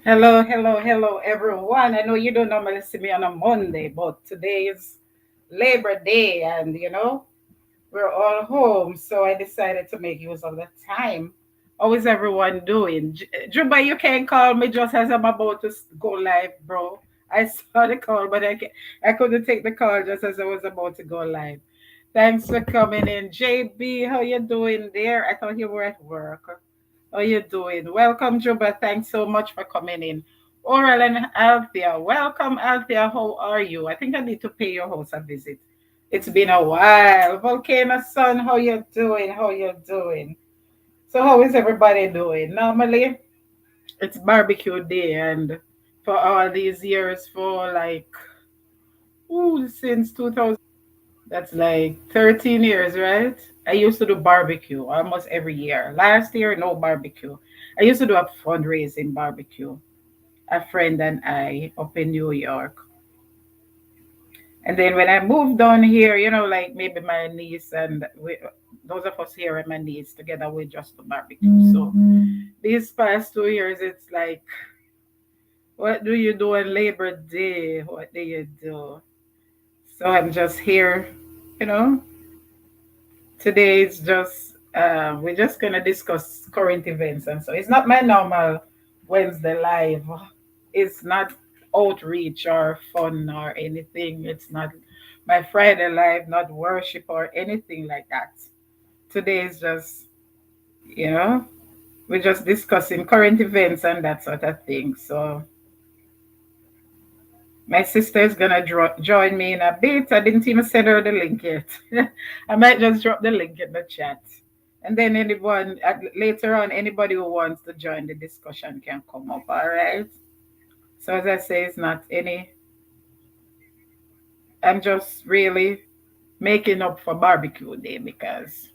Hello, hello, hello, everyone. I know you don't normally see me on a Monday, but today is Labor Day, and we're all home, so I decided to make use of the time. How is everyone doing? Juba, you can call me just as I'm about to go live, bro. I saw the call, but I couldn't take the call just as I was about to go live. Thanks for coming in. JB, how you doing there? I thought you were at work. How you doing? Welcome, Juba. Thanks so much for coming in. Oral and Althea. Welcome, Althea. How are you? I think I need to pay your house a visit. It's been a while. Volcano Sun, how you doing? How you doing? So how is everybody doing? Normally, it's barbecue day, and for all these years, for like, since 2000. That's like 13 years, right? I used to do barbecue almost every year. Last year, no barbecue. I used to do a fundraising barbecue, a friend and I up in New York. And then when I moved down here, like maybe my niece and those of us here and my niece together, we just do barbecue. So these past 2 years, it's like, what do you do on Labor Day? What do you do? So I'm just here, you know, today is just we're just gonna discuss current events, and so it's not my normal Wednesday live. It's not outreach or fun or anything. It's not my Friday live, not worship or anything like that. Today is just you know we're just discussing current events and that sort of thing. So my sister is gonna join me in a bit. I didn't even send her the link yet. I might just drop the link in the chat, and then anyone later on, anybody who wants to join the discussion can come up. All right. So as I say, it's not any. I'm just really making up for barbecue day because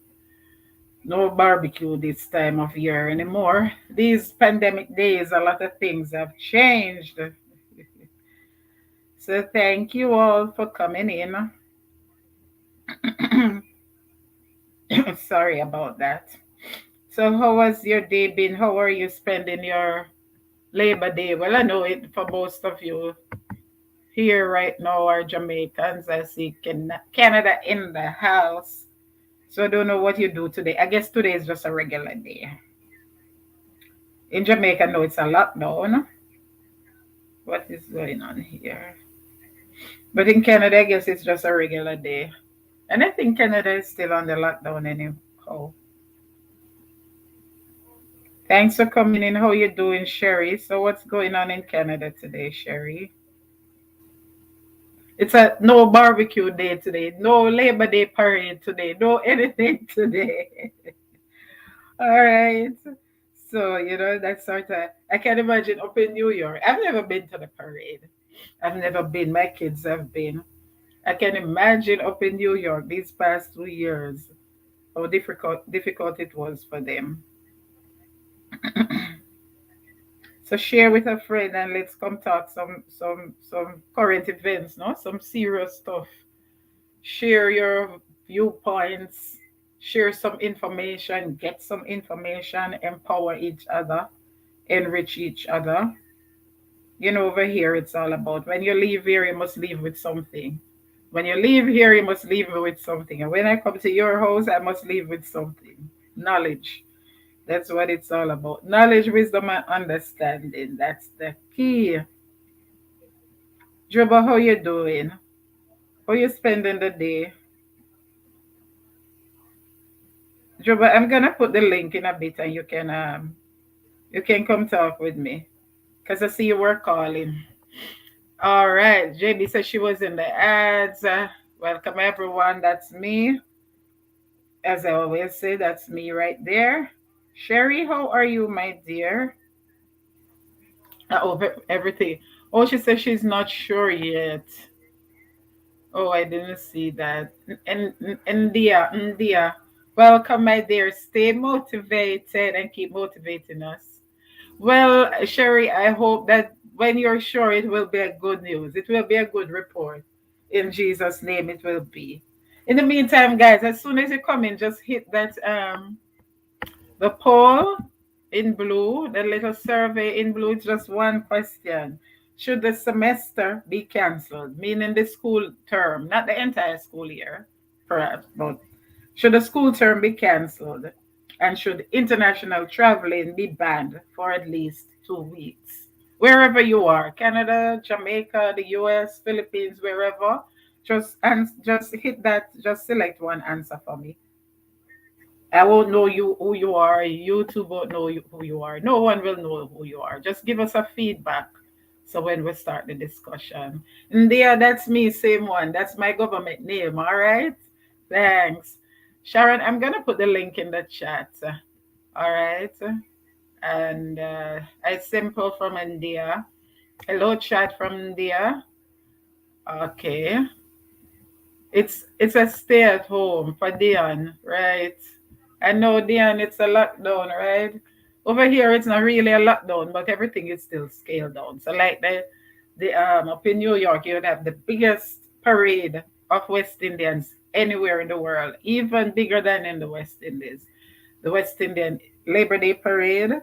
no barbecue this time of year anymore. These pandemic days, a lot of things have changed. So thank you all for coming in. Sorry about that. So, how was your day been? How are you spending your Labor Day? Well, I know it for most of you here right now are Jamaicans. I see Canada in the house. So, I don't know what you do today. I guess today is just a regular day. In Jamaica, no, it's a lockdown. What is going on here? But in Canada, I guess it's just a regular day. And I think Canada is still on the lockdown anyhow. Thanks for coming in. How you doing, Sherry? So what's going on in Canada today, Sherry? It's a no barbecue day today, no Labor Day parade today, no anything today. All right. So, that's sort of, I can imagine up in New York. I've never been to the parade. I've never been. My kids have been. I can imagine up in New York these past 2 years how difficult it was for them. So share with a friend and let's come talk some current events, no? Some serious stuff. Share your viewpoints, share some information, get some information, empower each other, enrich each other. Over here it's all about when you leave here, you must leave with something. When you leave here, you must leave with something. And when I come to your house, I must leave with something. Knowledge. That's what it's all about. Knowledge, wisdom, and understanding. That's the key. Juba, how you doing? How you spending the day? Juba, I'm gonna put the link in a bit and you can come talk with me. Cause I see you were calling. All right. JB said she was in the ads. Welcome everyone. That's me. As I always say, that's me right there. Sherry, how are you, my dear? Everything. Oh, she says she's not sure yet. Oh, I didn't see that. And India, welcome, my dear. Stay motivated and keep motivating us. Well, Sherry, I hope that when you're sure, it will be a good news. It will be a good report. In Jesus' name, it will be. In the meantime, guys, as soon as you come in, just hit that the poll in blue, the little survey in blue, it's just one question. Should the semester be cancelled? Meaning the school term, not the entire school year, perhaps, but should the school term be cancelled? And should international traveling be banned for at least 2 weeks? Wherever you are, Canada, Jamaica, the US, Philippines, wherever, just hit that, just select one answer for me. I won't know you who you are. You two won't know who you are. No one will know who you are. Just give us a feedback. So when we start the discussion, India, that's me, same one. That's my government name. All right. Thanks, Sharon. I'm gonna put the link in the chat. All right. And I simple from India. Hello, chat from India. Okay. It's a stay at home for Dion, right? I know Dion, it's a lockdown, right? Over here it's not really a lockdown, but everything is still scaled down. So like the up in New York, you'd have the biggest parade of West Indians anywhere in the world, even bigger than in the West Indies. The West Indian Labor Day parade.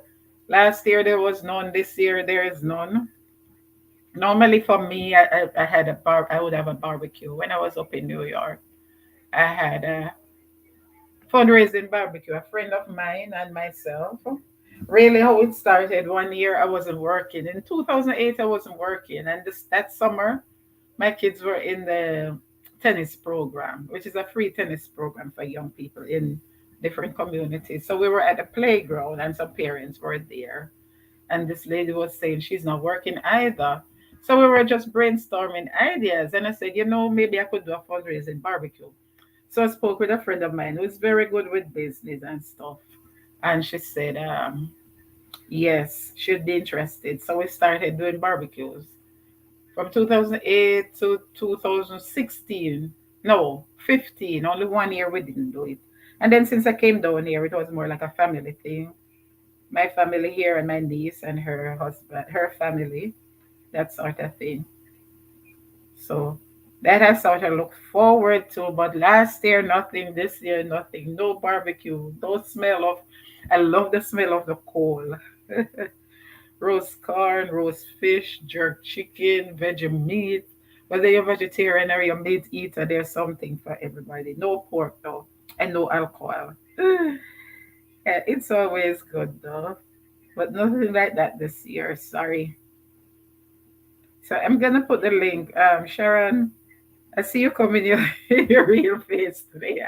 Last year there was none. This year there is none. Normally for me, I had I would have a barbecue when I was up in New York. I had a fundraising barbecue. A friend of mine and myself. Really, how it started. One year I wasn't working. In 2008, I wasn't working, and that summer, my kids were in the tennis program, which is a free tennis program for young people in different communities. So we were at the playground, and some parents were there, and this lady was saying she's not working either. So we were just brainstorming ideas, and I said, maybe I could do a fundraising barbecue. So I spoke with a friend of mine who's very good with business and stuff. And she said, yes, she'd be interested. So we started doing barbecues from 2008 to 2016. No, 15. Only 1 year we didn't do it. And then since I came down here, it was more like a family thing. My family here and my niece and her husband, her family, that sort of thing. So that I sort of look forward to. But last year, nothing. This year, nothing. No barbecue. No smell of. I love the smell of the coal. Roast corn, roast fish, jerk chicken, veggie meat. Whether you're vegetarian or you're meat eater, there's something for everybody. No pork though, and no alcohol. It's always good though, but nothing like that this year. Sorry. So I'm gonna put the link. Sharon, I see you coming your your real face today.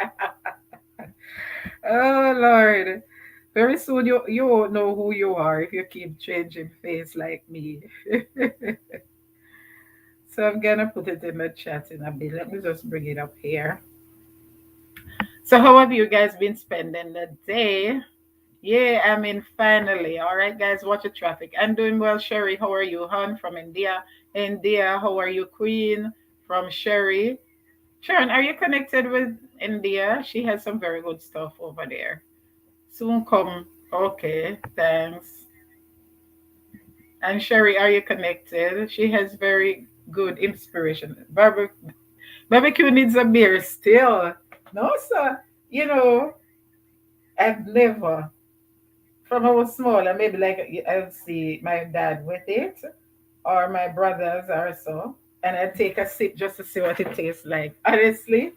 Oh Lord. Very soon you won't know who you are if you keep changing face like me. So I'm gonna put it in the chat in a bit. Let me just bring it up here. So how have you guys been spending the day? Yeah, I mean finally. All right, guys, watch the traffic. I'm doing well, Sherry. How are you? Han from India. India, how are you, Queen? From Sherry. Sharon, are you connected with India? She has some very good stuff over there. Soon come. Okay, thanks. And Sherry, are you connected? She has very good inspiration. Barbecue needs a beer still. No, sir. You know, I've never, from I was small, and maybe like I'll see my dad with it, or my brothers or so, and I'd take a sip just to see what it tastes like. Honestly,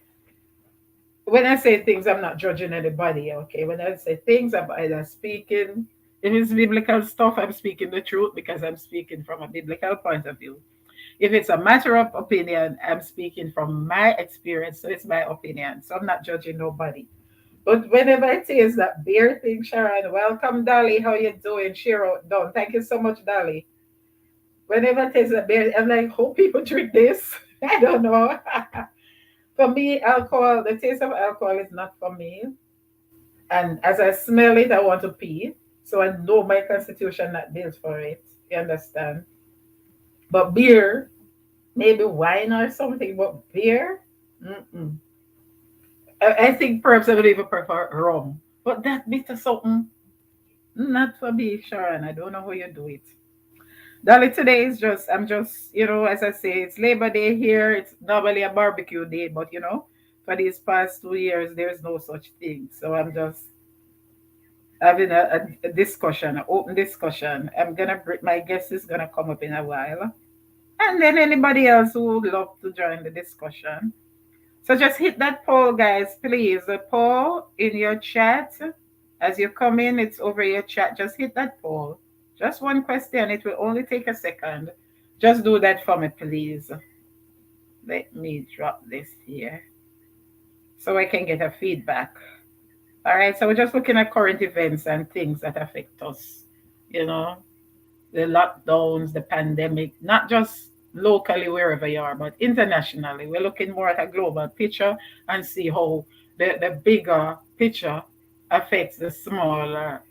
when I say things, I'm not judging anybody, okay? When I say things, I'm either speaking, if it's biblical stuff, I'm speaking the truth because I'm speaking from a biblical point of view. If it's a matter of opinion, I'm speaking from my experience, so it's my opinion. So I'm not judging nobody. But whenever I taste that beer thing, Sharon, welcome, Dolly. How you doing? Shiro, done. Thank you so much, Dolly. Whenever I taste that beer, I'm like, hope people drink this. I don't know. For me, alcohol, the taste of alcohol is not for me. And as I smell it, I want to pee. So I know my constitution not built for it. You understand? But beer, maybe wine or something, but beer, mm-mm. I think perhaps I would even prefer rum. But that bit of something, not for me, Sharon. I don't know how you do it. Dolly, today is just, I'm just, as I say, it's Labor Day here. It's normally a barbecue day, but for these past 2 years, there's no such thing. So I'm just having a discussion, an open discussion. My guest is gonna come up in a while, and then anybody else who would love to join the discussion. So just hit that poll, guys, please. The poll in your chat. As you come in, it's over your chat. Just hit that poll. Just one question. It will only take a second. Just do that for me, please. Let me drop this here so I can get a feedback. All right. So we're just looking at current events and things that affect us. You know, the lockdowns, the pandemic, not just locally wherever you are, but internationally. We're looking more at a global picture and see how the bigger picture affects the smaller,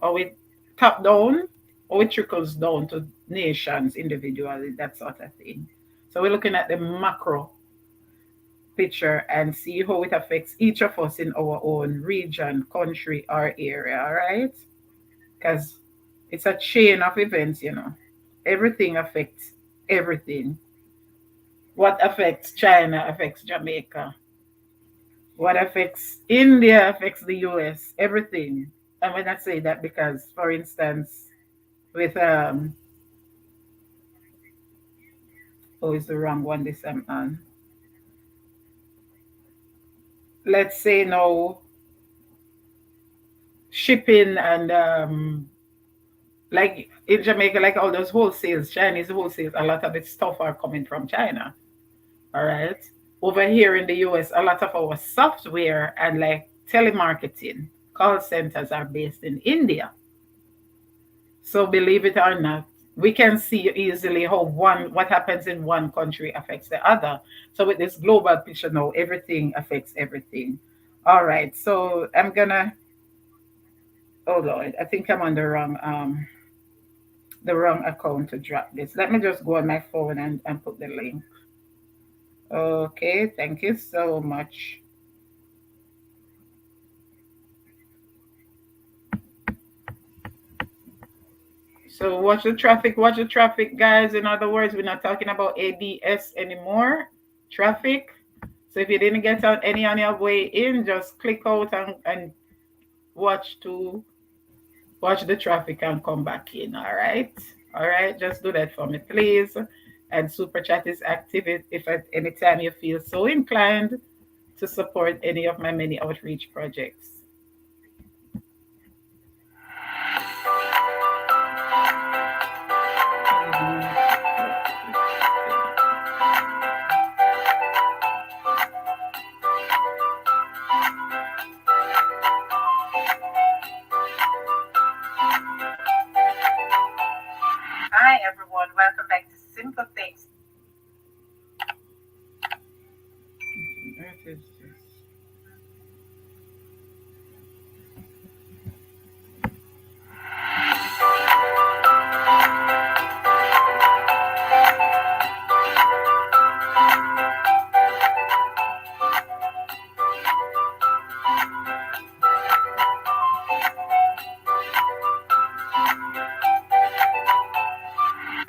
or it top down or it trickles down to nations individually, that sort of thing. So we're looking at the macro picture and see how it affects each of us in our own region, country, or area, all right? Because it's a chain of events. Everything affects everything. What affects China affects Jamaica. What affects India affects the US. Everything. And when I say that, because, for instance, with oh, is the wrong one this time on. Let's say now shipping and like in Jamaica, like all those wholesales, Chinese wholesales, a lot of the stuff are coming from China. All right. Over here in the US, a lot of our software and like telemarketing call centers are based in India. So believe it or not, we can see easily how what happens in one country affects the other. So with this global picture now, everything affects everything. All right. So I'm gonna, oh Lord, I think I'm on the wrong account to drop this. Let me just go on my phone and put the link. Okay, thank you so much. So watch the traffic, guys. In other words, we're not talking about ABS anymore. Traffic. So if you didn't get out any on your way in, just click out and watch to watch the traffic and come back in. All right. All right. Just do that for me, please. And super chat is active if at any time you feel so inclined to support any of my many outreach projects. Hi everyone, welcome back to Simple Things. Where is this?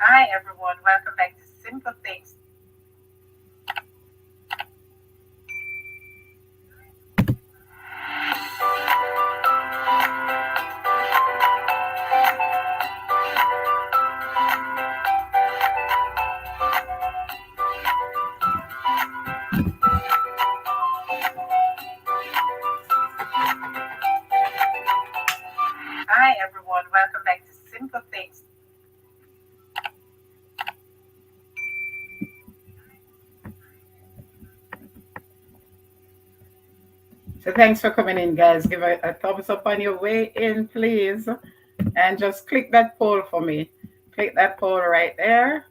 Hi everyone, welcome back to Simple Things. Hi everyone, welcome back to Simple Things. So thanks for coming in, guys. Give a thumbs up on your way in, please. And just click that poll for me. Click that poll right there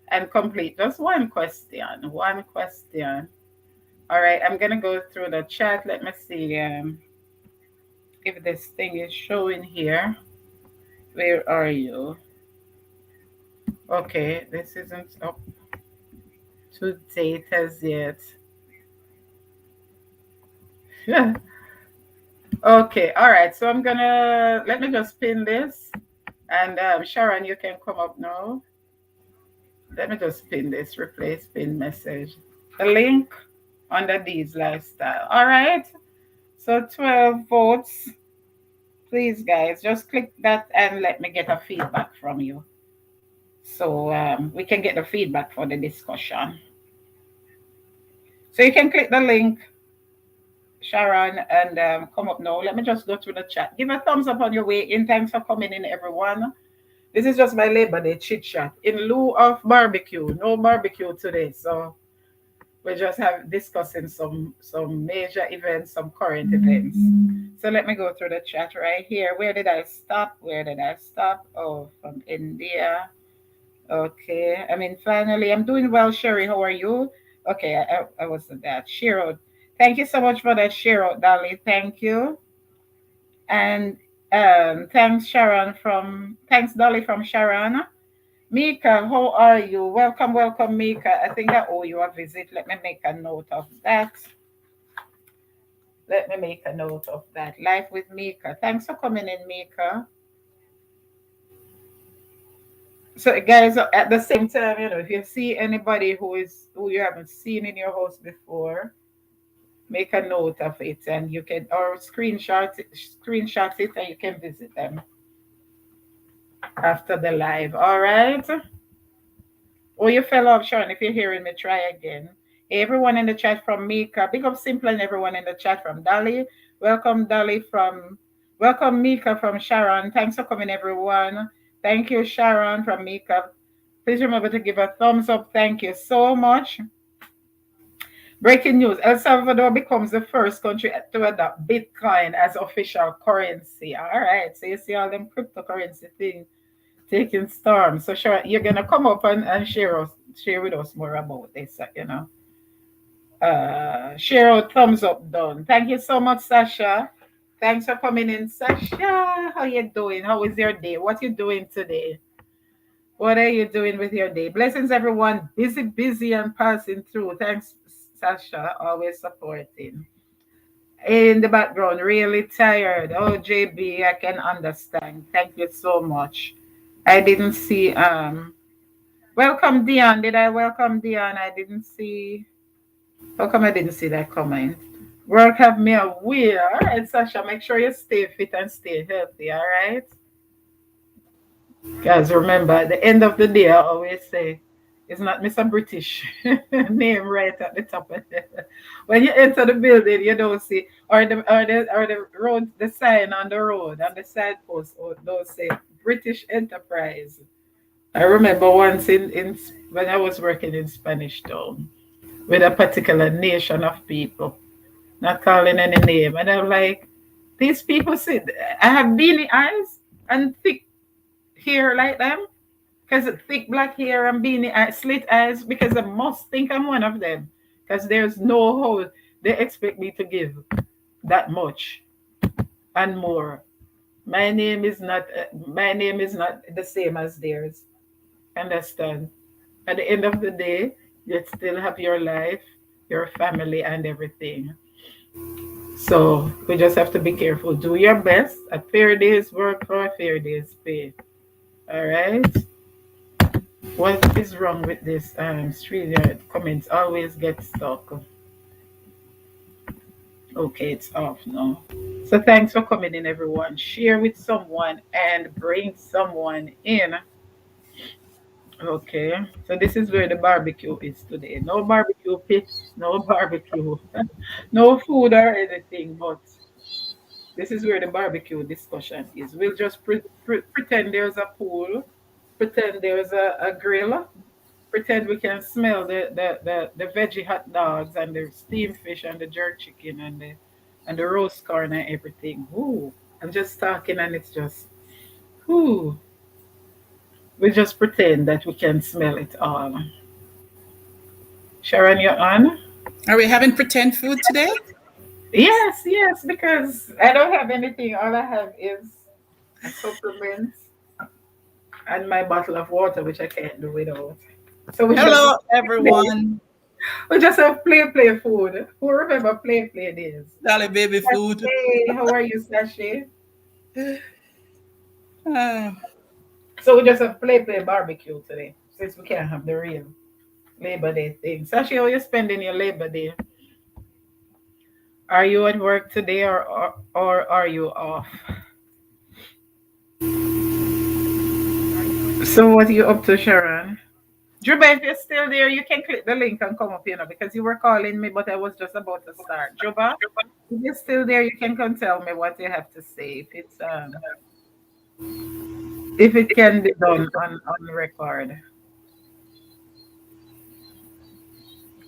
and complete just one question. One question. All right, I'm gonna go through the chat. Let me see if this thing is showing here. Where are you? Okay, this isn't up to date as yet. Okay, all right. So I'm gonna let me just pin this, and Sharon, you can come up now. Let me just pin this. Replace pin message. The link under these lifestyle. All right. So 12 votes. please, guys, just click that and let me get a feedback from you. So we can get the feedback for the discussion. So you can click the link, Sharon, and come up now. Let me just go through the chat. Give a thumbs up on your way in. Thanks for coming in, everyone. This is just my Labor Day chit chat in lieu of barbecue. No barbecue today, so we just have discussing some major events, some current events. So let me go through the chat right here. Where did I stop? Where did I stop? Oh, from India. Okay. I mean, finally, I'm doing well, Sherry. How are you? Okay, I was at that. Shiro, thank you so much for that, Shiro, Dolly. Thank you. And thanks, Dolly from Sharon. Mika, how are you? Welcome, welcome, Mika. I think I owe you a visit. Let me make a note of that. Let me make a note of that. Life with Mika. Thanks for coming in, Mika. So, guys, at the same time, if you see anybody who you haven't seen in your house before, make a note of it, and you can or screenshot it, and you can visit them after the live. All right. Oh, you fell off, Sean. If you're hearing me, try again. Hey, everyone in the chat from Mika. Big up Simple and everyone in the chat from Dolly. Welcome, Dolly from welcome Mika from Sharon. Thanks for coming, everyone. Thank you, Sharon from Mika. Please remember to give a thumbs up. Thank you so much. Breaking news: El Salvador becomes the first country to adopt Bitcoin as official currency. All right, so you see all them cryptocurrency things taking storm. So sure, you're gonna come up and share with us more about this. Share out thumbs up done. Thank you so much, Sasha. Thanks for coming in, Sasha. How you doing? How is your day? What you doing today? What are you doing with your day? Blessings, everyone. Busy, busy, and passing through. Thanks, Sasha. Always supporting. In the background, really tired. Oh, JB, I can understand. Thank you so much. I didn't see welcome Dion. Did I welcome Dion? I didn't see. How come I didn't see that comment? Work have me a wheel. All right, Sasha, make sure you stay fit and stay healthy, all right? Guys, remember, at the end of the day, I always say, it's not Mr. British name right at the top of it. When you enter the building, you don't see, or the road, the sign on the road, on the side post, or those say British Enterprise. I remember once in when I was working in Spanish Town with a particular nation of people, not calling any name. And I'm like, these people see, I have beanie eyes and thick hair like them, because thick black hair and beanie eyes, slit eyes, because they must think I'm one of them. Because there's no how they expect me to give that much and more. My name is not the same as theirs. Understand? At the end of the day, you still have your life, your family, and everything. So we just have to be careful. Do your best. A fair day's work for a fair day's pay. All right. What is wrong with this? StreamYard comments always get stuck. Okay, it's off now. So thanks for coming in, everyone. Share with someone and bring someone in. Okay, so this is where the barbecue is today. No barbecue pits, no barbecue, no food or anything, but this is where the barbecue discussion is. We'll just pretend there's a pool, pretend there's a grill, pretend we can smell the veggie hot dogs and the steamed fish and the jerk chicken and the roast corn and everything. Ooh, I'm just talking and it's just, ooh, we just pretend that we can smell it all. Sharon, you're on? Are we having pretend food today? Yes, yes, because I don't have anything. All I have is supplements and my bottle of water, which I can't do without. So we just Hello, everyone. we just have play food. Who remember play days? Dolly baby food. Hey, how are you, Sashi? Ah, So we just have play barbecue today, since we can't have the real Labor Day thing. Sashi, how you spending your Labor Day? Are you at work today or are you off? So what are you up to, Sharon? Juba, if you're still there, you can click the link and come up, because you were calling me, but I was just about to start. Juba, if you're still there, you can come tell me what you have to say. If it can be done on record.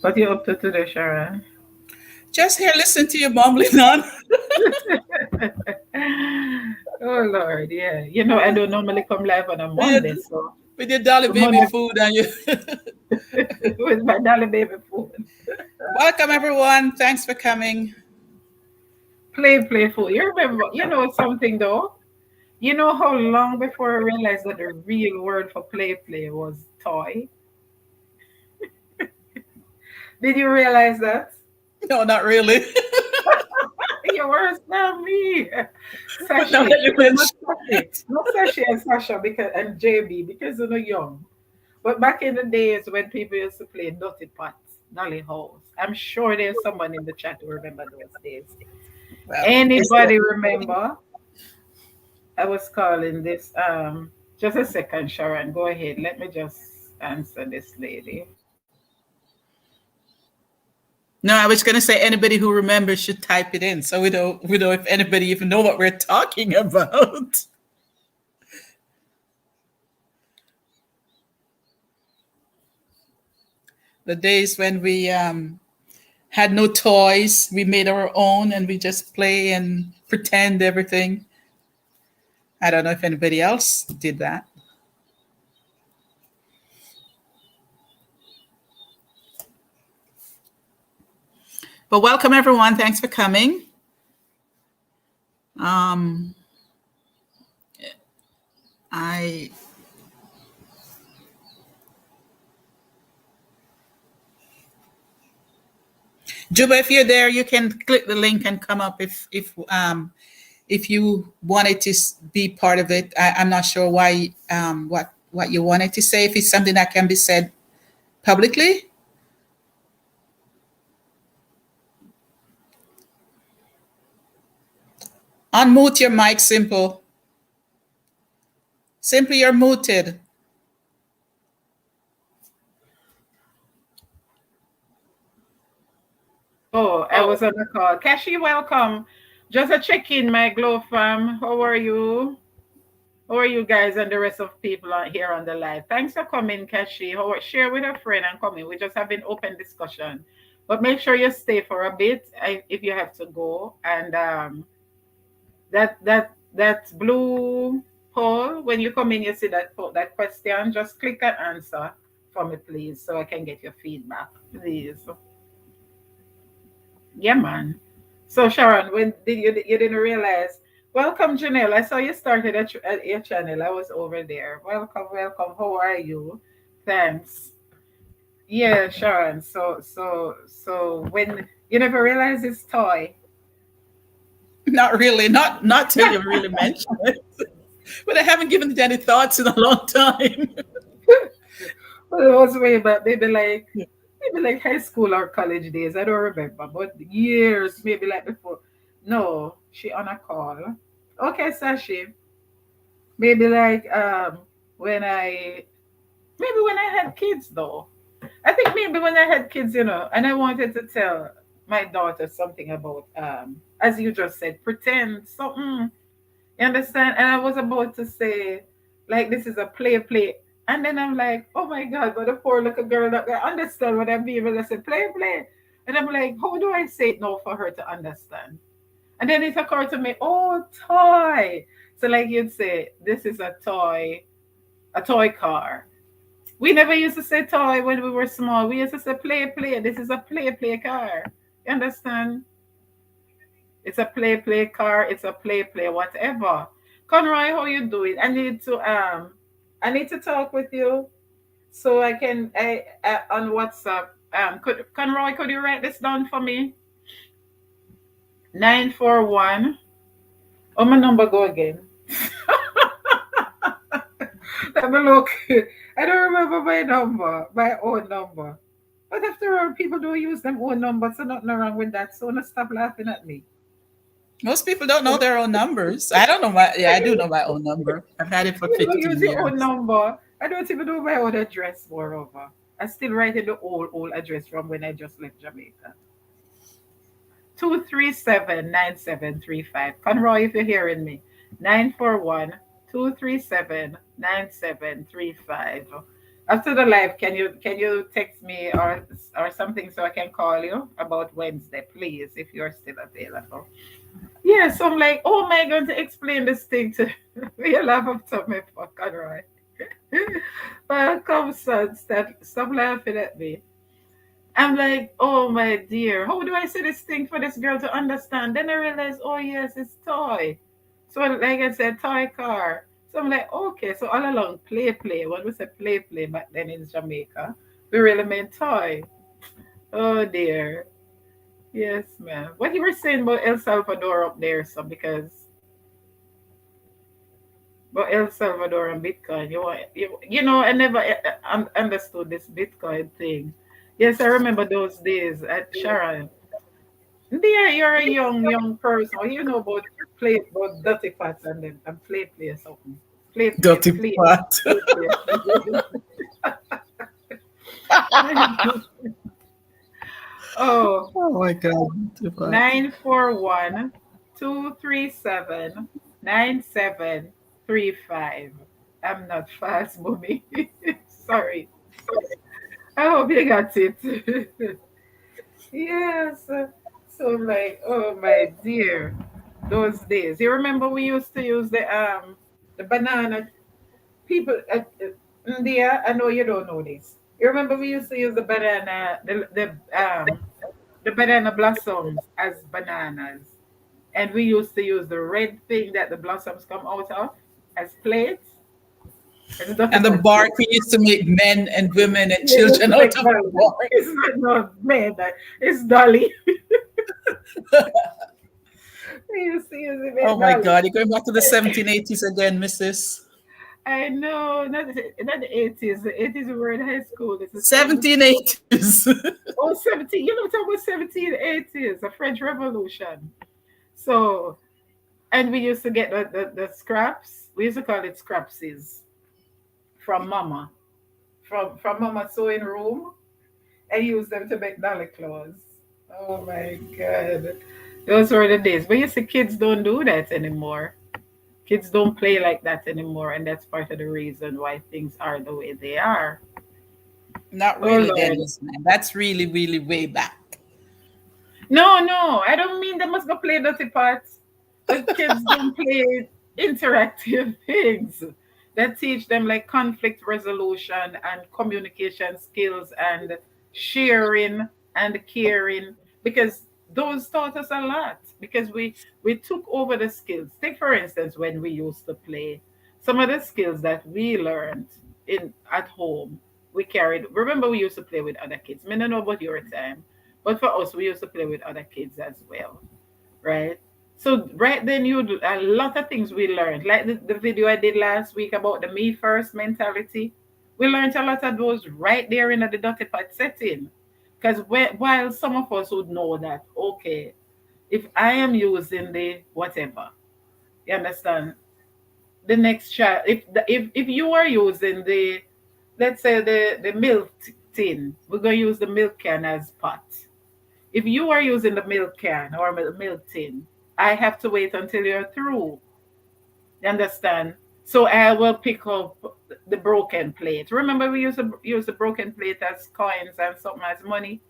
What you up to today, Sharon? Just here listening to you mumbling on Oh Lord, yeah. I don't normally come live on a with your, Monday, so with your dolly baby Monday food and you. with my dolly baby food. Welcome everyone. Thanks for coming. Play food. You remember, something though? You know how long before I realized that the real word for play was toy? Did you realize that? No, not really. You're worse than me. But now Sashi. that you Not mention Sashi. it, Not Sashi and Sasha and JB because they're young. But back in the days when people used to play Dirty Pots, Nolly Holes, I'm sure there's someone in the chat who remember those days. well, it's Anybody remember? I was calling this. Just a second, Sharon. Go ahead. Let me just answer this lady. no. I was going to say anybody who remembers should type it in, so we know if anybody even know what we're talking about. The days when we had no toys, we made our own, and we just play and pretend everything. I don't know if anybody else did that. But welcome everyone. Thanks for coming. Um, I Juba, if you're there, you can click the link and come up if you wanted to be part of it. I'm not sure why what you wanted to say. If it's something that can be said publicly, unmute your mic. Simple. Simply, you're muted. Oh, I was on the call. Kashi, welcome. Just a check in, my Glow fam. How are you? How are you guys and the rest of people out here on the live? Thanks for coming, Kashi. Share with a friend and come in. We're just having open discussion. But make sure you stay for a bit if you have to go. And that blue poll, when you come in, you see that question. Just click and answer for me, please, so I can get your feedback, please. Yeah, man. So Sharon, when did you didn't realize? Welcome, Janelle. I saw you started at your channel. I was over there. Welcome, welcome. How are you? Thanks. Yeah, Sharon. So when you never realize it's toy. Not really. Not till you really mention it. But I haven't given it any thoughts in a long time. Well, it was way back, maybe like high school or college days. I don't remember, but years, maybe like before. No, she on a call. Okay, Sashi. Maybe like when I maybe when I had kids though. I think maybe when I had kids, and I wanted to tell my daughter something about as you just said, pretend something. You understand? And I was about to say, like, this is a play. And then I'm like, oh my God, but the poor little girl that I understand what I mean when I say play. And I'm like, how do I say it now for her to understand? And then it occurred to me, oh, toy. So like you'd say, this is a toy car. We never used to say toy when we were small. We used to say play. This is a play car. You understand? It's a play car. It's a play whatever. Conroy, how you doing? I need to talk with you so I can on WhatsApp. Conroy, could you write this down for me? 941. Oh, my number go again. Let me look. I don't remember my own number. But after all, people don't use them own numbers, so nothing wrong with that. So don't stop laughing at me. Most people don't know their own numbers. I don't know my. Yeah, I do know my own number. I've had it for You don't 15 use your own years. number. I don't even know my old address, moreover. I still write in the old address from when I just left Jamaica. 237-9735. Conroy, if you're hearing me, 941-237-9735. After the live, can you text me or something so I can call you about Wednesday, please, if you're still available. Yeah, so I'm like, oh, am I going to explain this thing to you? Laugh up to me for Conroy. Well, come, son, stop laughing at me. I'm like, oh my dear, how do I say this thing for this girl to understand? Then I realized, oh yes, it's toy. So like I said, toy car. So I'm like, okay, so all along, play. When we say play back then in Jamaica, we really meant toy. Oh dear. Yes, ma'am. What you were saying about El Salvador up there, so because about El Salvador and Bitcoin, I never understood this Bitcoin thing. Yes, I remember those days at Sharon. Yeah, you're a young person. You know about dirty pots and then and play or something. Dirty part. Play. Oh, Oh my God, dirty part. 941-237-9735. I'm not fast, mommy. Sorry. I hope you got it. Yes. So like, oh my dear, those days. You remember we used to use the banana people India. I know you don't know this. You remember we used to use the banana blossoms as bananas, and we used to use the red thing that the blossoms come out of as plates, as a dirty And the pot plate. bark, we used to make men and women and Yeah, you used children to out make of the Dolly. bark. It's not man, it's Dolly. We used to use it Oh with my Dolly. God, you're going back to the 1780s again, missus. I know, not the 80s. The 80s we were in high school. It's the 70s. 1780s. Oh, 17. You know, what I'm talking about 1780s, the French Revolution. So, and we used to get the scraps. We used to call it scrapsies from Mama, from Mama sewing room, and use them to make dolly clothes. Oh my God. Those were the days. But you see, kids don't do that anymore. Kids don't play like that anymore, and that's part of the reason why things are the way they are. Not Oh really, Lord. Dennis, man. That's really, really way back. No, I don't mean they must go play dirty parts. But kids don't play interactive things that teach them like conflict resolution and communication skills and sharing and caring, because those taught us a lot because we took over the skills. Take for instance when we used to play, some of the skills that we learned in at home, we carried. Remember we used to play with other kids. I don't know about your time, but for us we used to play with other kids as well, right? So right then you do a lot of things we learned. Like the video I did last week about the me first mentality. We learned a lot of those right there in the dirty pot setting. Because while some of us would know that, okay, if I am using the whatever, you understand, the next child, if you are using the, let's say the milk tin, we're gonna use the milk can as pot. If you are using the milk can or milk tin, I have to wait until you're through. You understand? So I will pick up the broken plate. Remember, we used to use the broken plate as coins and something as money.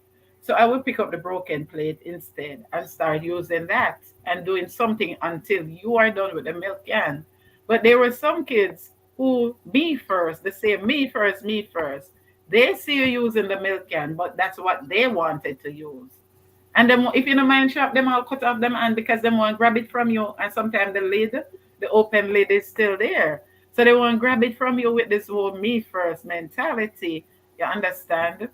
So I will pick up the broken plate instead and start using that and doing something until you are done with the milk can. But there were some kids who me first, they say me first, me first. They see you using the milk can, but that's what they wanted to use. And then if you don't mind shop, them all cut off them hand because they want to grab it from you. And sometimes the open lid is still there. So they want to grab it from you with this whole me first mentality. You understand?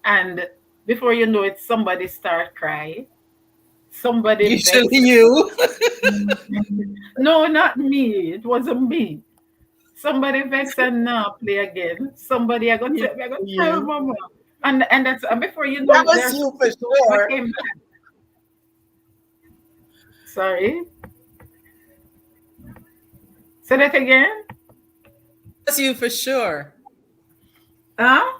And before you know it, somebody start crying. Somebody Usually vex. you. No, not me. It wasn't me. Somebody vex and now play again. Somebody Usually I got to tell you. mama. And that's and before you know That it, was there's you for what sure. came back. Sorry. Say that again. was you for sure. Huh?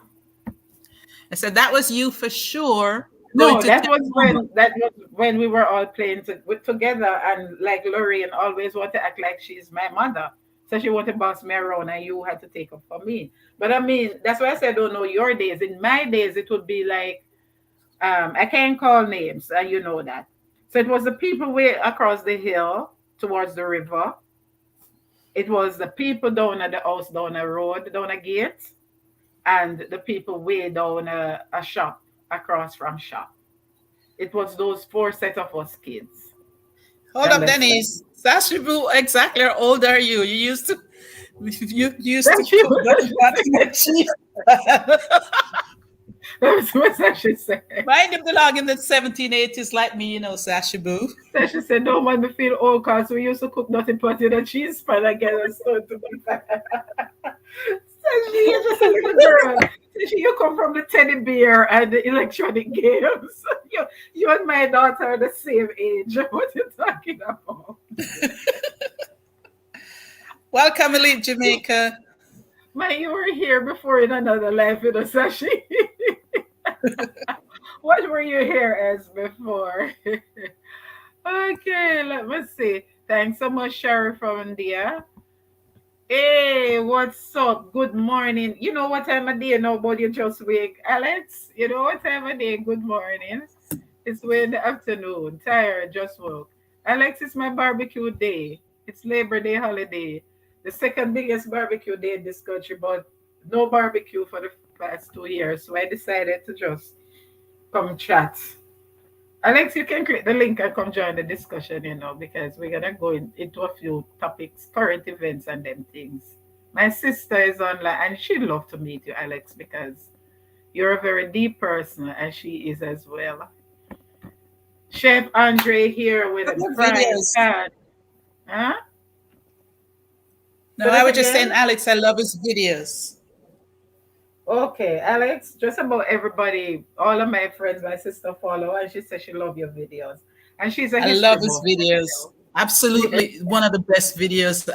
I said that was you for sure going No, to tell mama. that was when we were all playing together, and like Lorraine always want to act like she's my mother, so she want to boss me around, and you had to take up for me. But I mean, that's why I said I don't know your days. In my days, it would be like I can't call names, and you know that. So it was the people way across the hill towards the river. It was the people down at the house, down a road, down a gate, and the people way down a shop across from shop. It was those four set of us kids. You Hold up, understand? Denise. Sasha Boo, exactly how old are you? You used to That she cook was, nothing but the cheese. that's what she said. Mine them belong in the 1780s like me, Sasha Boo. So she said, don't want me feel old because we used to cook nothing but in a cheese pan and get a stone to be fat. So she is just a little girl. So she, you come from the teddy bear and the electronic games. You and my daughter are the same age. What are you talking about? Welcome, Elite Jamaica. Man, you were here before in another life, Sashi. What were you here as before? Okay, let me see. Thanks so much, Sherry from India. Hey, what's up? Good morning. You know what time of day nobody just wake, Alex? You know what time of day? Good morning. It's way in the afternoon. Tired, just woke. Alex, it's my barbecue day. It's Labor Day holiday. The second biggest barbecue day in this country, but no barbecue for the past 2 years. So I decided to just come chat. Alex, you can create the link and come join the discussion, because we're gonna go into a few topics, current events and them things. My sister is online and she'd love to meet you, Alex, because you're a very deep person and she is as well. Chef Andre here with I a love frying videos. pan. Huh? No, Say I that was just saying, again? Alex, I love his videos. Okay, Alex, just about everybody, all of my friends, my sister follow, and she says she love your videos. And she's a I history love his buff as videos. well. Yeah. Absolutely one of the best videos.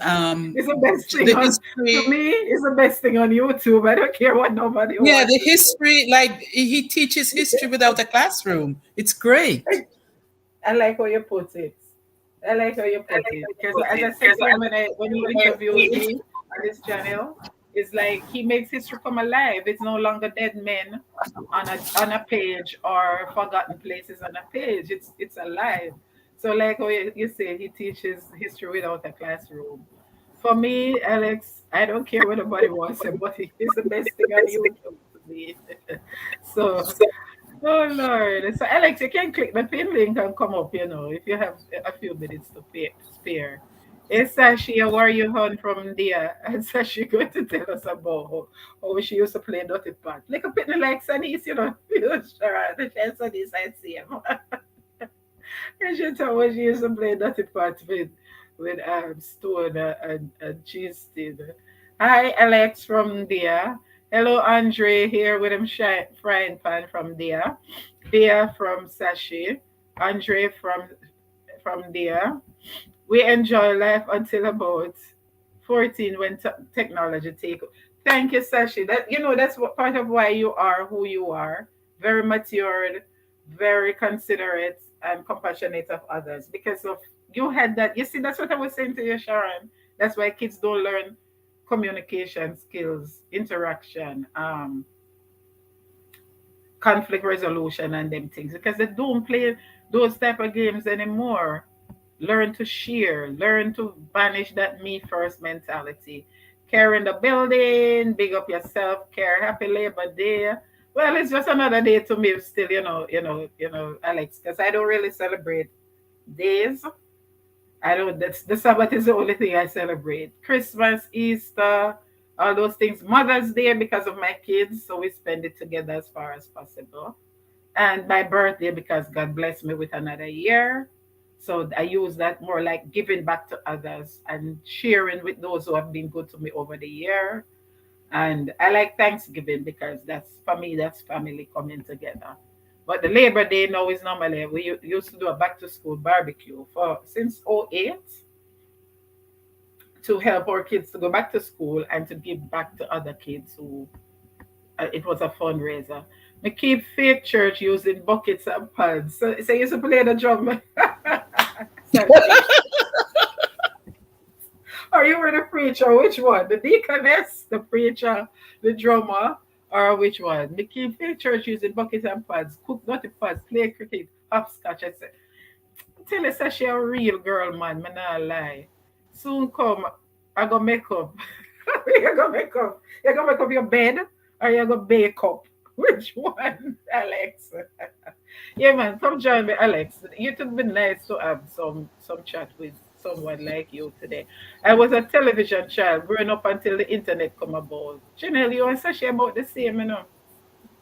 It's the best thing The on to history, me. It's the best thing on YouTube. I don't care what nobody yeah, wants the to history, like he teaches history without a classroom. It's great. say. I like how you put it. I like how you put it because, as I said to him when he interviewed me on this channel, it's like he makes history come alive. It's no longer dead men on a page or forgotten places on a page. It's alive. So, like how you say, he teaches history without a classroom. For me, Alex, I don't care what nobody wants to say, but it's the best thing on YouTube to me. So, oh Lord. So Alex, you can click the pin link and come up, if you have a few minutes to spare. Hey Sashi, how are you hon from there? And Sashi going to tell us about how she used to play Dirty Part. Like a pitney like Sunny's, sure, the chance Sunny's I see him. And she told me she used to play Dirty Part with Stone and Cheese Tin. Hi Alex from there. Hello Andre here with him frying pan from there. Bea from Sashi, Andre from there. We enjoy life until about 14 when technology take. Thank you, Sashi. That's what part of why you are who you are. Very matured, very considerate and compassionate of others because of you had that. You see, that's what I was saying to you, Sharon. That's why kids don't learn communication skills, interaction, conflict resolution and them things because they don't play those type of games anymore. Learn to share, learn to banish that me first mentality. Care in the building, big up yourself, care, happy Labor Day. Well, it's just another day to me still, Alex, because I don't really celebrate days. I don't. That's the Sabbath is the only thing I celebrate. Christmas, Easter, all those things. Mother's Day because of my kids, so we spend it together as far as possible. And my birthday because God blessed me with another year. So I use that more like giving back to others and sharing with those who have been good to me over the year. And I like Thanksgiving because that's for me, that's family coming together. But the Labor Day now is normally we used to do a back to school barbecue for since '08. to help our kids to go back to school and to give back to other kids who it was a fundraiser. Me keep faith church using buckets and pads. So you used to play the drum. Salute. Or you were the preacher? Which one? The deaconess, the preacher, the drummer, or which one? Me keep faith church using buckets and pads, cook dirty pads, play cricket, hopscotch. I said, tell us that she a real girl, man. Me not lie. Soon come, I go make up. You gonna make up? You gonna make up your bed, or you gonna bake up? Which one, Alex? Yeah, man, come join me, Alex. It would be nice to have some chat with someone like you today. I was a television child growing up until the internet come about. Janelle, you want to say about the same, you know?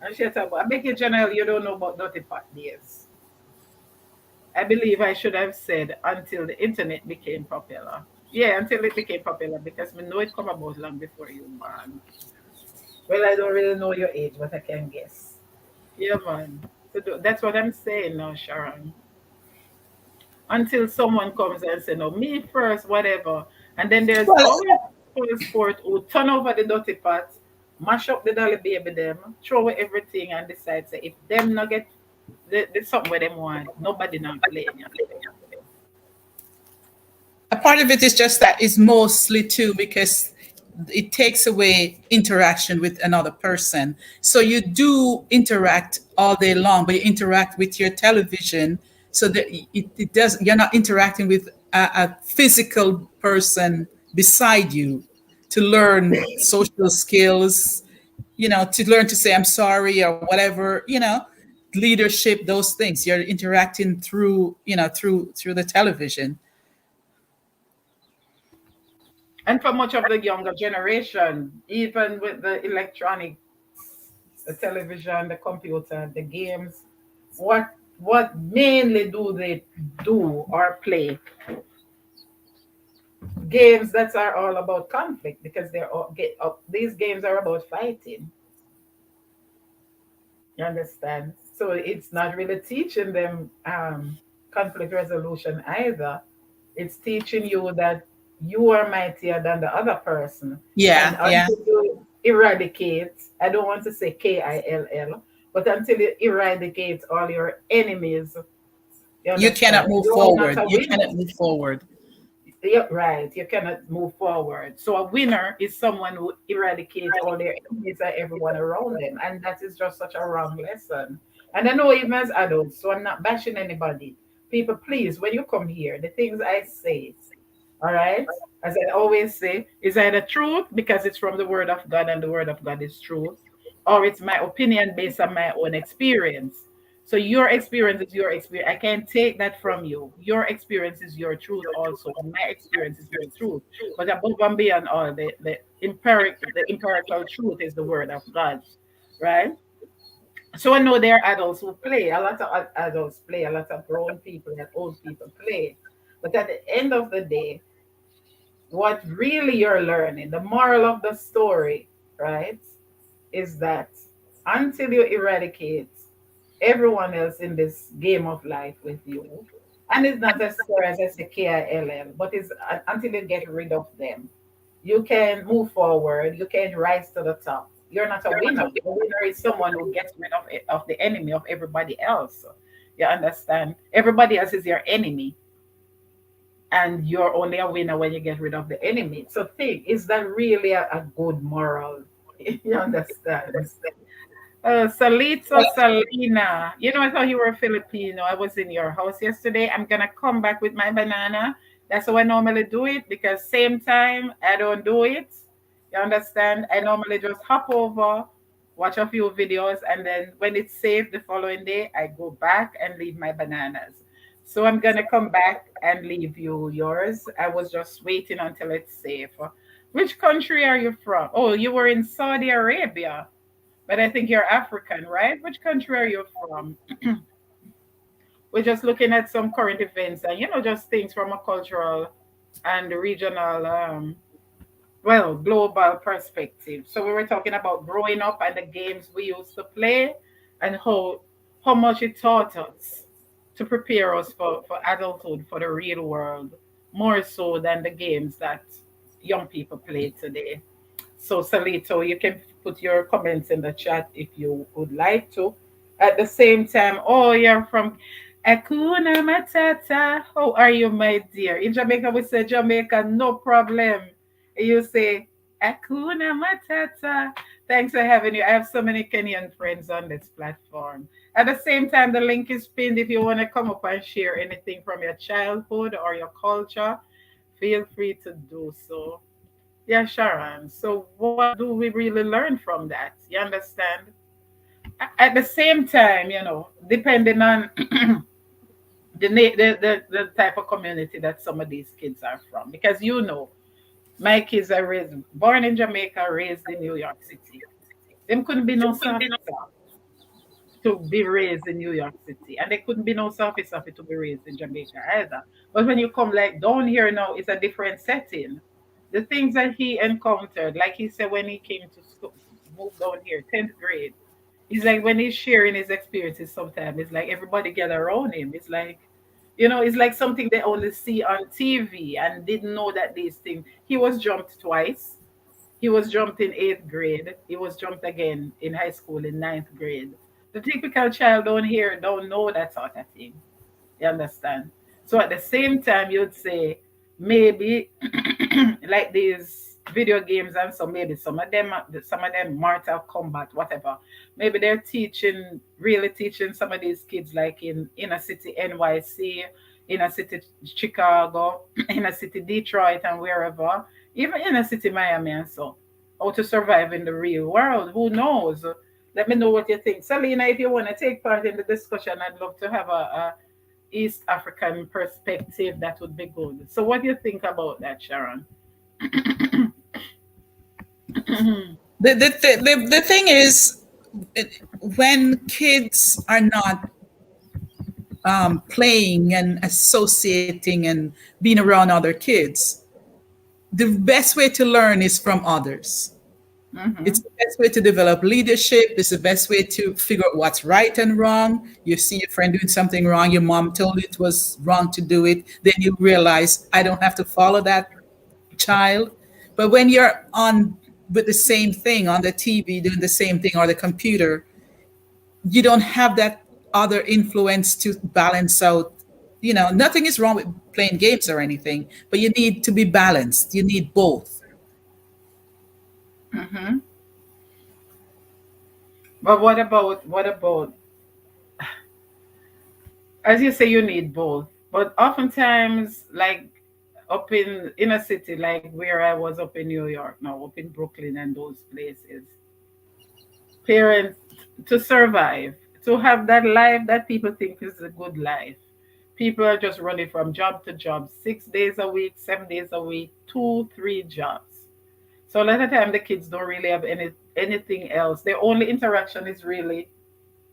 And she talk about, I beg you, Janelle, you don't know about Dirty Pot days. I believe I should have said until the internet became popular. Yeah, until it became popular because we know it come about long before you, man. Well, I don't really know your age, but I can guess. Yeah, man. So that's what I'm saying now, Sharon. Until someone comes and say, no, me first, whatever. And then there's Well, always people sport who turn over the dirty pot, mash up the dolly baby them, throw away everything and decide, say, if them not get the something where them want, nobody not playing. a part of it is just that is mostly too because it takes away interaction with another person. So you do interact all day long, but you interact with your television so that it does, you're not interacting with a physical person beside you to learn social skills, to learn to say I'm sorry or whatever, leadership, those things. You're interacting through, through the television. And for much of the younger generation, even with the electronics, the television, the computer, the games, what mainly do they do or play? Games that are all about conflict because these games are about fighting. You understand? So it's not really teaching them conflict resolution either. It's teaching you that you are mightier than the other person. And Yeah, yeah. until you eradicate, I don't want to say KILL, but until you eradicate all your enemies, you You cannot understand? move You're not forward. a You winner. cannot move forward. Yeah, right. You cannot move forward. So a winner is someone who eradicates all their enemies and everyone around them. And that is just such a wrong lesson. And I know even as adults, so I'm not bashing anybody. People, please, when you come here, the things I say, all right, as I always say, is either truth because it's from the word of God and the word of God is truth, or it's my opinion based on my own experience. So your experience is your experience. I can't take that from you. Your experience is your truth also. And my experience is my truth. But above and beyond all, the empirical truth is the word of God. Right? So I know there are adults who play. A lot of adults play, a lot of grown people and old people play. But at the end of the day, what really you're learning, the moral of the story, right, is that until you eradicate everyone else in this game of life with you, and it's not as far as I say KILL, but it's until you get rid of them, you can move forward, you can rise to the top. You're not a winner. A winner is someone who gets rid of the enemy of everybody else. You understand? Everybody else is your enemy and you're only a winner when you get rid of the enemy. So think, is that really a good moral? You understand? Salito Salina. You know, I thought you were Filipino. I was in your house yesterday. I'm gonna come back with my banana. That's how I normally do it because same time I don't do it. You understand? I normally just hop over, watch a few videos, and then when it's safe the following day, I go back and leave my bananas. So I'm gonna come back and leave you yours. I was just waiting until it's safe. Which country are you from? Oh, you were in Saudi Arabia. But I think you're African, right? Which country are you from? We're just looking at some current events and, just things from a cultural and regional, global perspective. So we were talking about growing up and the games we used to play and how much it taught us to prepare us for adulthood, for the real world, more so than the games that young people play today. So, Salito, you can put your comments in the chat if you would like to. At the same time, oh, you're from Akuna Matata. How are you, my dear? In Jamaica, we say Jamaica, no problem. You say Akuna Matata. Thanks for having you. I have so many Kenyan friends on this platform. At the same time, the link is pinned if you want to come up and share anything from your childhood or your culture. Feel free to do so. Yeah, Sharon. So, what do we really learn from that? You understand? At the same time, depending on the type of community that some of these kids are from, because my kids are born in Jamaica, raised in New York City. Them couldn't be no soft to be raised in New York City, and they couldn't be no Sophie to be raised in Jamaica either. But when you come like down here now, it's a different setting. The things that he encountered, like he said when he came to school, moved down here, 10th grade. It's like when he's sharing his experiences. Sometimes it's like everybody gather around him. It's like, it's like something they only see on TV and didn't know that these things. He was jumped twice. He was jumped in 8th grade. He was jumped again in high school in 9th grade. The typical child down here don't know that sort of thing. You understand? So at the same time, you'd say maybe like these video games and so maybe some of them Mortal Kombat, whatever. Maybe they're teaching, really teaching some of these kids like in inner city NYC, inner city Chicago, inner city Detroit and wherever, even inner city Miami and so, how to survive in the real world. Who knows? Let me know what you think. Selena, if you want to take part in the discussion, I'd love to have a East African perspective. That would be good. So, what do you think about that, Sharon? The thing is, when kids are not playing and associating and being around other kids, the best way to learn is from others. It's Mm-hmm. the best way to develop leadership. It's the best way to figure out what's right and wrong. You see your friend doing something wrong, your mom told you it was wrong to do it. Then you realize, I don't have to follow that child. But when you're on with the same thing on the TV, doing the same thing, or the computer, you don't have that other influence to balance out. Nothing is wrong with playing games or anything, but you need to be balanced. You need both. Mm-hmm. But what about as you say you need both, but oftentimes like up in inner city, like where I was up in New York now, up in Brooklyn and those places, parents to survive, to have that life that people think is a good life. People are just running from job to job, 6 days a week, 7 days a week, two, three jobs. So a lot of time the kids don't really have anything else. Their only interaction is really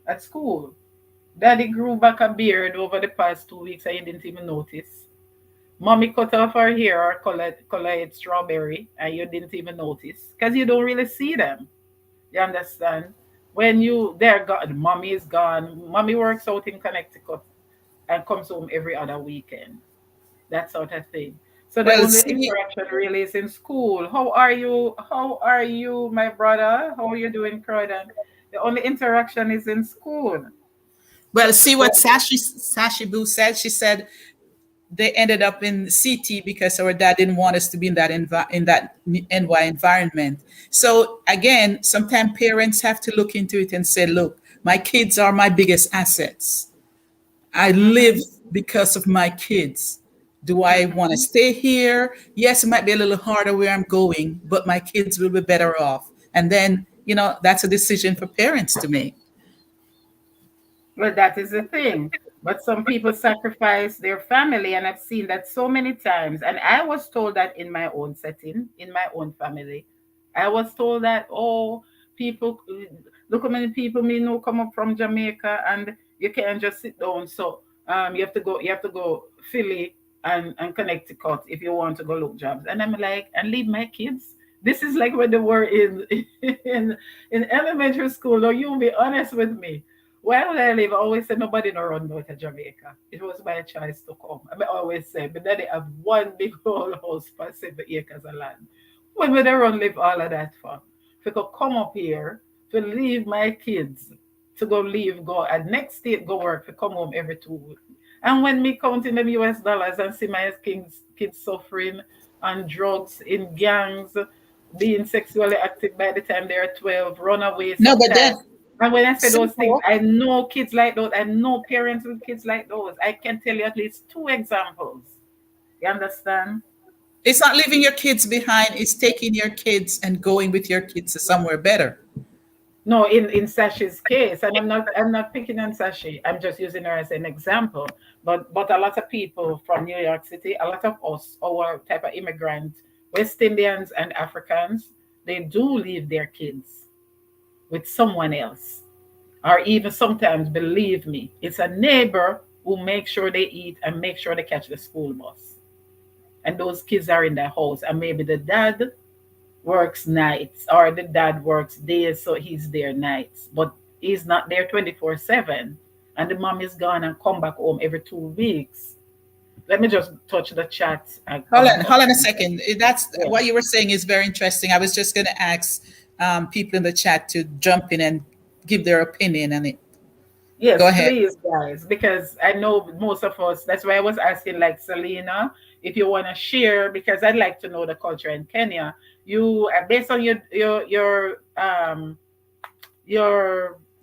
at school. Daddy grew back a beard over the past 2 weeks and you didn't even notice. Mommy cut off her hair or color it strawberry and you didn't even notice because you don't really see them. You understand? When they're gone, mommy is gone. Mommy works out in Connecticut and comes home every other weekend. That sort of thing. So the Well, only see, interaction really is in school. How are you? How are you, my brother? How are you doing, Croydon? The only interaction is in school. see what But Sashi Boo said. She said they ended up in CT because our dad didn't want us to be in that NY environment. So again, sometimes parents have to look into it and say, look, my kids are my biggest assets. I live mhm, because of my kids. Do I want to mhm. stay here? Yes, it might be a little harder where I'm going, but my kids will be better off. And then, that's a decision for parents to make. Well, that is the thing. But some people sacrifice their family, and I've seen that so many times. And I was told that in my own setting, in my own family. I was told that, oh, people, look how many people me know come up from Jamaica, and you can't just sit down. So you have to go Philly and Connecticut if you want to go look jobs. And I'm like, and leave my kids. This is like when they were in in elementary school. Now you be honest with me Well, I live, I always say nobody no run go to Jamaica. It was my choice to come. I always say, but then they have one big whole house for 7 acres of land. When would they run live all of that for? If I could come up here to leave my kids to go leave, go at next state, go work, to come home every 2 weeks. And when me counting them US dollars and see my kids suffering on drugs, in gangs, being sexually active by the time they're 12, run away No, but sometimes. then And when I say those things, simple. I know kids like those. I know parents with kids like those. I can tell you at least two examples. You understand? It's not leaving your kids behind, it's taking your kids and going with your kids to somewhere better. No, in Sashi's case, and I'm not picking on Sashi. I'm just using her as an example. But a lot of people from New York City, a lot of us, our type of immigrants, West Indians and Africans, they do leave their kids with someone else. Or even sometimes, believe me, it's a neighbor who makes sure they eat and make sure they catch the school bus. And those kids are in the house, and maybe the dad works nights or the dad works days, so he's there nights, but he's not there 24/7. And the mom is gone and come back home every 2 weeks. Let me just touch the chat and come Hold up. on a second. That's Yeah. what you were saying is very interesting. I was just going to ask people in the chat to jump in and give their opinion on it. Go Yes, ahead. please, guys, because I know most of us, that's why I was asking, like Selena, if you want to share, because I'd like to know the culture in Kenya. You, based on your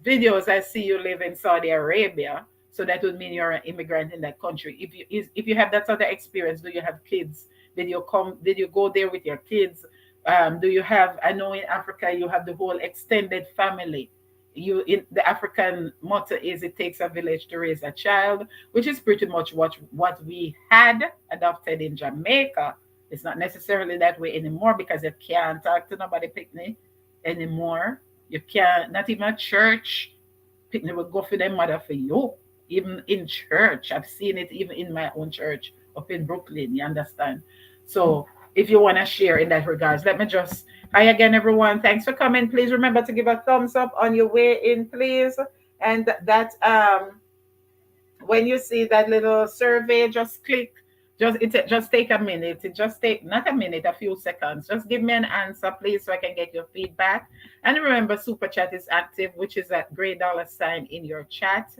videos, I see you live in Saudi Arabia, so that would mean you're an immigrant in that country. If you have that sort of experience, do you have kids? Did you go there with your kids? Do you have, I know in Africa you have the whole extended family. The African motto is it takes a village to raise a child, which is pretty much what we had adopted in Jamaica. It's not necessarily that way anymore because you can't talk to nobody picnic anymore. You can't, not even a church. Picnic will go for their mother for you. Even in church. I've seen it even in my own church up in Brooklyn. You understand? So if you want to share in that regards, let me just hi again, everyone. Thanks for coming. Please remember to give a thumbs up on your way in, please. And that when you see that little survey, just click. Just take a minute. It just take not a minute, a few seconds. Just give me an answer, please, so I can get your feedback. And remember, super chat is active, which is that gray dollar sign in your chat.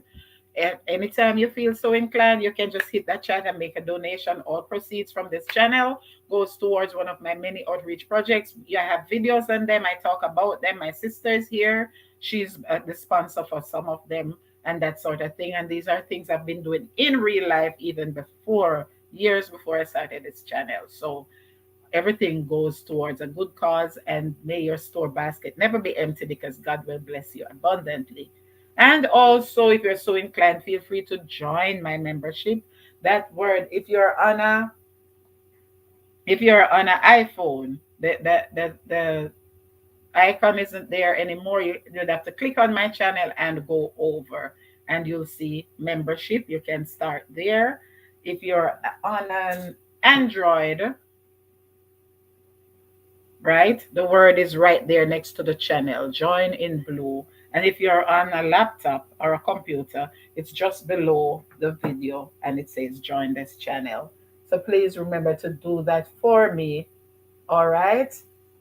Anytime you feel so inclined, you can just hit that chat and make a donation. All proceeds from this channel goes towards one of my many outreach projects. I have videos on them. I talk about them. My sister is here. She's the sponsor for some of them and that sort of thing. And these are things I've been doing in real life even before, years before I started this channel. So everything goes towards a good cause, and may your store basket never be empty because God will bless you abundantly. And also, if you're so inclined, feel free to join my membership. That word, if you're on an iPhone, the icon isn't there anymore. You'd have to click on my channel and go over, and you'll see membership. You can start there. If you're on an Android, right? The word is right there next to the channel, join in blue. And if you're on a laptop or a computer, it's just below the video and it says join this channel. So please remember to do that for me, all right?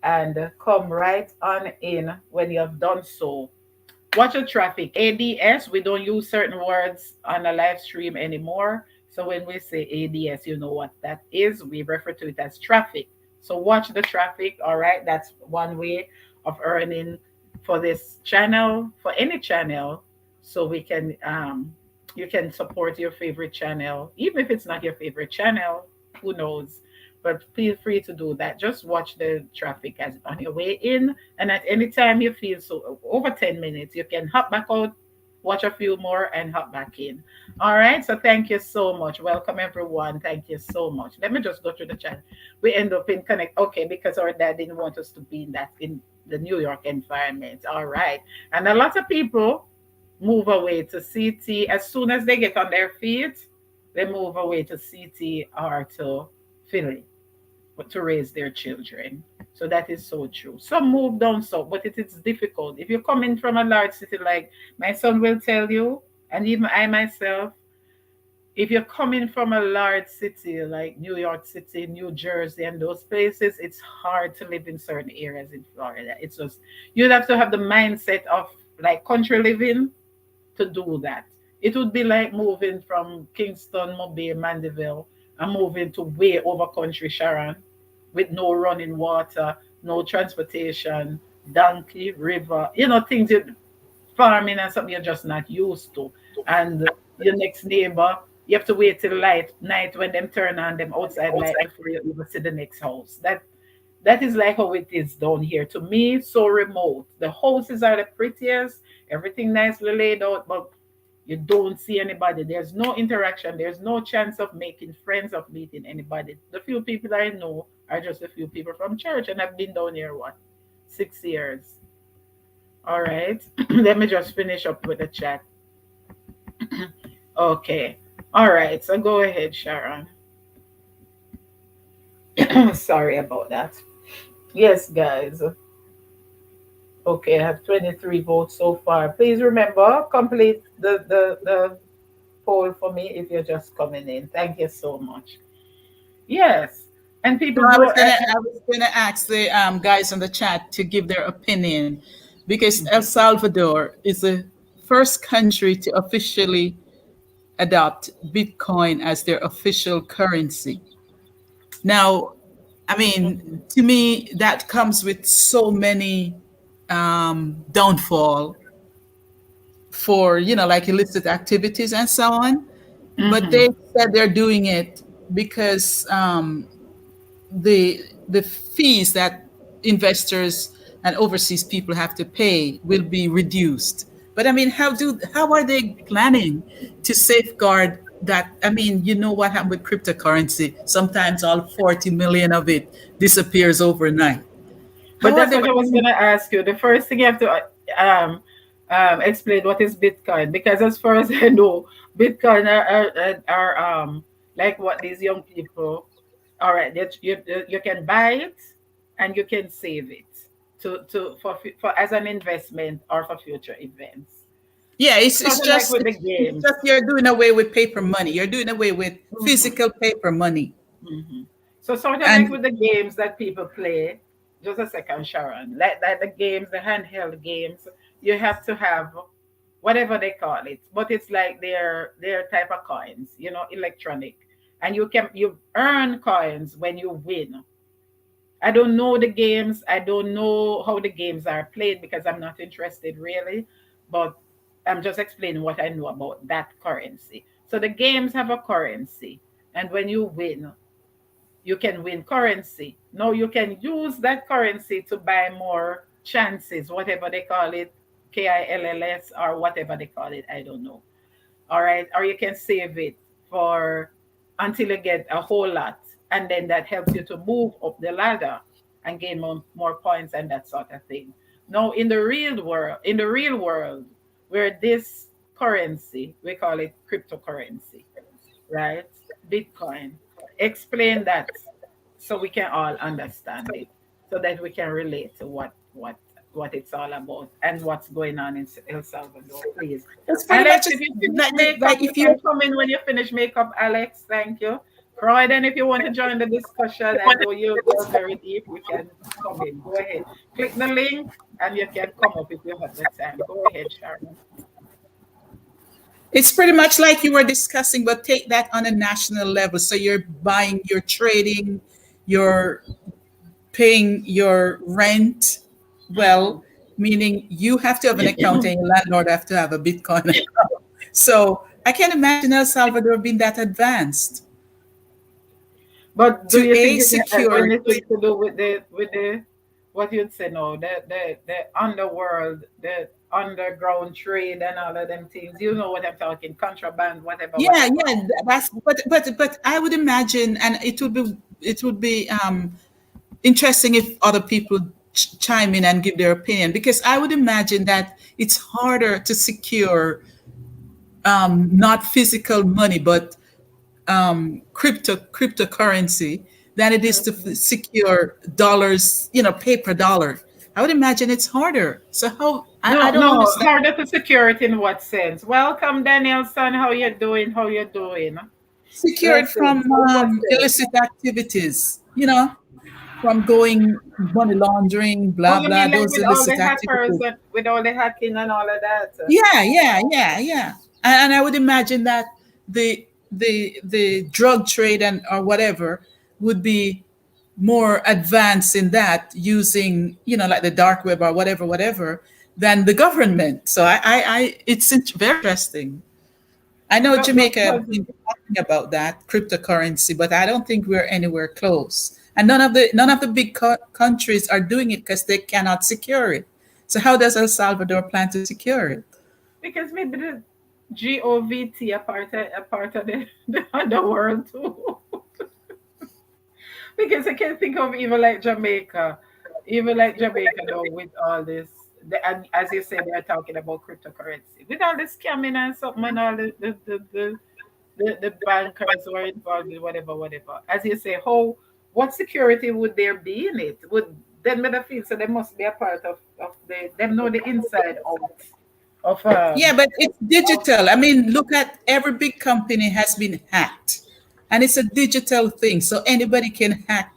And come right on in when you have done so. Watch the traffic. ADS, we don't use certain words on a live stream anymore. So when we say ADS, you know what that is. We refer to it as traffic. So watch the traffic. All right. That's one way of earning for this channel, for any channel. So we can you can support your favorite channel. Even if it's not your favorite channel, who knows? But feel free to do that. Just watch the traffic as on your way in, and at any time you feel so over 10 minutes, you can hop back out, watch a few more, and hop back in. All right. So thank you so much. Welcome everyone. Thank you so much. Let me just go through the chat. We end up in connect. Okay, because our dad didn't want us to be in the New York environment. All right. And a lot of people move away to CT as soon as they get on their feet. They move away to CT or to Philly to raise their children. So that is so true. Some move down south, but it is difficult. If you're coming from a large city, like my son will tell you, and even I myself, if you're coming from a large city like New York City, New Jersey, and those places, it's hard to live in certain areas in Florida. It's just, you'd have to have the mindset of like country living to do that. It would be like moving from Kingston, Mobile, Mandeville, and moving to way over country Sharon with no running water, no transportation, donkey, river, things you farming and something you're just not used to. And your next neighbor, you have to wait till night when them turn on them outside light before you even see the next house. That is like how it is down here. To me, so remote. The houses are the prettiest, everything nicely laid out, but you don't see anybody. There's no interaction. There's no chance of making friends, of meeting anybody. The few people I know are just a few people from church, and I've been down here, what, 6 years. All right. Let me just finish up with the chat. Okay. All right. So go ahead, Sharon. Sorry about that. Yes, guys. Okay, I have 23 votes so far. Please remember, complete the poll for me if you're just coming in. Thank you so much. Yes. And So people go, I was gonna ask the guys on the chat to give their opinion, because El mhm, Salvador is the first country to officially adopt Bitcoin as their official currency. Now, I mean, mhm, to me, that comes with so many downfall for, like illicit activities and so on. But mhm. they said they're doing it because the fees that investors and overseas people have to pay will be reduced. But I mean, how are they planning to safeguard that? I mean, you know what happened with cryptocurrency? Sometimes all 40 million of it disappears overnight. But How are that's they what I was planning? going to ask you. The first thing you have to explain what is Bitcoin, because as far as I know, Bitcoin are like what these young people. All right, that you can buy it and you can save it for as an investment or for future events. Yeah, it's Sort of like just with the it's games. just you're doing away with paper money. You're doing away with Mhm. physical paper money. Hmm. So sort of like And with the games that people play. Just a second, Sharon. Like the games, the handheld games, you have to have whatever they call it, but it's like their type of coins, electronic, and you earn coins when you win. I don't know the games. I don't know how the games are played because I'm not interested really, but I'm just explaining what I know about that currency. So the games have a currency, and when you win, you can win currency. Now you can use that currency to buy more chances, whatever they call it, KILLS or whatever they call it. I don't know. All right. Or you can save it for until you get a whole lot. And then that helps you to move up the ladder and gain more points and that sort of thing. Now in the real world, where this currency, we call it cryptocurrency, right? Bitcoin. Explain that so we can all understand it, so that we can relate to what it's all about and what's going on in El Salvador, please. it's pretty much Alex, just if you finish makeup, like you if you can come in when you finish makeup, Alex. Thank you. Croydon, if you want to join the discussion, I know you're very deep. You can come in. Go ahead. Click the link and you can come up if you have the time. Go ahead, Sharon. it's pretty much like you were discussing, but take that on a national level. So you're buying, you're trading, you're paying your rent. Mm-hmm. Well, meaning you have to have an account and your landlord have to have a Bitcoin account. So I can't imagine El Salvador being that advanced But do to you think a it has secure. anything to do with the what you'd say no, the underworld, the underground trade and all of them things? You know what I'm talking, contraband, whatever, Yeah, whatever. yeah, that's but I would imagine, and it would be interesting if other people chime in and give their opinion, because I would imagine that it's harder to secure not physical money but cryptocurrency, than it is to Mhm. secure dollars, paper dollar. I would imagine it's harder. So how, I No, don't no, understand. harder to secure it in what sense? Welcome, Danielson. How you doing? How you doing? Secure it from Blessings. In what sense? illicit activities, from going money laundering, Oh, blah, you blah, mean like those with all illicit the hackers activities. and with all the hacking and all of that? Yeah, yeah, yeah, yeah. And I would imagine that the drug trade and or whatever would be more advanced in that using, like the dark web or whatever, whatever, than the government. So it's very interesting. I know But Jamaica has because been talking about that cryptocurrency, but I don't think we're anywhere close. And none of the big countries are doing it because they cannot secure it. So how does El Salvador plan to secure it? because maybe the GOVT a part of the underworld too. Because I can think of even like Jamaica though with all this. And as you said, they're talking about cryptocurrency with all the scamming and something and all the bankers who are involved in whatever, whatever. As you say, how what security would there be in it? Would them better feel so they must be a part of them know the inside out of Yeah, but it's digital. I mean, look at every big company has been hacked, and it's a digital thing, so anybody can hack.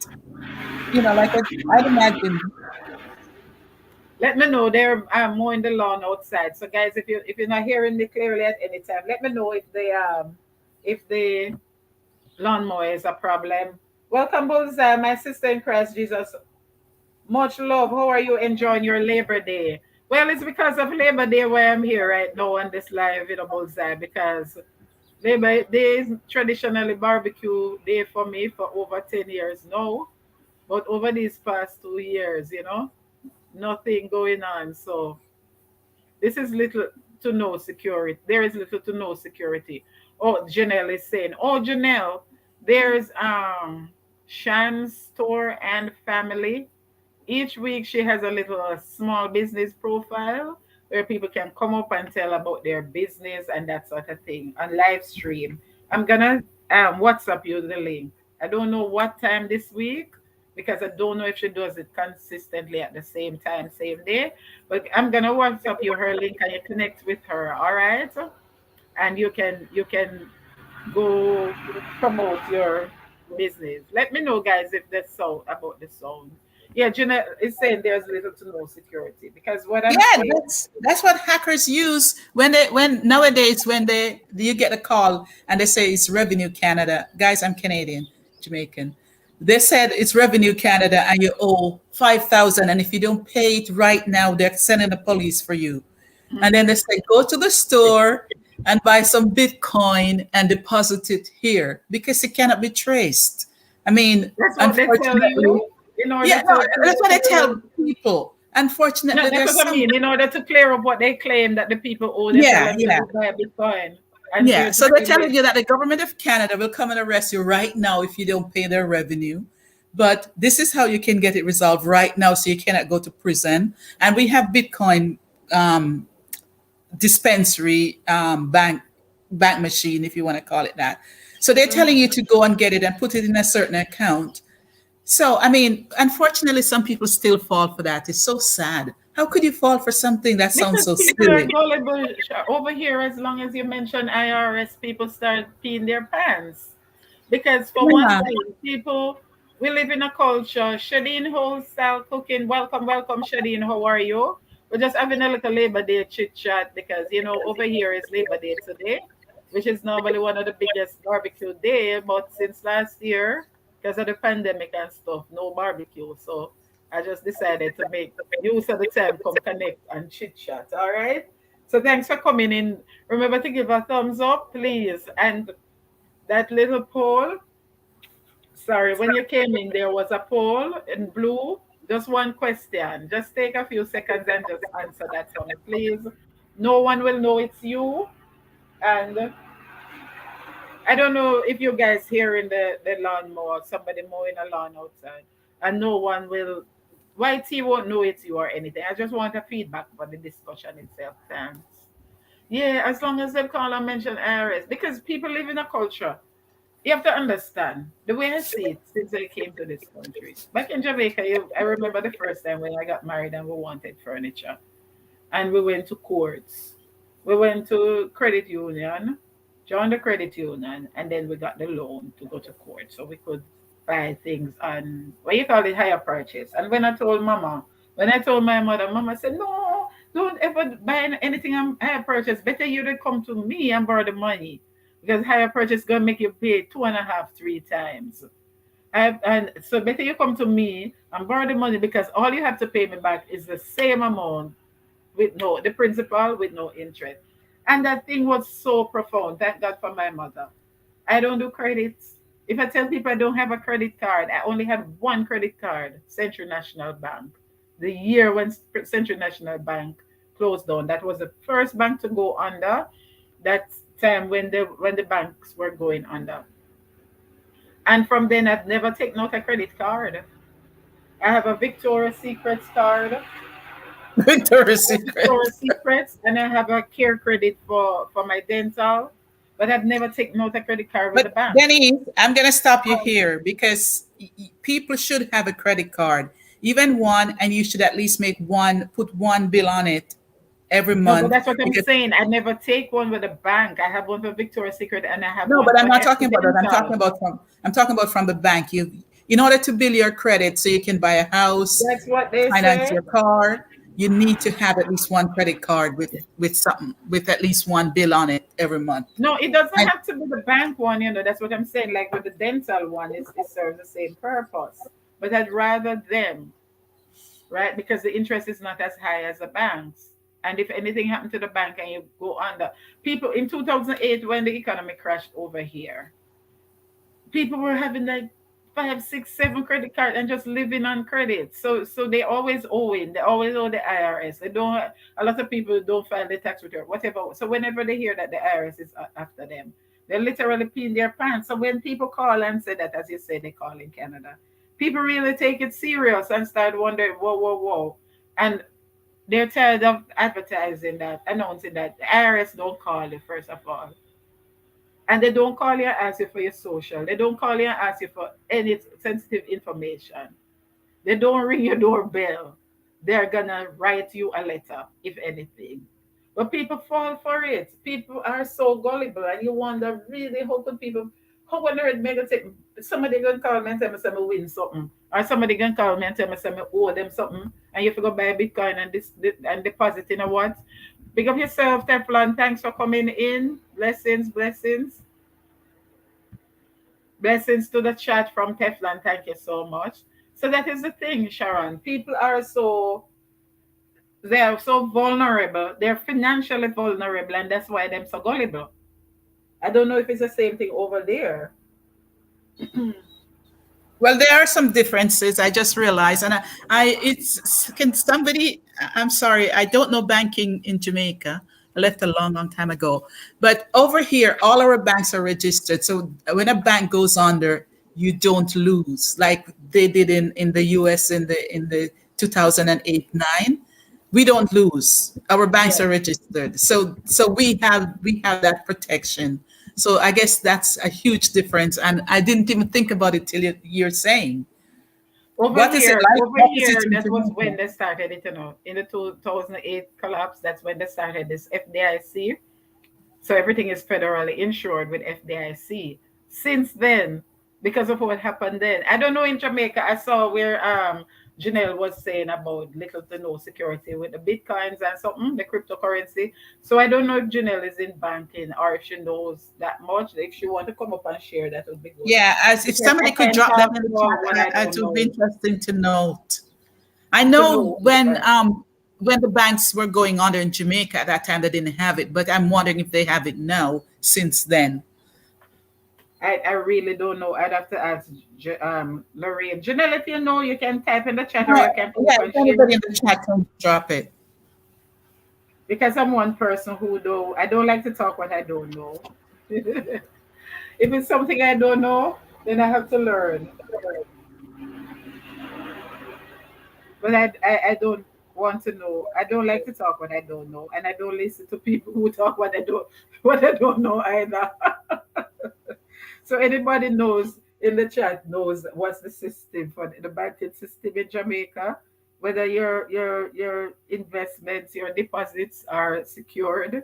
Like I'd imagine. let me know they're mowing the lawn outside. So guys, if you're not hearing me clearly at any time, let me know if the lawnmower is a problem. Welcome, Bullseye, my sister in Christ Jesus. Much love. How are you enjoying your Labor Day? Well, it's because of Labor Day why I'm here right now on this live, Bullseye, because Labor Day is traditionally barbecue day for me for over 10 years now. But over these past 2 years, nothing going on. So this is little to no security. There is little to no security. Oh, Janelle is saying, oh, Janelle, there's Shan's store and family. Each week she has a little small business profile where people can come up and tell about their business and that sort of thing on live stream. I'm gonna WhatsApp you the link. I don't know what time this week because I don't know if she does it consistently at the same time, same day. But I'm gonna WhatsApp you her link and you connect with her. All right, and you can go promote your business. Let me know, guys, if that's so about the sound. Yeah, Gina is saying there's little to no security because what I'm Yeah, saying. that's what hackers use when nowadays when you get a call and they say it's Revenue Canada. Guys, I'm Canadian, Jamaican. They said it's Revenue Canada and you owe 5,000, and if you don't pay it right now, they're sending the police for you. And then they Mhm. say go to the store and buy some Bitcoin and deposit it here because it cannot be traced. I mean, That's what they tell unfortunately, you in yeah, order no, to that's what I clear tell up. people. No, Unfortunately, that's there's what I some. mean. In order to clear up what they claim that the people owe, they tell Yeah, them you yeah, go buy Bitcoin and yeah. here's So the they're thing telling with. you that the government of Canada will come and arrest you right now if you don't pay their revenue. But this is how you can get it resolved right now, so you cannot go to prison. And we have Bitcoin um, dispensary bank machine, if you want to call it that. So they're telling you Mhm. to go and get it and put it in a certain account. So I mean, unfortunately, some people still fall for that. It's so sad. How could you fall for something that sounds Because so people are silly? gullible over here. As long as you mention IRS, people start peeing their pants. Because for one Yeah. thing, people we live in a culture. Shadeen wholesale cooking. Welcome, welcome, Shadeen. How are you? We're just having a little Labor Day chit chat because over here is Labor Day today, which is normally one of the biggest barbecue day. But since last year, because of the pandemic and stuff, no barbecue. So I just decided to make use of the time, come connect and chit chat. All right. So thanks for coming in. Remember to give a thumbs up, please, and that little poll. Sorry, when you came in, there was a poll in blue. Just one question. Just take a few seconds and just answer that for me, please. No one will know it's you. And I don't know if you guys hearing the lawnmower, somebody mowing a lawn outside. And no one will, YT won't know it's you or anything. I just want a feedback for the discussion itself. Thanks. Yeah, as long as they call and mention IRS. Because people live in a culture. You have to understand the way I see it since I came to this country. Back in Jamaica, I remember the first time when I got married and we wanted furniture. And we went to courts. We went to credit union, joined the credit union, and then we got the loan to go to court so we could buy things on what you call it higher purchase. And when I told my mother, Mama said, "No, don't ever buy anything on higher purchase. Better you to come to me and borrow the money because higher purchase gonna make you pay two and a half, three times." And so better you come to me and borrow the money because all you have to pay me back is the same amount with no the principal with no interest. And that thing was so profound. Thank God for my mother. I don't do credits. If I tell people I don't have a credit card, I only had one credit card, Central National Bank. The year when Central National Bank closed down, that was the first bank to go under. That time when the banks were going under. And from then I've never taken out a credit card. I have a Victoria's Secrets card, Victoria's Secret. Victoria's Secrets, and I have a care credit for my dental, but I've never taken out a credit card with the But bank. Denise, I'm gonna stop you here because people should have a credit card, even one, and you should at least make one, put one bill on it every No, but month. that's what I'm Because saying. I never take one with the bank. I have one for Victoria's Secret and I have no, one but I'm for not every talking about that. dental. I'm talking about from the bank. You, in order to build your credit so you can buy a house, That's what they finance say. your car, you need to have at least one credit card with something with at least one bill on it every month. No, it doesn't And have to be the bank one. That's what I'm saying. Like with the dental one, it serves the same purpose. But I'd rather them, right? Because the interest is not as high as the banks. And if anything happened to the bank and you go under, people in 2008 when the economy crashed over here, people were having like five, six, seven credit cards and just living on credit. So they always owing. They always owe the IRS. They don't. A lot of people don't file the tax return, whatever. So whenever they hear that the IRS is after them, they literally pee in their pants. So when people call and say that, as you say, they call in Canada, people really take it serious and start wondering, whoa, whoa, whoa, and they're tired of advertising that, announcing that the IRS don't call you first of all. And they don't call you and ask you for your social. They don't call you and ask you for any sensitive information. They don't ring your doorbell. They're gonna write you a letter, if anything. But people fall for it. People are so gullible, and you wonder really how could people, how on earth make it take somebody gonna call me and tell me something win something, or somebody gonna call me and tell me something owe them something, and you have to go buy Bitcoin and this and deposit in a what? Pick up yourself, Teflon. Thanks for coming in. Blessings, blessings. Blessings to the chat from Teflon. Thank you so much. So that is the thing, Sharon. People are they are so vulnerable. They're financially vulnerable, and that's why they're so gullible. I don't know if it's the same thing over there. well, there are some differences. I just realized, and it's can somebody? I'm sorry, I don't know banking in Jamaica. I left a long, long time ago. But over here, all our banks are registered. So when a bank goes under, you don't lose like they did in the US in the 2008 9. We don't lose. Our banks Yeah. are registered. So we have that protection. So I guess that's a huge difference. And I didn't even think about it till you're saying. What is it like? Over What is it here, in that was when Jamaica? they started it. In the 2008 collapse, that's when they started this FDIC. So everything is federally insured with FDIC. Since then, because of what happened then, I don't know in Jamaica. I saw where Janelle was saying about little to no security with the bitcoins and something, the cryptocurrency. So I don't know if Janelle is in banking or if she knows that much. If she want to come up and share, that would be good. Yeah, as if Because I somebody could can't drop that talk in the about what chat, I don't it would be know interesting to note. I to know know either. when the banks were going under in Jamaica at that time they didn't have it, but I'm wondering if they have it now since then. I really don't know. I'd have to ask Lorraine. Janelle, if you know, you can type in the chat or No, you can come yeah, up if and share. anybody in the chat can drop it. Because I'm one person who do I don't like to talk what I don't know. If it's something I don't know, then I have to learn. But I don't want to know. I don't like to talk what I don't know, and I don't listen to people who talk what I don't know either. So anybody knows in the chat knows what's the system for the banking system in Jamaica, whether your investments, your deposits are secured,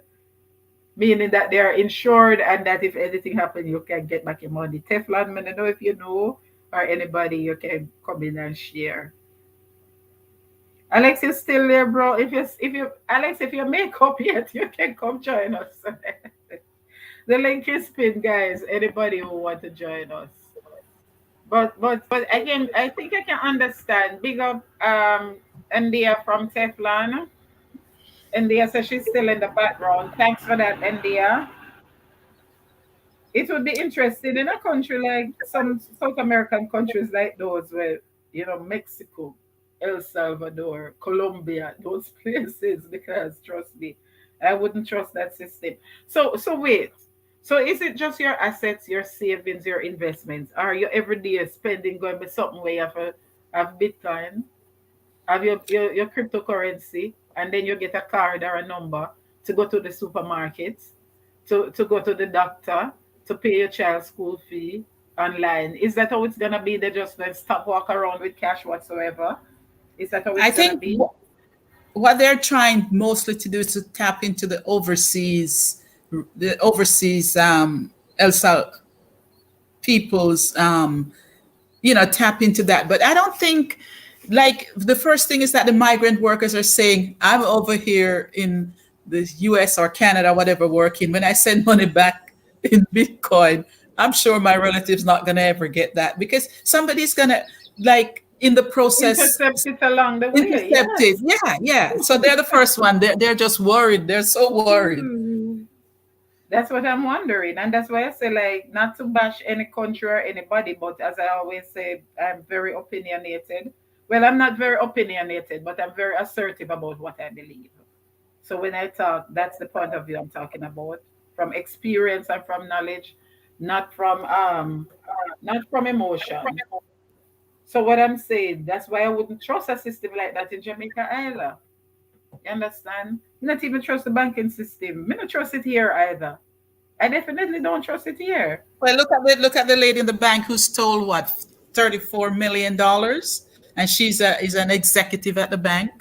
meaning that they are insured and that if anything happens, you can get back your money. Teflon, I don't know if you know, or anybody you can come in and share. Alex is still there, bro. If you Alex, if you make up yet, you can come join us. The link is pinned, guys. Anybody who want to join us. But again, I think I can understand. Big up India from Teflon. India says she's still in the background. Thanks for that, India. It would be interesting in a country like some South American countries like those where, Mexico, El Salvador, Colombia, those places, because trust me, I wouldn't trust that system. So wait. So is it just your assets, your savings, your investments? Are your everyday spending going to be something where you have Bitcoin? Have your cryptocurrency, and then you get a card or a number to go to the supermarket, to go to the doctor, to pay your child's school fee online. Is that how it's gonna be? They just then stop walk around with cash whatsoever? Is that how I it's gonna think be? what they're trying mostly to do is to tap into the overseas El Sal people's tap into that. But I don't think, like, the first thing is that the migrant workers are saying, I'm over here in the US or Canada, whatever, working. When I send money back in Bitcoin, I'm sure my relative's not going to ever get that because somebody's going to, like, in the process, Intercept it along the way, intercept it. yes. Yeah, yeah. So they're the first one. They're just worried. They're so worried. Hmm. That's what I'm wondering. And that's why I say, like, not to bash any country or anybody, but as I always say, I'm very opinionated. Well, I'm not very opinionated, but I'm very assertive about what I believe. So when I talk, that's the point of view I'm talking about, from experience and from knowledge, not from not from emotion. So what I'm saying, that's why I wouldn't trust a system like that in Jamaica either. You understand? Not even trust the banking system. Me not trust it here either. I definitely don't trust it here. Well, look at the lady in the bank who stole what, $34 million, and she's a is an executive at the bank,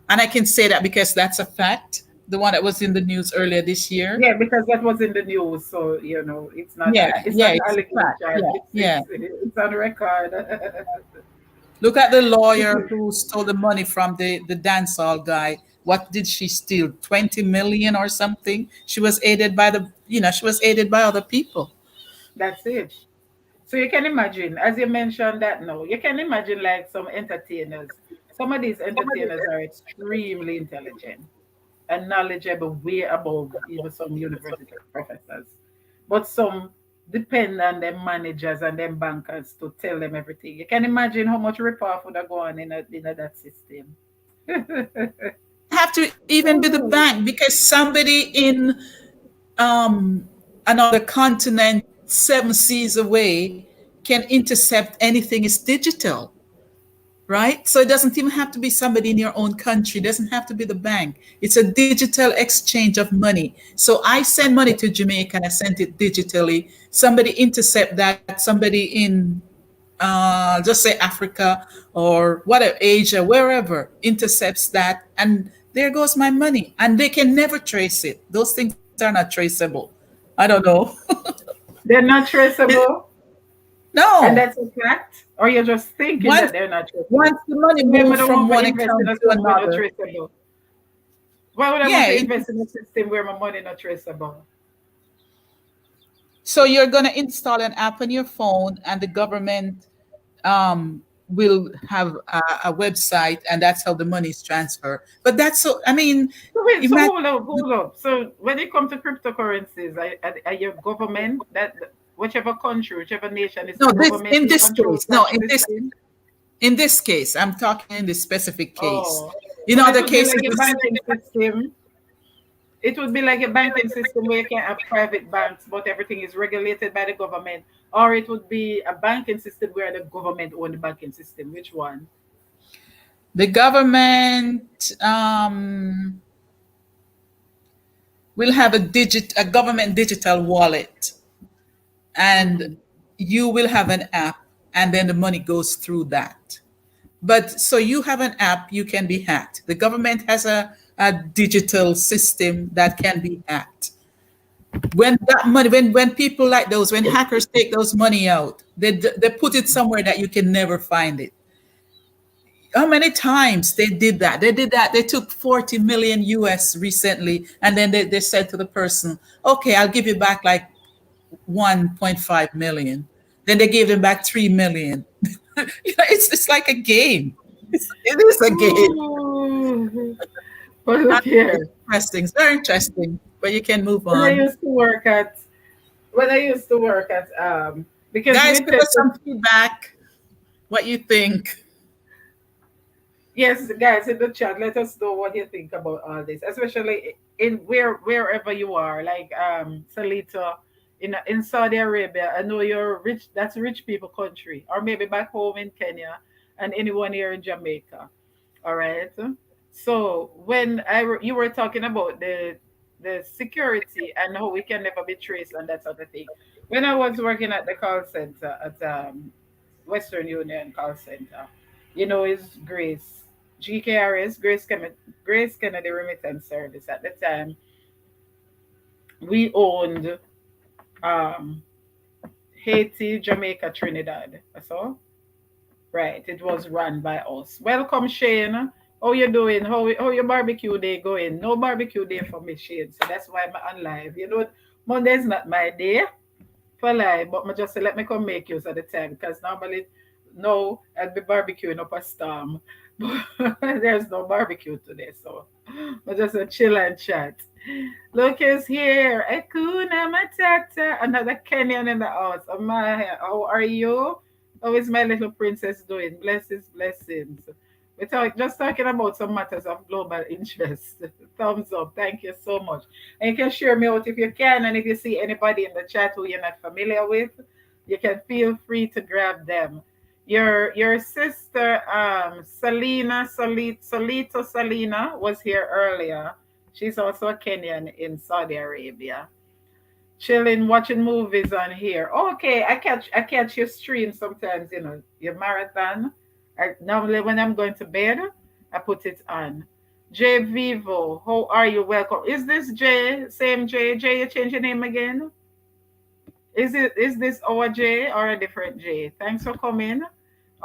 and I can say that because that's a fact. The one that was in the news earlier this year. Yeah, because that was in the news, so it's not Yeah, it's yeah, not an it's a fact. allegation. Yeah, yeah. It's on record. Look at the lawyer who stole the money from the dancehall guy. What did she steal? 20 million or something? She was aided by other people. That's it. So you can imagine, as you mentioned that now, you can imagine like some entertainers. Some of these entertainers are extremely intelligent and knowledgeable, way above even some university professors. But some depend on them managers and them bankers to tell them everything. You can imagine how much ripoff would have gone in that system. Have to even be the bank because somebody in another continent, 7 seas away, can intercept anything. It's digital, right? So it doesn't even have to be somebody in your own country. It doesn't have to be the bank. It's a digital exchange of money. So I send money to Jamaica and I sent it digitally. Somebody intercept that. Somebody in, just say Africa or whatever, Asia, wherever, intercepts that, and there goes my money. And they can never trace it. Those things are not traceable. I don't know. They're not It- traceable, and no. that's a fact. Or you're just thinking Once that they're not traceable. once the money So why would moves I from want to one invest in account a to system where not another, traceable? Why would I want yeah, to invest in a system where my money not traceable? so you're going to install an app on your phone, and the government will have a website, and that's how the money is transferred. But that's so. I mean, So wait, so imagine. hold up. So when it comes to cryptocurrencies, are your government that whichever country, whichever nation is the No, this government in in this control of case. No, that in this system? in this case, I'm talking in this specific case. Oh, In so it other would be cases, like a banking system. It would be like a banking system where you can have private banks, but everything is regulated by the government. Or it would be a banking system where the government own the banking system. Which one? the government will have a government digital wallet, and Mm-hmm. you will have an app, and then the money goes through that. But so you have an app, you can be hacked. The government has a digital system that can be hacked. When that money, when people like those, when hackers take those money out, they put it somewhere that you can never find it. How many times they did that? They did that. They took 40 million US recently, and then they said to the person, okay, I'll give you back like 1.5 million. Then they gave them back 3 million. It's like a game. It is a game. Ooh. But look here. It's interesting. It's very interesting. But you can move When I on. used to work at when I used to work at because Guys, we give tend us to. some feedback. What you think? Yes, guys, in the chat, let us know what you think about all this, especially in wherever you are, like Salita, in Saudi Arabia. I know you're rich. That's a rich people country, or maybe back home in Kenya, and anyone here in Jamaica. All right. So when you were talking about the security and how we can never be traced and that sort of thing. When I was working at the call center at Western Union call center, is GKRS, Grace Kennedy Remittance Service. At the time, we owned um, Haiti, Jamaica, Trinidad. That's all. Right. It was run by us. Welcome, Shane. How you doing? How your barbecue day going? No barbecue day for me, Shane. So that's why I'm on live. Monday is not my day for live, but I just say let me come make use of the time because normally no, I'll be barbecuing up a storm. But there's no barbecue today, so I just a chill and chat. Look is here. Ekuna Matata. Another Kenyan in the house. Oh my, how are you? How is my little princess doing? Blessings, blessings. Just talking about some matters of global interest. Thumbs up. Thank you so much. And you can share me out if you can. And if you see anybody in the chat who you're not familiar with, you can feel free to grab them. Your sister Solito Salina was here earlier. She's also a Kenyan in Saudi Arabia. Chilling, watching movies on here. Okay, I catch your stream sometimes, your marathon. Normally when I'm going to bed, I put it on. Jay Vivo, how are you? Welcome. Is this Jay? Same Jay? Jay, you change your name again? Is this our Jay or a different Jay? Thanks for coming.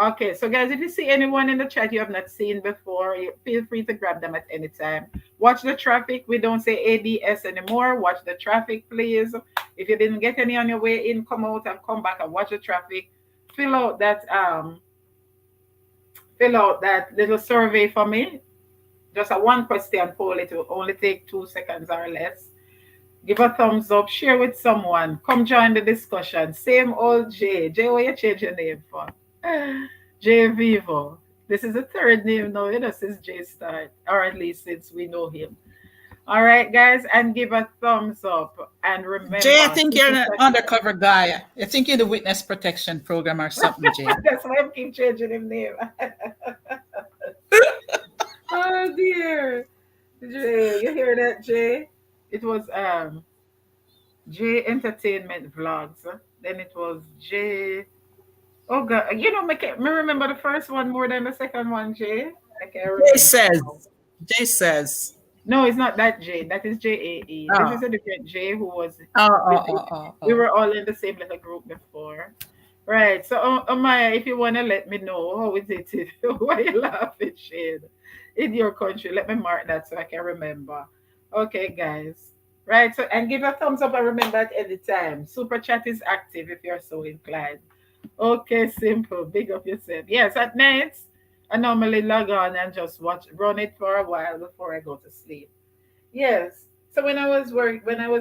Okay, so guys, if you see anyone in the chat you have not seen before, feel free to grab them at any time. Watch the traffic. We don't say ADS anymore. Watch the traffic, please. If you didn't get any on your way in, come out and come back and watch the traffic. Fill out that little survey for me. Just a one question poll. It will only take 2 seconds or less. Give a thumbs up. Share with someone. Come join the discussion. Same old J. J, what you change your name for? J Vivo. This is the third name now, since J start, or at least since we know him. All right, guys, and give a thumbs up. And Jay, I remember, think you're super an chat. undercover guy. I think you're the witness protection program or something, Jay. That's why I keep changing him name. Oh dear. Jay, you hear that, Jay? It was J Entertainment Vlogs. Then it was J. Oh God, me remember the first one more than the second one, Jay. I can't Jay remember now. says. Jay says. No, it's not that J. That is JAE. This Oh, is a different J who was oh, with oh, it. oh, oh, We oh. were all in the same little group before. Right. So, Amaya, if you want to let me know how is it, why you laughing, Shane, in your country, let me mark that so I can remember. Okay, guys. Right. So, and give a thumbs up and remember at any time. Super chat is active if you're so inclined. Okay, simple. Big up yourself. Yes, at night, I normally log on and just run it for a while before I go to sleep. Yes. So when I was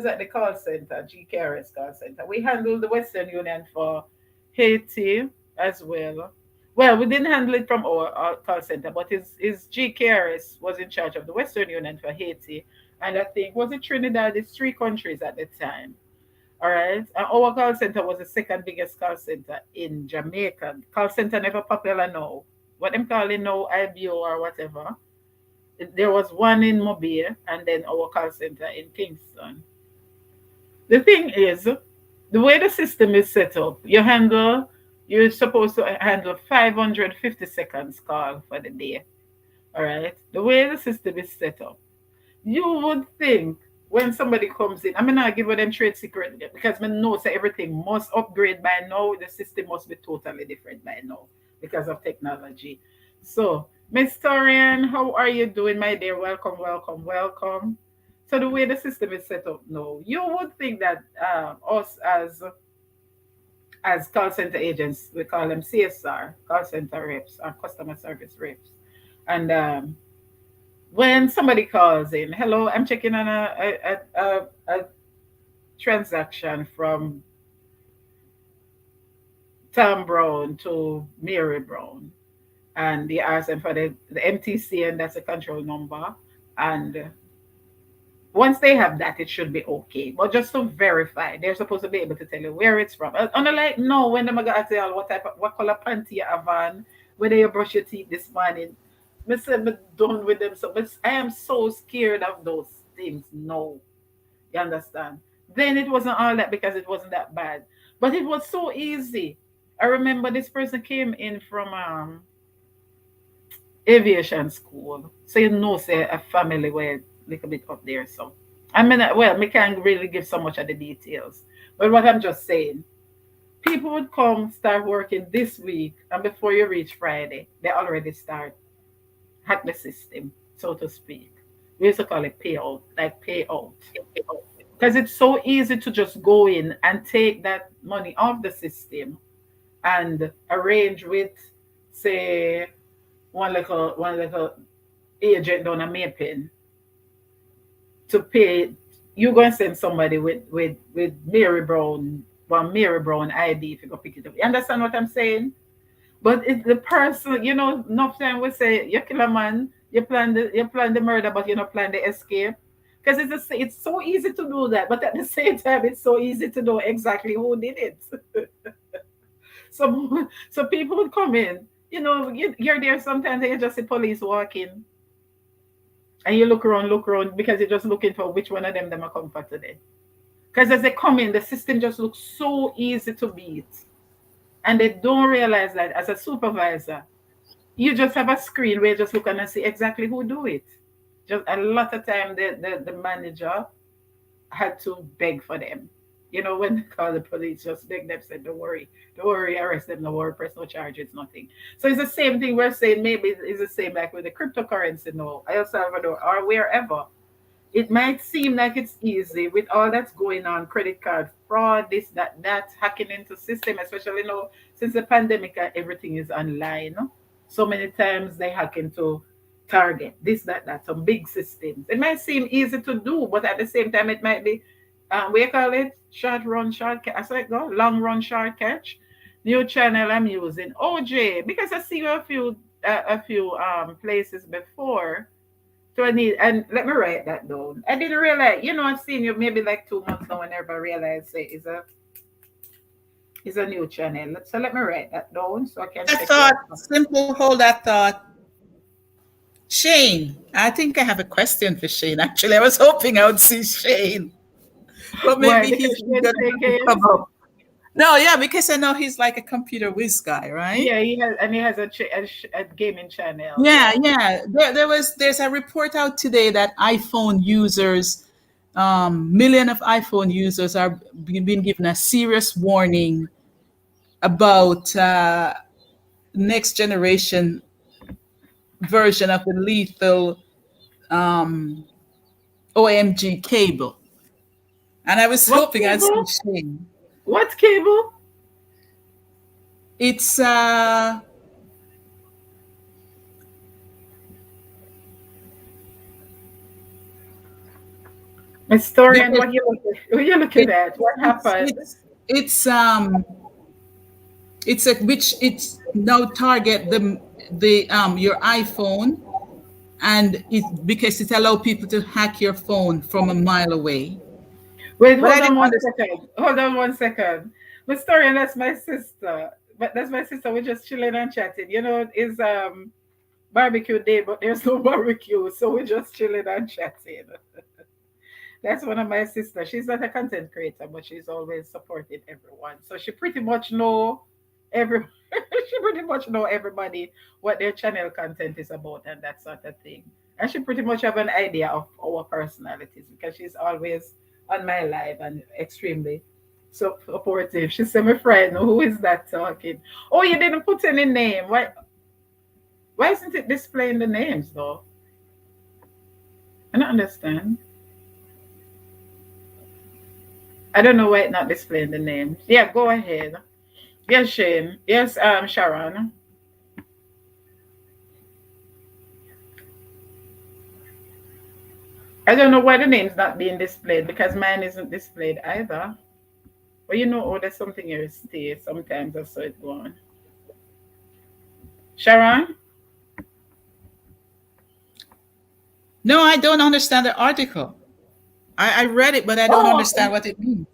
at the call center, GKRS call center, we handled the Western Union for Haiti as well. Well, we didn't handle it from our call center, but his GKRS was in charge of the Western Union for Haiti, and I think was it Trinidad? It's three countries at the time. All right. And our call center was the second biggest call center in Jamaica. Call center never popular now. What I'm calling now, IBO or whatever. There was one in Mobile and then our call center in Kingston. The thing is, The way the system is set up, you're supposed to handle 550 seconds call for the day. All right. The way the system is set up, you would think when somebody comes in, I mean, not give them trade secret because I know say everything must upgrade by now. The system must be totally different by now because of technology. So, Miss Torian, how are you doing, my dear? Welcome, welcome, welcome. So the way the system is set up now, you would think that us as call center agents, we call them CSR, call center reps or customer service reps, and when somebody calls in, hello, I'm checking on a transaction from Tom Brown to Mary Brown, and they ask them for the MTC, and that's a control number. And once they have that, it should be okay. But just to verify, they're supposed to be able to tell you where it's from. And I like, no, when them gonna ask you what type of, what color panty you have on, whether you brush your teeth this morning. I said, I'm done with them. So but I am so scared of those things. No, you understand? Then it wasn't all that because it wasn't that bad. But it was so easy. I remember this person came in from aviation school. So you know, say a family were a little bit up there. So I mean, well, me can't really give so much of the details. But what I'm just saying, people would come start working this week, and before you reach Friday, they already start hack the system, so to speak. We used to call it payout, like payout. Because it's so easy to just go in and take that money off the system and arrange with, say, one little agent down a Maypin to pay. You're gonna send somebody with Mary Brown, one Mary Brown ID if you go pick it up. You understand what I'm saying? But it's the person, enough time we say you kill a man, you plan the murder, but you don't plan the escape. Because it's so easy to do that, but at the same time, it's so easy to know exactly who did it. So people would come in, you're there sometimes and you just see police walking and you look around because you're just looking for which one of them are come for today. Because as they come in, the system just looks so easy to beat. And they don't realize that as a supervisor, you just have a screen where you just look and see exactly who do it. Just a lot of time the manager had to beg for them. When they call the police, just beg them, say, don't worry, arrest them, don't worry, press no charges, nothing. So it's the same thing we're saying, maybe it's the same like with the cryptocurrency now, El Salvador, or wherever. It might seem like it's easy with all that's going on, credit card fraud, this, that, hacking into system, especially now since the pandemic, everything is online. So many times they hack into Target, this, that, some big systems. It might seem easy to do, but at the same time, it might be, we call it short run, short catch. I said, go, long run, short catch. New channel I'm using, OJ, because I see you a few places before. So I need, and let me write that down. I didn't realize, I've seen you maybe like 2 months now, and never realized say is a new channel. So let me write that down so I can That check your thought, stuff. simple, hold that thought. Shane, I think I have a question for Shane. Actually, I was hoping I would see Shane, but Why? maybe Because he's Shane gonna play have to games. come up. No, yeah, because I know he's like a computer whiz guy, right? Yeah, he has a gaming channel. Yeah, Yeah. yeah. There's a report out today that iPhone users, million of iPhone users are being given a serious warning about next generation version of the lethal um, OMG cable. And I was What hoping I'd see cable? Shane. What cable? It's Historian, because what you looking it, at? What it's happened? it's it's it's a which it's now target the your iPhone, and it because it allow people to hack your phone from a mile away. Wait, But I hold on didn't one understand. second. Hold on one second. Historian, that's my sister. But that's my sister. We're just chilling and chatting. It's barbecue day, but there's no barbecue, so we're just chilling and chatting. That's one of my sisters. She's not a content creator, but she's always supporting everyone. So she pretty much know every she pretty much know everybody what their channel content is about and that sort of thing. And she pretty much have an idea of our personalities because she's always on my live and extremely supportive. She said, "My friend, who is that talking? Oh, you didn't put any name. Why isn't it displaying the names though? I don't understand. I don't know why it's not displaying the names. Yeah, go ahead. Yes, Shane. Yes, Sharon. I don't know why the name's not being displayed because mine isn't displayed either. But you know, oh, there's something here stay. Sometimes I saw it go on. Sharon? No, I don't understand the article. I read it, but I don't Oh, understand what it means.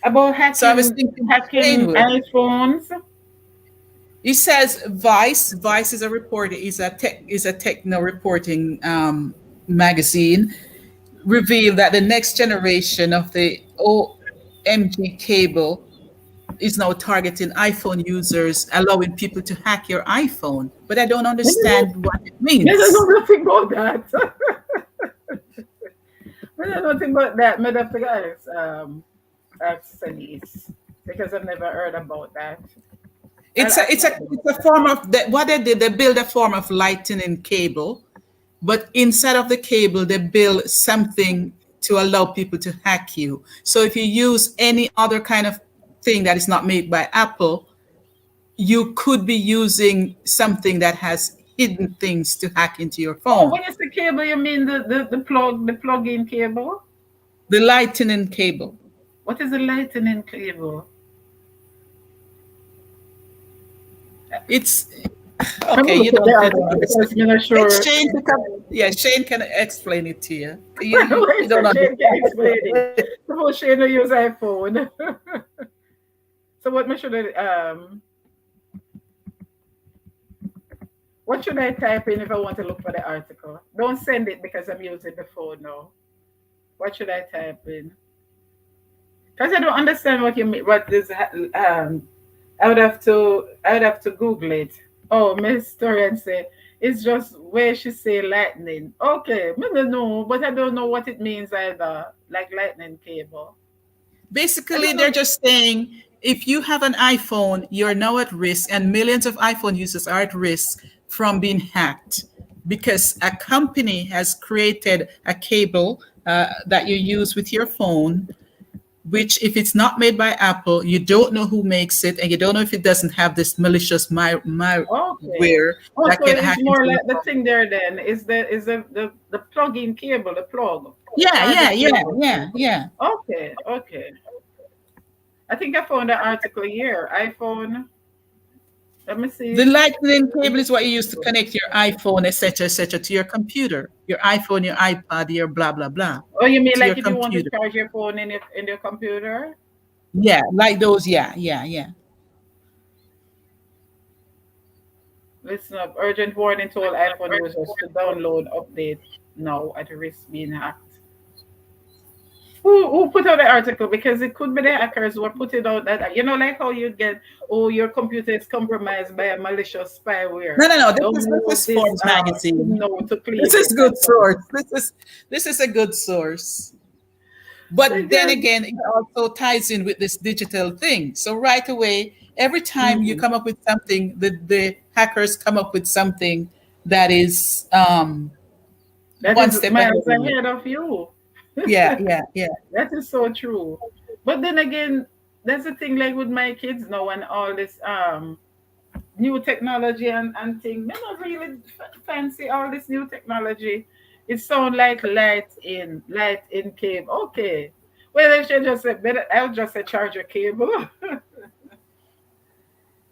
about So I was hacking thinking Shane hacking would. iPhones. He says Vice. Vice is a reporter. Is a techno reporting magazine. Revealed that the next generation of the OMG cable is now targeting iPhone users, allowing people to hack your iPhone. But I don't understand what it I don't means. know nothing about that. I don't know nothing about that. But I have to ask Denise because I've never heard about that. I'll ask my It's a form of what they did. They build a form of lightning cable, but inside of the cable they build something to allow people to hack you. So if you use any other kind of thing that is not made by Apple, you could be using something that has hidden things to hack into your Oh, phone. when you say cable, you mean the plug-in cable? The lightning cable. What is a lightning cable? It's I'm okay. gonna look at the You don't article because understand. I'm not Let sure. Shane to come. Yeah, Shane can explain it to you. Wait, You so don't Shane can understand. explain it. Suppose Shane will use iPhone. So what should I type in if I want to look for the article? Don't send it because I'm using the phone now. What should I type in? Because I don't understand what you mean. I would have to Google it. Oh, Miss Torian say it's just where she say lightning. Okay, I don't know, but I don't know what it means either. Like lightning cable. I Basically, don't they're know. just saying if you have an iPhone, you're now at risk, and millions of iPhone users are at risk from being hacked because a company has created a cable that you use with your phone, which, if it's not made by Apple, you don't know who makes it, and you don't know if it doesn't have this malicious Okay. malware Oh, that so can it's hack into more your like the phone. thing there then is the plug-in cable, the plug, the Yeah, yeah, charging yeah, cable. yeah, yeah. Okay, okay. I think I found an article here. iPhone. Let me The see. lightning Is cable it is what you use to cable? connect your iPhone, etc., to your computer, your iPhone, your iPad, your blah blah blah, Oh, you mean to your like if you want to computer. charge your phone in your computer? Yeah, like those. Yeah, yeah, yeah. Listen up. Urgent warning to all iPhone users to download update now at risk being hacked. Who put out the article? Because it could be the hackers who are putting out that, like how you get, oh, your computer is compromised by a malicious spyware. No, no, no. This Download is this Forbes thing magazine. now to This clean is it good and so on. source. This is a good source. But then Because, again, it also ties in with this digital thing. So right away, every time you mhm, come up with something, the hackers come up with something that is that one is step ahead miles of you. ahead of you. Yeah, yeah, yeah. That is so true. But then again, that's the thing, like with my kids now and all this new technology and thing. Me not really fancy all this new technology. It sound like light in cable. Okay. Well, I should just say, better, I'll just say charger cable.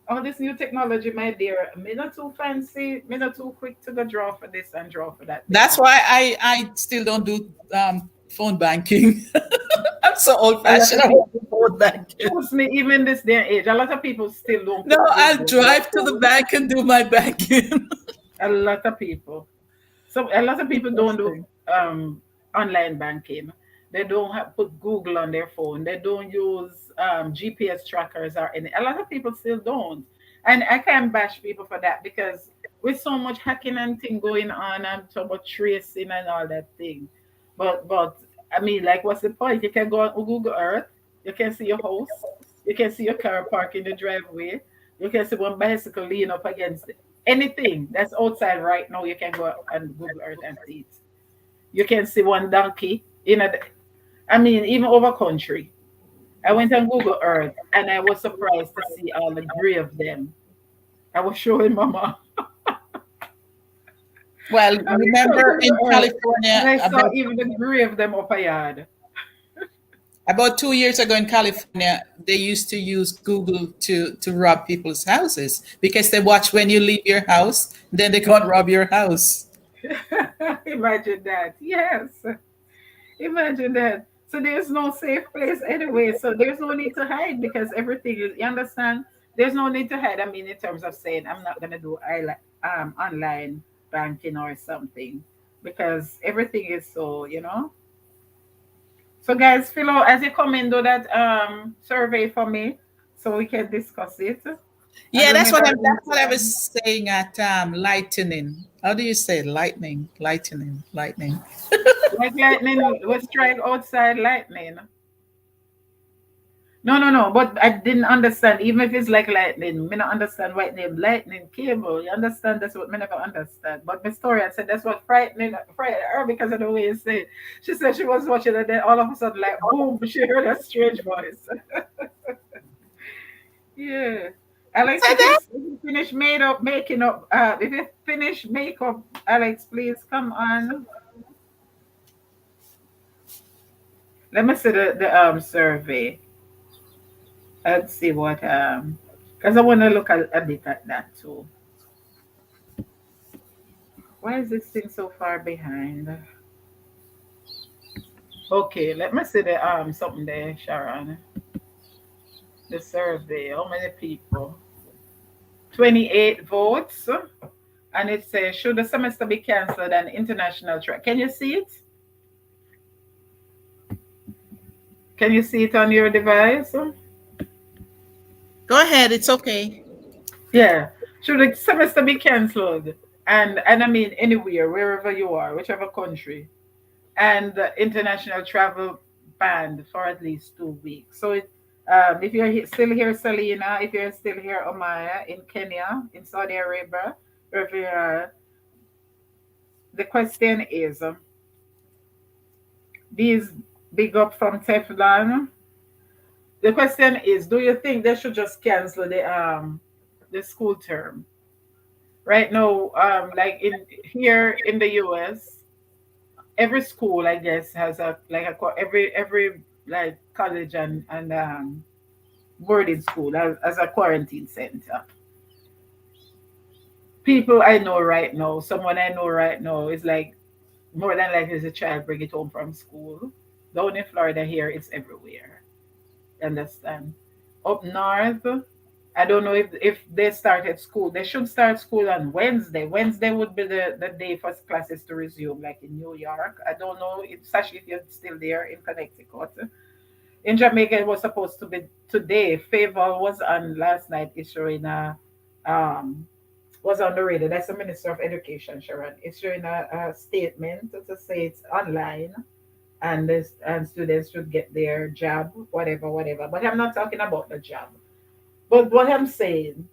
All this new technology, my dear, me not too fancy, me not too quick to go draw for this and draw for that That's because why I still don't do phone banking. I'm so old a lot fashioned. of I people, don't do phone banking. trust me, even this day and age, a lot of people still don't No, put I'll Google in their drive to the phone. bank and do my banking. A lot of people. So a lot of people don't do Interesting. online banking. They don't have, put Google on their phone. They don't use GPS trackers or any. A lot of people still don't, and I can't bash people for that because with so much hacking and thing going on and so much tracing and all that thing, but I mean, like, what's the point? You can go on Google Earth. You can see your house. You can see your car parked in the driveway. You can see one bicycle leaning up against anything that's outside right now. You can go on Google Earth and see it. You can see one donkey in a. I mean, even over country. I went on Google Earth and I was surprised to see all the gray of them. I was showing Mama. Well, I went on remember Google in Earth and California, I saw even the gray of them up a yard. about 2 years ago in California, they used to use Google to rob people's houses because they watch when you leave your house, then they go and rob your house. Imagine that. Yes. Imagine that. So there's no safe place anyway. So there's no need to hide because everything is, you understand? There's no need to hide. I mean, in terms of saying I'm not gonna do online banking or something because everything is so, you know. So guys, fill out as you come in, do that survey for me so we can discuss it. And Yeah, that's what remember, I was saying at lightning. How do you say lightning? Lightning, lightning. like lightning, we strike outside lightning. No, no, no. But I didn't understand. Even if it's like lightning, me not understand white name lightning cable. You understand? That's what me never understand. But Victoria said that's what frightened her because of the way you say it. She said she was watching and then all of a sudden, like boom, she heard a strange voice. Yeah. Alex, Say that? if you finish made up making up, if you finish makeup, Alex, please come on. Let me see the survey. Let's see what because I want to look a bit at that too. Why is this thing so far behind? Okay, let me see the something there, Sharon. The survey. How many people? 28 votes. And it says, should the semester be cancelled and international track? Can you see it? Can you see it on your device? Go ahead. It's okay. Yeah. Should the semester be cancelled? And I mean anywhere, wherever you are, whichever country. And international travel banned for at least 2 weeks. So if you're still here, Selena, if you're still here, Omaya, in Kenya, in Saudi Arabia, wherever you are, the question is, these big up from Teflon. The question is, do you think they should just cancel the school term? Right now, like in here in the US, every school I guess has a like a every like college and boarding school as a quarantine center. People I know right now, someone I know right now is like more than likely as a child bring it home from school. Down in Florida here, it's everywhere. Understand? Up north, I don't know if they started school. They should start school on Wednesday. Wednesday would be the day for classes to resume, like in New York. I don't know, especially if you're still there in Connecticut. In Jamaica, it was supposed to be today. Favor was on last night issuing a um was on the radio. That's the Minister of Education, Sharon, issuing a statement to say it's online and this and students should get their job, whatever, whatever. But I'm not talking about the job. But what I'm saying,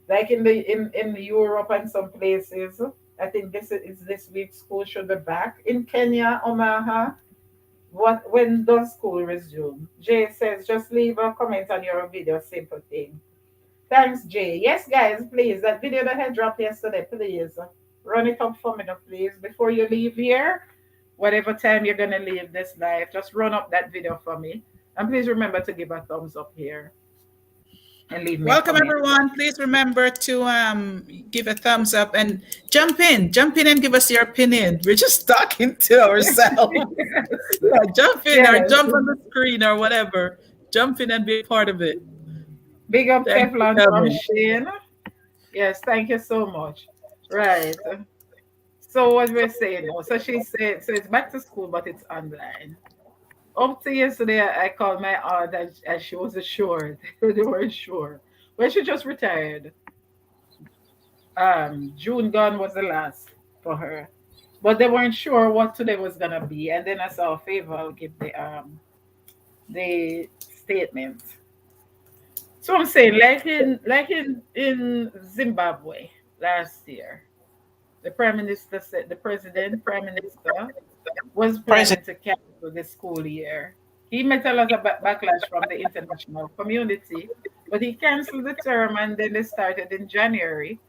like in Europe and some places, I think is this week school should be back. In Kenya, Omaha, what when does school resume? Jay says just leave a comment on your video, simple thing. Thanks, Jay. Yes, guys, please. That video that I dropped yesterday, please run it up for me, now, please. Before you leave here, whatever time you're gonna leave this live, just run up that video for me. And please remember to give a thumbs up here and leave me a Welcome, comment. everyone. Please remember to give a thumbs up and jump in and give us your opinion. We're just talking to ourselves. Yes. Yeah, jump in or Yes. jump on the screen or whatever. Jump in and be a part of it. Big up Thanks for Teflon from coming. Shane. Yes, thank you so much. Right. So what we're saying now, so she said, so it's back to school, but it's online. Up to yesterday, I called my aunt and she wasn't sure. They weren't sure. Well, she just retired. June gone was the last for her, but they weren't sure what today was gonna be. And then I saw a favor. I'll give the statement. So I'm saying, like in Zimbabwe last year, the prime minister said the president, prime minister, was planning President. to cancel the school year. He met a lot of backlash from the international community, but he canceled the term and then they started in January.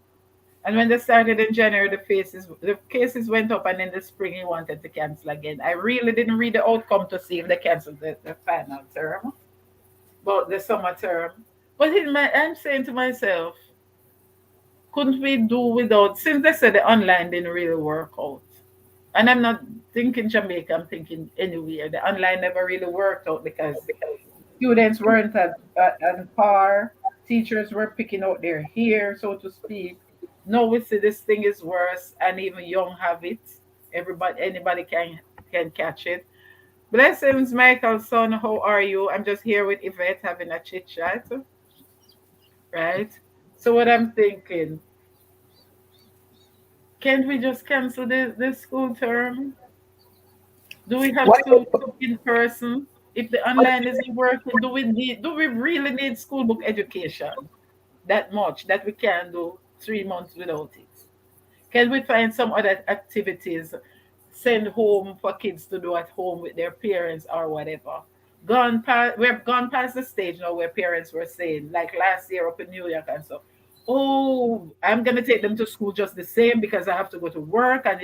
And when they started in January, the cases went up, and in the spring he wanted to cancel again. I really didn't read the outcome to see if they canceled the final term, but the summer term. But I'm saying to myself, couldn't we do without, since they said the online didn't really work out? And I'm not thinking Jamaica, I'm thinking anywhere. The online never really worked out because students weren't on par, teachers were picking out their hair, so to speak. Now we see this thing is worse, and even young have it. Anybody can catch it. Blessings, Michael, son. How are you? I'm just here with Yvette having a chit chat, right? So what I'm thinking, can't we just cancel the school term? Do we have What? to in person? If the online isn't working, do we really need school book education that much that we can do 3 months without it? Can we find some other activities, send home for kids to do at home with their parents or whatever? We've gone past the stage now where parents were saying, like last year up in New York and so, oh, I'm gonna take them to school just the same because I have to go to work, and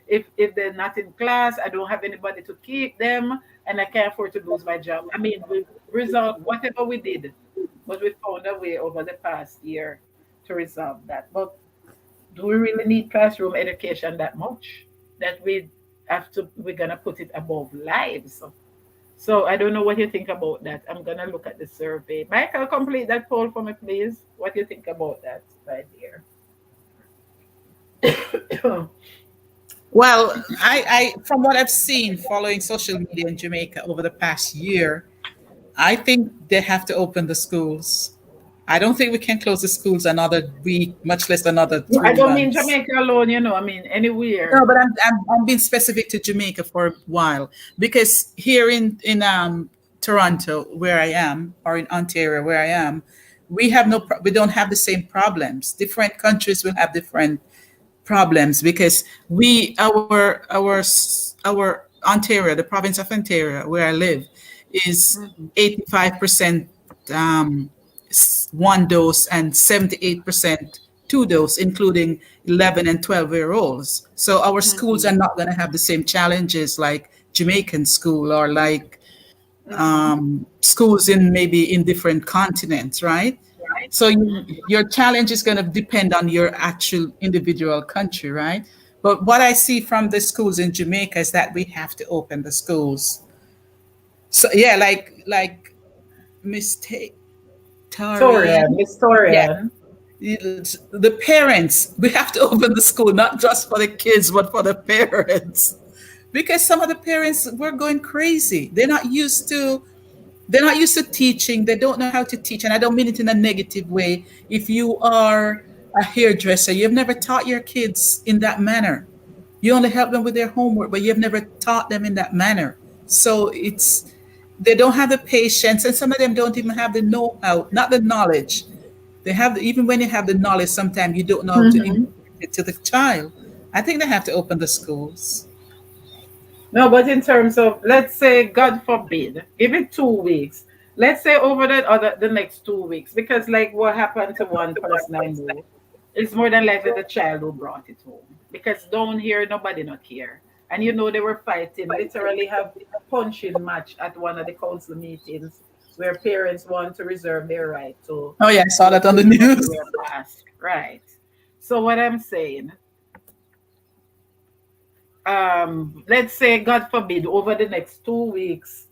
if they're not in class, I don't have anybody to keep them, and I can't afford to lose my job. I mean, we resolved whatever we did, but we found a way over the past year to resolve that. But do we really need classroom education that much that we're gonna put it above lives? So I don't know what you think about that. I'm gonna look at the survey. Michael, complete that poll for me, please. What do you think about that, my dear? Well, I from what I've seen following social media in Jamaica over the past year, I think they have to open the schools. I don't think we can close the schools another week, much less another No, I three don't mean months. Jamaica alone. I mean No, anywhere. but I'm being specific to Jamaica for a while because here in Toronto, where I am, or in Ontario, where I am, we don't have the same problems. Different countries will have different problems because our Ontario, the province of Ontario, where I live, is Mhm, 85% um, one dose and 78% two dose, including 11 and 12-year olds. So our schools are mhm, not going to have the same challenges like Jamaican school or like mhm, schools in maybe in different continents, right? So mhm. your challenge is going to depend on your actual individual country, right? But what I see from the schools in Jamaica is that we have to open the schools. So yeah, like mistake Tarian. Torian, Miss Yeah, Torian. the parents, we have to open the school not just for the kids but for the parents because some of the parents were going crazy. They're not used to teaching. They don't know how to teach. And I don't mean it in a negative way. If you are a hairdresser, you've never taught your kids in that manner. You only help them with their homework, but you've never taught them in that manner. So they don't have the patience, and some of them don't even have the know-how, not the knowledge. Even when you have the knowledge, sometimes you don't know how to Mhm. impart it to the child. I think they have to open the schools. No, but in terms of, let's say, God forbid, give it 2 weeks. Let's say over the next 2 weeks, because like what happened to one person I know, it's more than likely the child who brought it home. Because down here, nobody not care. And they were fighting, literally have punching match at one of the council meetings where parents want to reserve their right to Oh yeah, I saw their that on the children to news. wear masks. Right. So what I'm saying, let's say God forbid over the next 2 weeks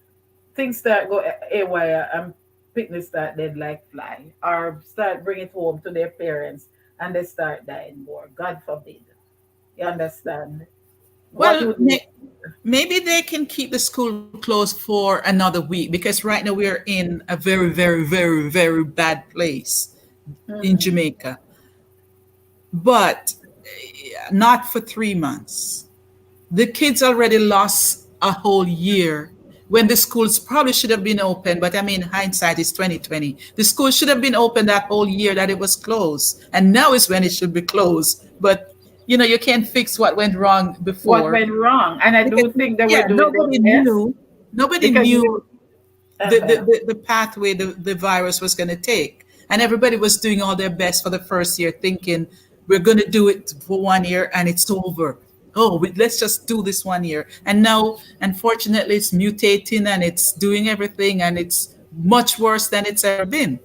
things start go haywire and picnics start dead like fly or start bringing it home to their parents and they start dying more. God forbid. You understand? What Well, would you? maybe they can keep the school closed for another week because right now we are in a very, very, very, very bad place in Mhm. Jamaica, but not for 3 months. The kids already lost a whole year when the schools probably should have been open. But I mean, hindsight is 2020. The school should have been open that whole year that it was closed, and now is when it should be closed. But you can't fix what went wrong What before went wrong? And I because do think they were yeah, doing their best nobody because knew you. Uh-huh. the pathway the virus was going to take. And everybody was doing all their best for the first year, thinking we're going to do it for 1 year and it's over. Oh, let's just do this 1 year. And now, unfortunately, it's mutating and it's doing everything and it's much worse than it's ever been.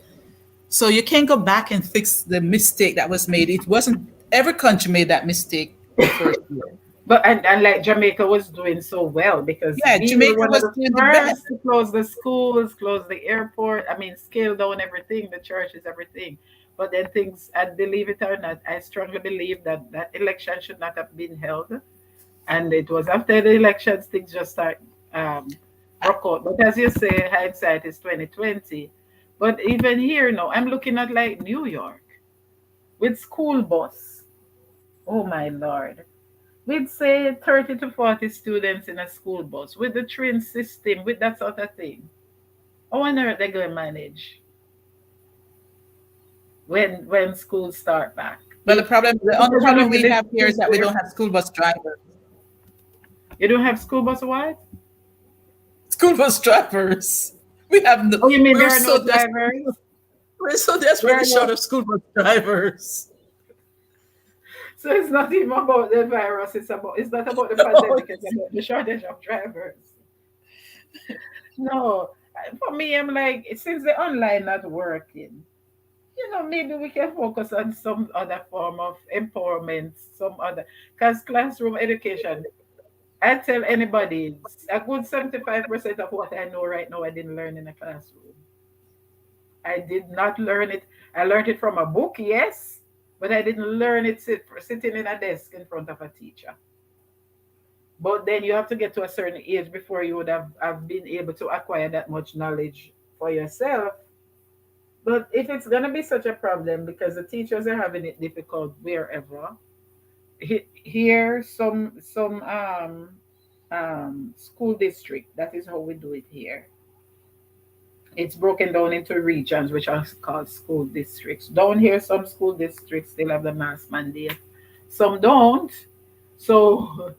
So you can't go back and fix the mistake that was made. It wasn't every country made that mistake the first year. But and like Jamaica was doing so well because Yeah, we were Jamaica one of was the doing the best. first to close the schools, close the airport. I mean, scale down everything, the churches, everything. But then things, and believe it or not, I strongly believe that that election should not have been held. And it was after the elections things just start broke out. But as you say, hindsight is 2020. But even here now, I'm looking at like New York with school bus. Oh my lord. We'd say 30 to 40 students in a school bus with the train system, with that sort of thing. How on earth they going to manage when schools start back? But If the only especially problem with we the have here is kids that we there, don't have school bus drivers. you don't have school bus what? School bus drivers. We have no, Oh, you mean we're there are no so desperate. drivers? We're so There desperately are short no. of school bus drivers. So it's not even about the virus. It's not about the No, pandemic. It's about the shortage of drivers. No, for me, I'm like since the online not working, maybe we can focus on some other form of empowerment, some other, because classroom education, I tell anybody, a good 75% of what I know right now, I didn't learn in a classroom. I did not learn it. I learned it from a book, yes, but I didn't learn it sitting in a desk in front of a teacher. But then you have to get to a certain age before you would have been able to acquire that much knowledge for yourself. But if it's gonna be such a problem because the teachers are having it difficult wherever, here some school district, that is how we do it here. It's broken down into regions which are called school districts. Down here, some school districts still have the mask mandate, some don't. So,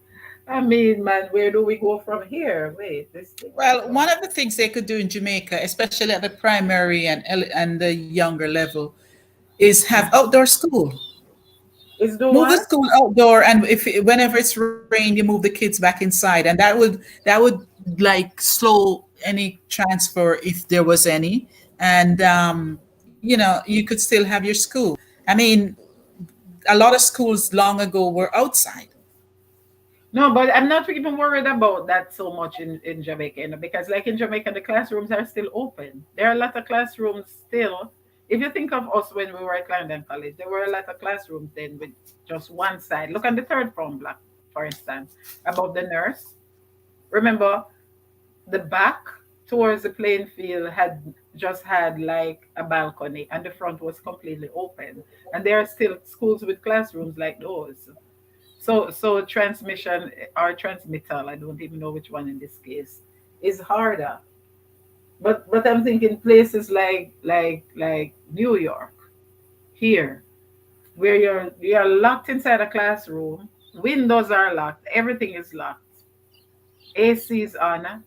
I mean, man, where do we go from here? Wait, this thing is well, one coming. of the things they could do in Jamaica, especially at the primary and the younger level, is have outdoor school. Is do Move the what? school outdoor, and whenever it's rain, you move the kids back inside, and that would like slow any transfer if there was any, and you could still have your school. I mean, a lot of schools long ago were outside. No, but I'm not even worried about that so much in Jamaica, because like in Jamaica, the classrooms are still open. There are a lot of classrooms still. If you think of us when we were at Clarendon College, there were a lot of classrooms then with just one side. Look on the third form block, for instance, above the nurse. Remember, the back towards the playing field had like a balcony, and the front was completely open. And there are still schools with classrooms like those. So transmission or transmittal, I don't even know which one in this case, is harder. But I'm thinking places like New York, here, where you're locked inside a classroom, windows are locked, everything is locked, AC is on,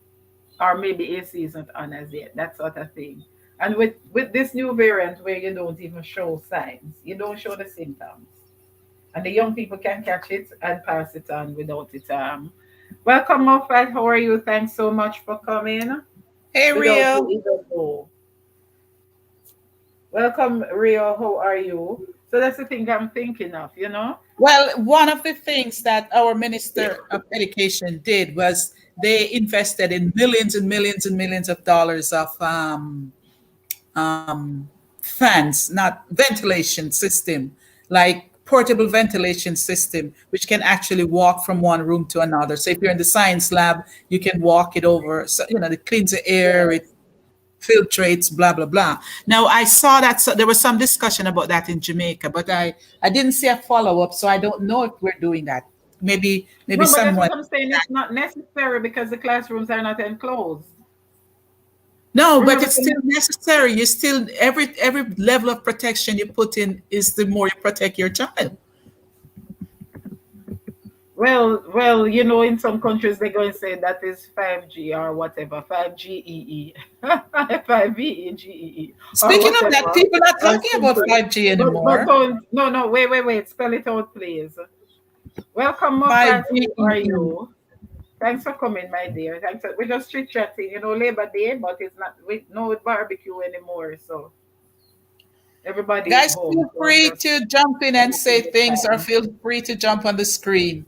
or maybe AC isn't on as yet, that sort of thing. And with this new variant where you don't even show signs, you don't show the symptoms, and the young people can catch it and pass it on without it. Welcome, Moffat. How are you? Thanks so much for coming. Hey, Without you Rio. even know. Welcome, Rio. How are you? So that's the thing I'm thinking of. Well, one of the things that our Minister of Education did was they invested in millions and millions and millions of dollars of um, fans, not ventilation system, like portable ventilation system, which can actually walk from one room to another. So if you're in the science lab, you can walk it over. So, it cleans the air, it Yes. filtrates, blah, blah, blah. Now, I saw that there was some discussion about that in Jamaica, but I didn't see a follow up. So I don't know if we're doing that. Maybe No, but that's someone. what I'm saying. It's not necessary because the classrooms are not enclosed. No, but Remember, it's still necessary. You still, every level of protection you put in is the more you protect your child. well, in some countries they're going to say that is 5G or whatever, 5GEE, 5VEGEE or Speaking of that, whatever, people are not or talking about something. 5G But anymore. don't, no, wait, spell it out, please. Welcome, Moffat. How are 5GEE. you? Thanks for coming, my dear. Thanks. We're just chit chatting, Labor Day, but it's not with no barbecue anymore, so everybody is Guys, home. feel So I'm free just to jump in and taking say the things, or time. feel free to jump on the screen.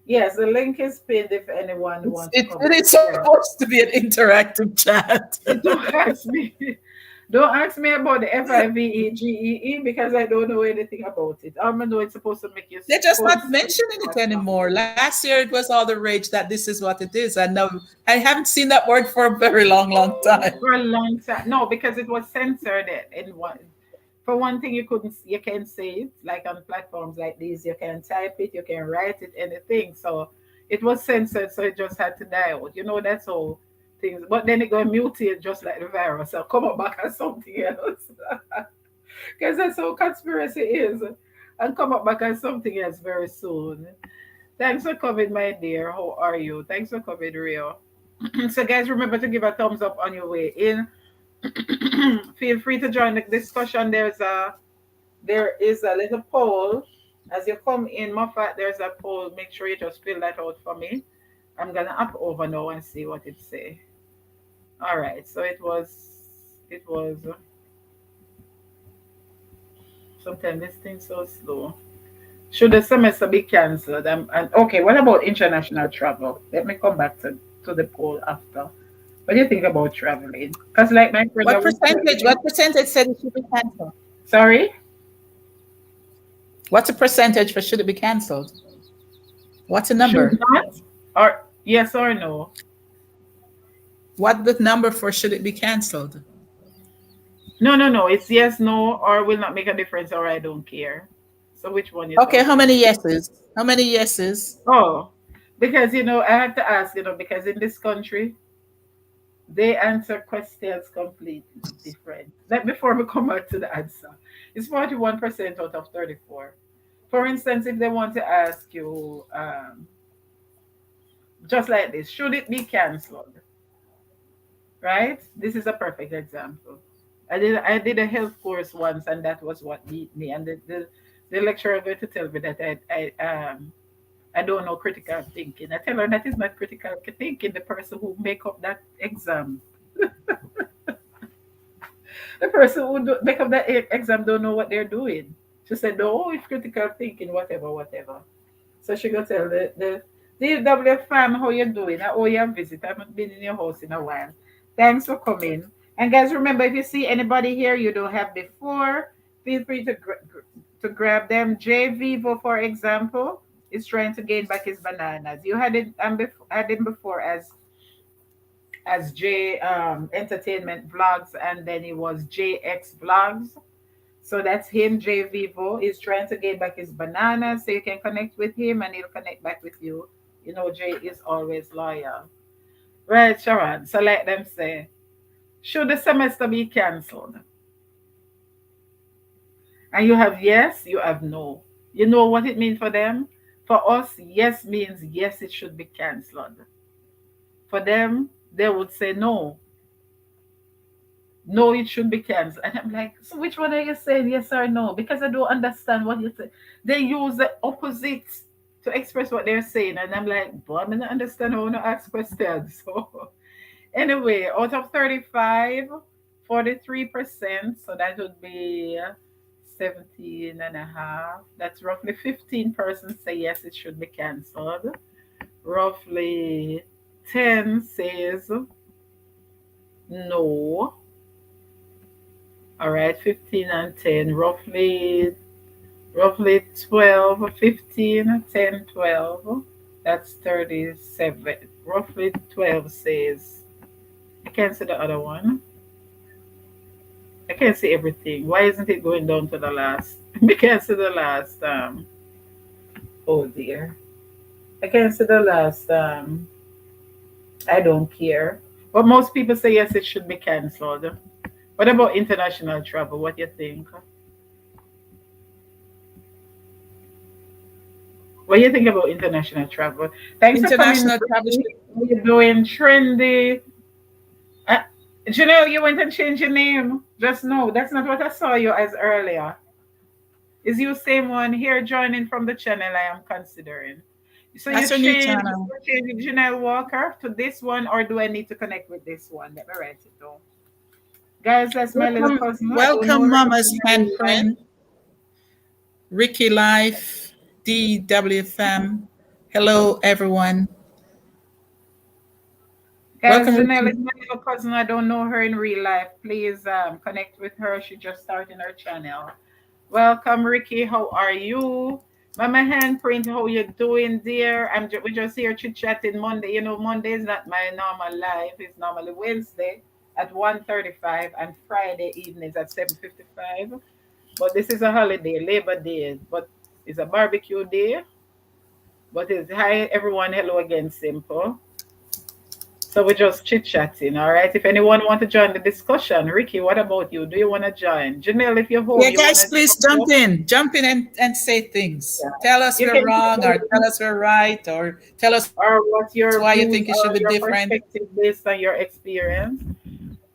Yes, the link is pinned if anyone It's, wants to it, come it and is share. supposed to be an interactive chat. Don't ask me. Don't ask me about the FIVEGEE because I don't know anything about it. I know it's supposed to make you They're just fall not asleep mentioning it faster. anymore. Last year it was all the rage that this is what it is. And now I haven't seen that word for a very long, long time. For a long time. No, because it was censored in one. For one thing, you can say it like on platforms like these. You can type it, you can write it, anything. So it was censored, so it just had to die out. That's all things. But then it got mutate just like the virus. So come up back as something else. Because that's how conspiracy is. And come up back as something else very soon. Thanks for coming, my dear. How are you? Thanks for coming, Rio. So, guys, remember to give a thumbs up on your way in. Feel free to join the discussion. There is a little poll as you come in. Moffat, there's a poll. Make sure you just fill that out for me. I'm gonna up over now and see what it say. All right. So it was. Sometimes this thing's so slow. Should the semester be cancelled? And okay, what about international travel? Let me come back to the poll after. What do you think about traveling? Because like my friend What that was telling percentage? me, What percentage said it should be canceled? sorry, What's a percentage for should it be canceled? What's a should number? not, or yes or no? What the number for should it be canceled? No, no, no. It's yes, no, or will not make a difference, or I don't care. So which one you Okay, how talking? many yeses? How many yeses? Oh, because I have to ask, because in this country they answer questions completely different. Like before we come back to the answer, it's 41% out of 34. For instance, if they want to ask you, just like this, should it be cancelled? Right? This is a perfect example. I did a health course once, and that was what beat me. And the lecturer going to tell me that I don't know critical thinking. I tell her that is not critical thinking. The person who make up that exam, the person who make up that exam don't know what they're doing. She said, "No, it's critical thinking, whatever, whatever." So she go tell the DW fam, how you doing? I owe you a visit. I haven't been in your house in a while. Thanks for coming. And guys, remember, if you see anybody here you don't have before, feel free to grab them. J Vivo, for example, is trying to gain back his bananas. You had him before as J Entertainment Vlogs, and then it was JX Vlogs. So that's him, J Vivo. He's trying to get back his banana so you can connect with him and he'll connect back with you. Jay is always loyal. Right, Sharon. So let them say, should the semester be cancelled? And you have yes, you have no. You know what it means for them? For us, yes means yes, it should be cancelled. For them, they would say no. No, it should be canceled. And I'm like, so which one are you saying, yes or no? Because I don't understand what you say. They use the opposite to express what they're saying. And I'm like, boy, I don't understand how to ask questions. So anyway, out of 35, 43%, so that would be 17 and a half. That's roughly 15% say yes, it should be canceled. Roughly 10 says no. All right, 15 and 10, roughly 12, 15, 10, 12. That's 37. Roughly 12 says. I can't see the other one. I can't see everything. Why isn't it going down to the last? I can't see the last. Oh dear. I can't see the last. I don't care. But most people say yes, it should be cancelled. What about international travel? What do you think? What do you think about international travel? Thanks for coming. International travel. Ricky. How you doing? Trendy. Uh, Janelle, you went and changed your name. Just know that's not what I saw you as earlier. Is you same one here joining from the channel I am considering? So That's a new channel. you change Janelle Walker to this one, or do I need to connect with this one? Let me write it down. Guys, that's my little Welcome, cousin. I don't know welcome, her Mama's in real life. handprint. Ricky Life, DWFM. Hello, everyone. Guys, Welcome, Janelle Ricky. is my little cousin. I don't know her in real life. Please connect with her. She just started her channel. Welcome, Ricky. How are you? Mama Handprint, how you doing, dear? We're just here chit chatting Monday. You know, Monday is not my normal life. It's normally Wednesday at 1:35 and Friday evenings at 7:55. But this is a holiday, Labor Day. But it's a barbecue day. But it's hi everyone. Hello again, Simple. So we're just chit chatting, all right? If anyone want to join the discussion, Ricky, what about you? Do you want to join? Janelle, if you're home, Yeah, you want guys, to please jump up? jump in and say things. Yeah. Tell us You we're can wrong, or tell us we're right, or tell us why you or think it what should be your views different. or your perspective based on your experience.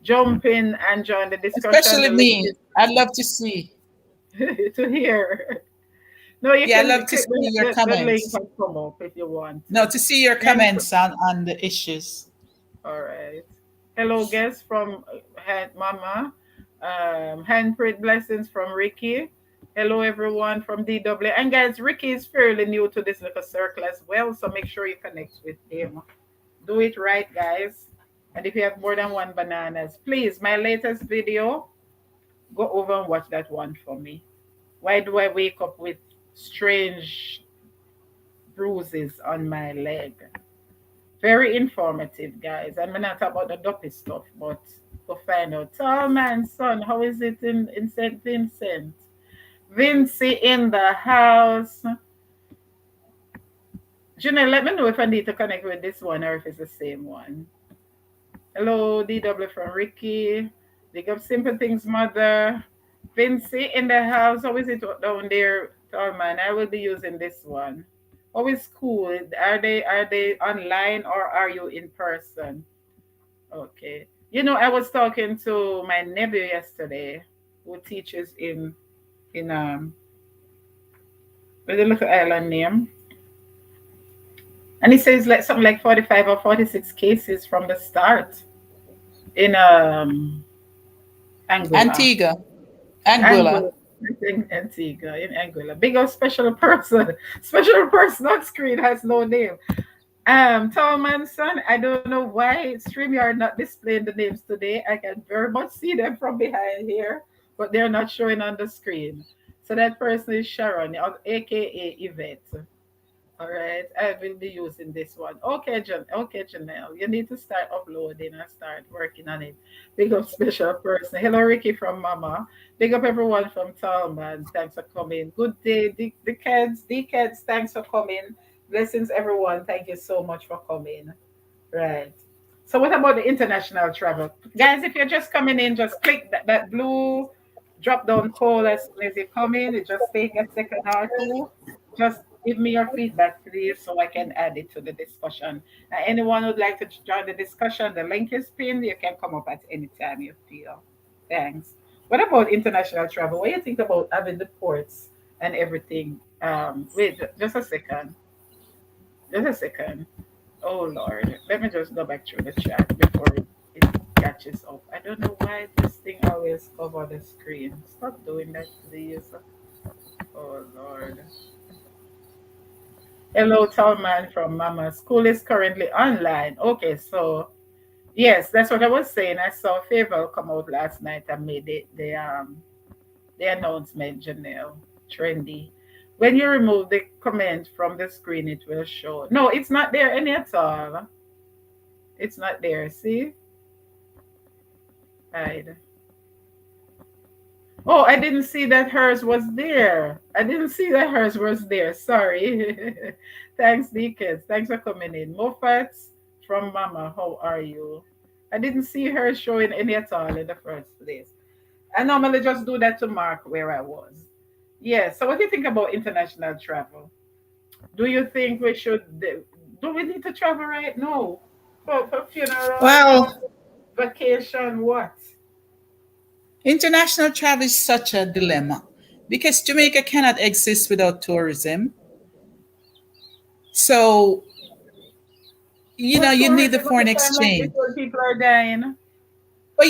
Jump in and join the Especially discussion. The link me. is I'd love to see. to hear. No, you Yeah, I'd can love to click see your the link comments. and come up if you want No, to. to see your And comments on the issues. all right. Hello, guests from Hand Mama. Handprint blessings from Ricky. Hello, everyone from DW. And guys, Ricky is fairly new to this little circle as well, so make sure you connect with him. Do it right, guys. And if you have more than one bananas, please, my latest video, go over and watch that one for me. Why do I wake up with strange bruises on my leg? Very informative, guys. I'm not about the dopey stuff, but to find out. Tall man, son, how is it in St. Vincent? Vincy in the house. Janelle, let me know if I need to connect with this one or if it's the same one. Hello, DW from Ricky. Big up Simple Things Mother. Vincy in the house. How is it down there, tall man? I will be using this one. How is school? Are they online or are you in person? Okay. You know, I was talking to my nephew yesterday, who teaches in with a little island name, and he says like something like 45 or 46 cases from the start in Anguilla. Antigua, Anguilla. Anguilla, I think Antigua in Anguilla. Big old special person, special person on screen has no name. Tall man, son, I don't know why StreamYard not displaying the names today. I can very much see them from behind here, but they're not showing on the screen. So that person is Sharon, aka Yvette. All right, I will be using this one. Okay, Okay, Janelle, you need to start uploading and start working on it. Big up special person. Hello, Ricky from Mama. Big up everyone from Talman. Thanks for coming. Good day, the kids. Thanks for coming. Blessings, everyone. Thank you so much for coming. Right. So what about the international travel? Guys, if you're just coming in, just click that blue drop down poll as soon as you come in. It just take a second or two. Just give me your feedback, please, so I can add it to the discussion. Anyone who'd like to join the discussion, the link is pinned. You can come up at any time you feel. Thanks. What about international travel? What do you think about having the ports and everything? Wait, just a second. Just a second. Oh Lord, let me just go back through the chat before it catches up. I don't know why this thing always cover the screen. Stop doing that, please. Oh Lord. Hello, Talman from Mama. School is currently online. Okay, so yes, that's what I was saying. I saw Favor come out last night and made the announcement, Janelle. trendy. When you remove the comment from the screen, it will show. No, it's not there any at all. It's not there. See? Hide. Oh, I didn't see that hers was there. I didn't see that hers was there. Sorry. Thanks, Deacons. Thanks for coming in. Moffats from Mama, how are you? I didn't see her showing any at all in the first place. I normally just do that to mark where I was. Yeah, so what do you think about international travel? Do you think we should, do we need to travel right now? For funeral, for Well, vacation, what? international travel is such a dilemma because Jamaica cannot exist without tourism. So, But you need the tourism at foreign the time like this exchange. when people are dying. But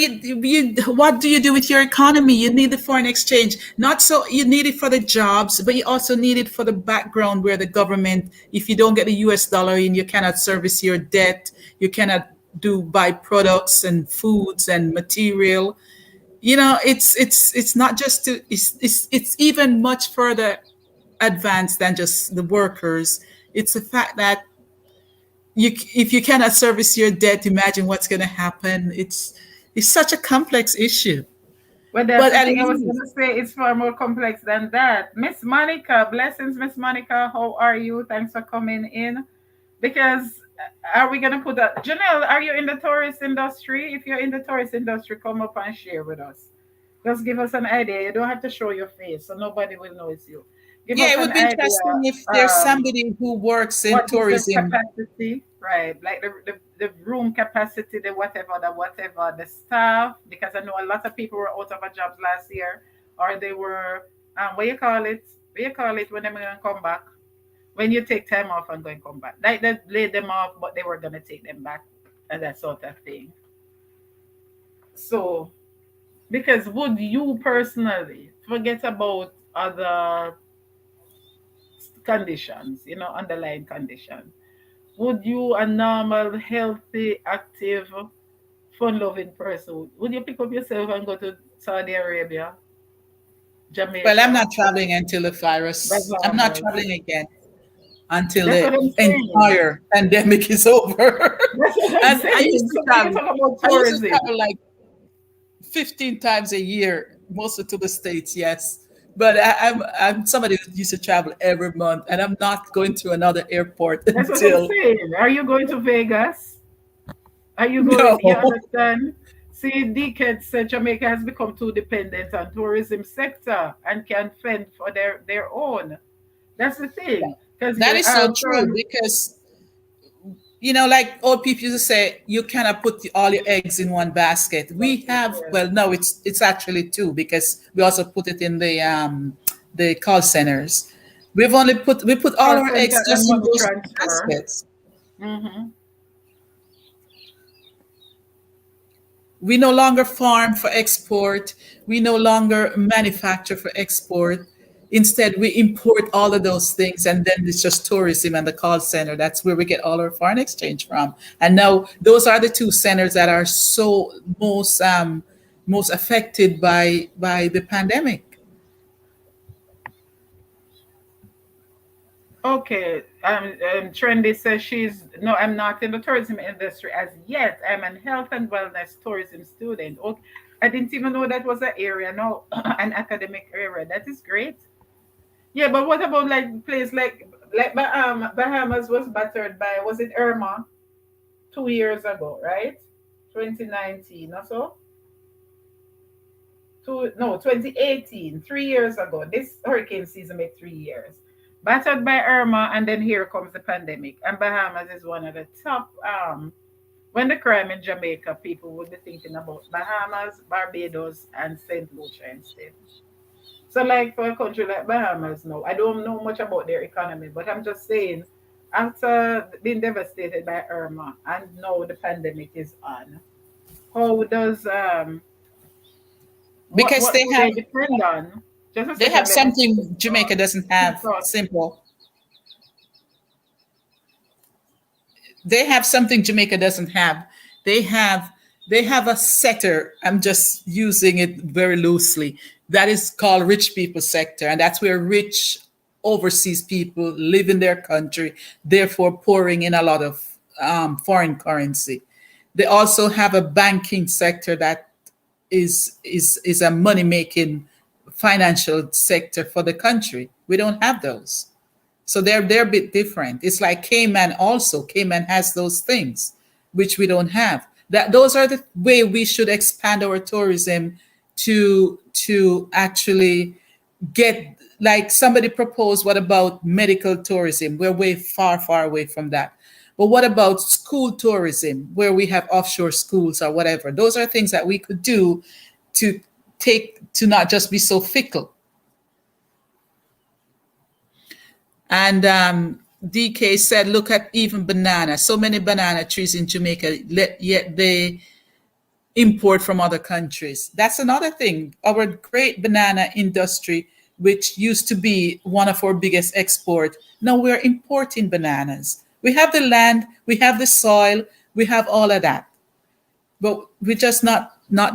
what do you do with your economy? You need the foreign exchange. Not so you need it for the jobs, but you also need it for the background where the government, if you don't get the US dollar in, you cannot service your debt. You cannot do buy products and foods and material. It's not just to, it's even much further advanced than just the workers. It's the fact that if you cannot service your debt, imagine what's going to happen. It's such a complex issue. Well, that's But the at thing I was least, going to say. It's far more complex than that. Miss Monica, blessings, Miss Monica. How are you? Thanks for coming in. Because are we going to put that? Janelle, are you in the tourist industry? If you're in the tourist industry, come up and share with us. Just give us an idea. You don't have to show your face, so nobody will know it's you. Give yeah, us it an would be idea. interesting if there's Um, somebody who works in what is the tourism. capacity, right? Like the room capacity, the staff, because I know a lot of people were out of a jobs last year, or they were, what you call it? What you call it when they're going to come back? When you take time off and going to come back. Like they laid them off, but they were going to take them back and that sort of thing. So, because would you personally forget about other conditions, underlying conditions? Would you, a normal, healthy, active, fun-loving person, would you pick up yourself and go to Saudi Arabia, Well, I'm Jamaica, not traveling until the virus. I'm not Bahamas? traveling again until That's the what I'm saying. entire pandemic is over. That's what I'm And I used saying. to So when you travel. talk about I used to tourism, travel like 15 times a year, mostly to the States, yes. But I'm somebody who used to travel every month, and I'm not going to another airport that's what I'm until saying. Are you going to Vegas? Are you no. going? You understand? See, decades said Jamaica has become too dependent on tourism sector and can fend for their own. That's the thing. Because That is so true from because like old people used to say, you cannot put all your eggs in one basket. We have, yeah, well, no, it's actually two because we also put it in the call centers. We put all call our center eggs and just in money those transfer. baskets. Hmm. We no longer farm for export. We no longer manufacture for export. Instead, we import all of those things, and then it's just tourism and the call center. That's where we get all our foreign exchange from. And now those are the two centers that are so most affected by the pandemic. Okay. Trendy says she's no. I'm not in the tourism industry as yet. I'm an health and wellness tourism student. Okay. I didn't even know that was an area. No, an academic area. That is great. Yeah, but what about like place like Bahamas was battered by, was it Irma 2 years ago, right? 2019 or so. No, 2018, 3 years ago. This hurricane season made 3 years. Battered by Irma, and then here comes the pandemic. And Bahamas is one of the top. When the crime in Jamaica, people would be thinking about Bahamas, Barbados, and St. Lucia instead. So, like for a country like Bahamas, no, I don't know much about their economy, but I'm just saying, after being devastated by Irma, and now the pandemic is on, how does Because what do they depend on? Just a they have second, let me finish. something Jamaica doesn't Keep have. talking. Simple. They have something Jamaica doesn't have. They have They have a sector, I'm just using it very loosely, that is called rich people sector. And that's where rich overseas people live in their country, therefore pouring in a lot of foreign currency. They also have a banking sector that is a money making financial sector for the country. We don't have those. So they're a bit different. It's like Cayman also. Cayman has those things, which we don't have. That those are the way we should expand our tourism to actually get, like somebody proposed, what about medical tourism? We're way far away from that. But what about school tourism, where we have offshore schools or whatever? Those are things that we could do to to not just be so fickle. And DK said, look at even banana. So many banana trees in Jamaica, yet they import from other countries. That's another thing. Our great banana industry, which used to be one of our biggest export, now we're importing bananas. We have the land, we have the soil, we have all of that, but we're just not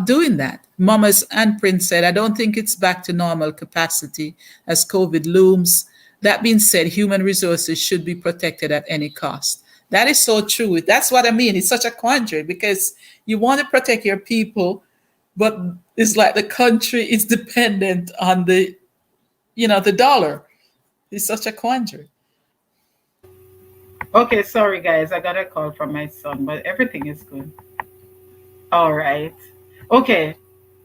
doing that. Mama's and Prince said, I don't think it's back to normal capacity as COVID looms. That being said, human resources should be protected at any cost. That is so true. That's what I mean. It's such a quandary because you want to protect your people, but it's like the country is dependent on the dollar. It's such a quandary. Okay, sorry guys, I got a call from my son, but everything is good. All right. Okay.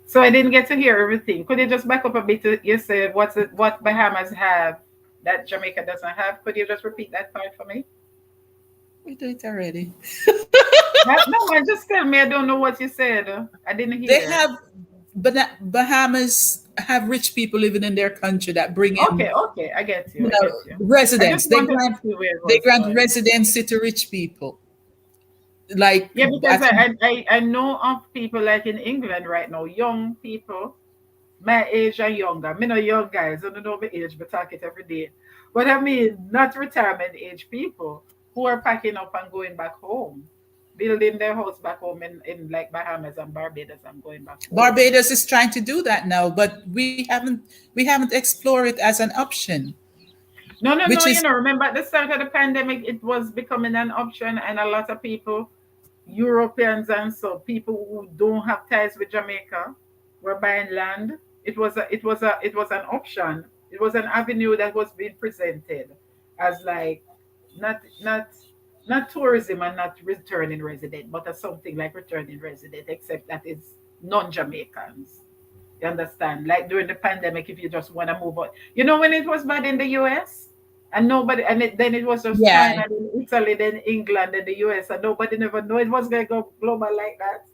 So I didn't get to hear everything. Could you just back up a bit? You said what Bahamas have that Jamaica doesn't have. Could you just repeat that part for me? We do it already. No, I just tell me I don't know what you said. I didn't They hear. have, but Bahamas have rich people living in their country that bring Okay, in, okay, I get you. I get you. I just residents. They wanted to grant see where it they was grant going. residency to rich people. Like Yeah, because I think I know of people like in England right now, young people my age and younger. Me no young guys, I don't know my age, but talk it every day. But I mean, not retirement age people who are packing up and going back home, building their house back home in like Bahamas and Barbados and going back home. Barbados is trying to do that now, but we haven't explored it as an option, No, no, which no. is Remember at the start of the pandemic, it was becoming an option, and a lot of people, Europeans and so people who don't have ties with Jamaica, were buying land. It was an option. It was an avenue that was being presented as like not not tourism and not returning resident, but as something like returning resident, except that it's non-Jamaicans. You understand? Like during the pandemic, if you just want to move on, when it was bad in the US, and nobody, then it was just yeah. China, then Italy, then England, then the US, and nobody never knew it was going to go global like that.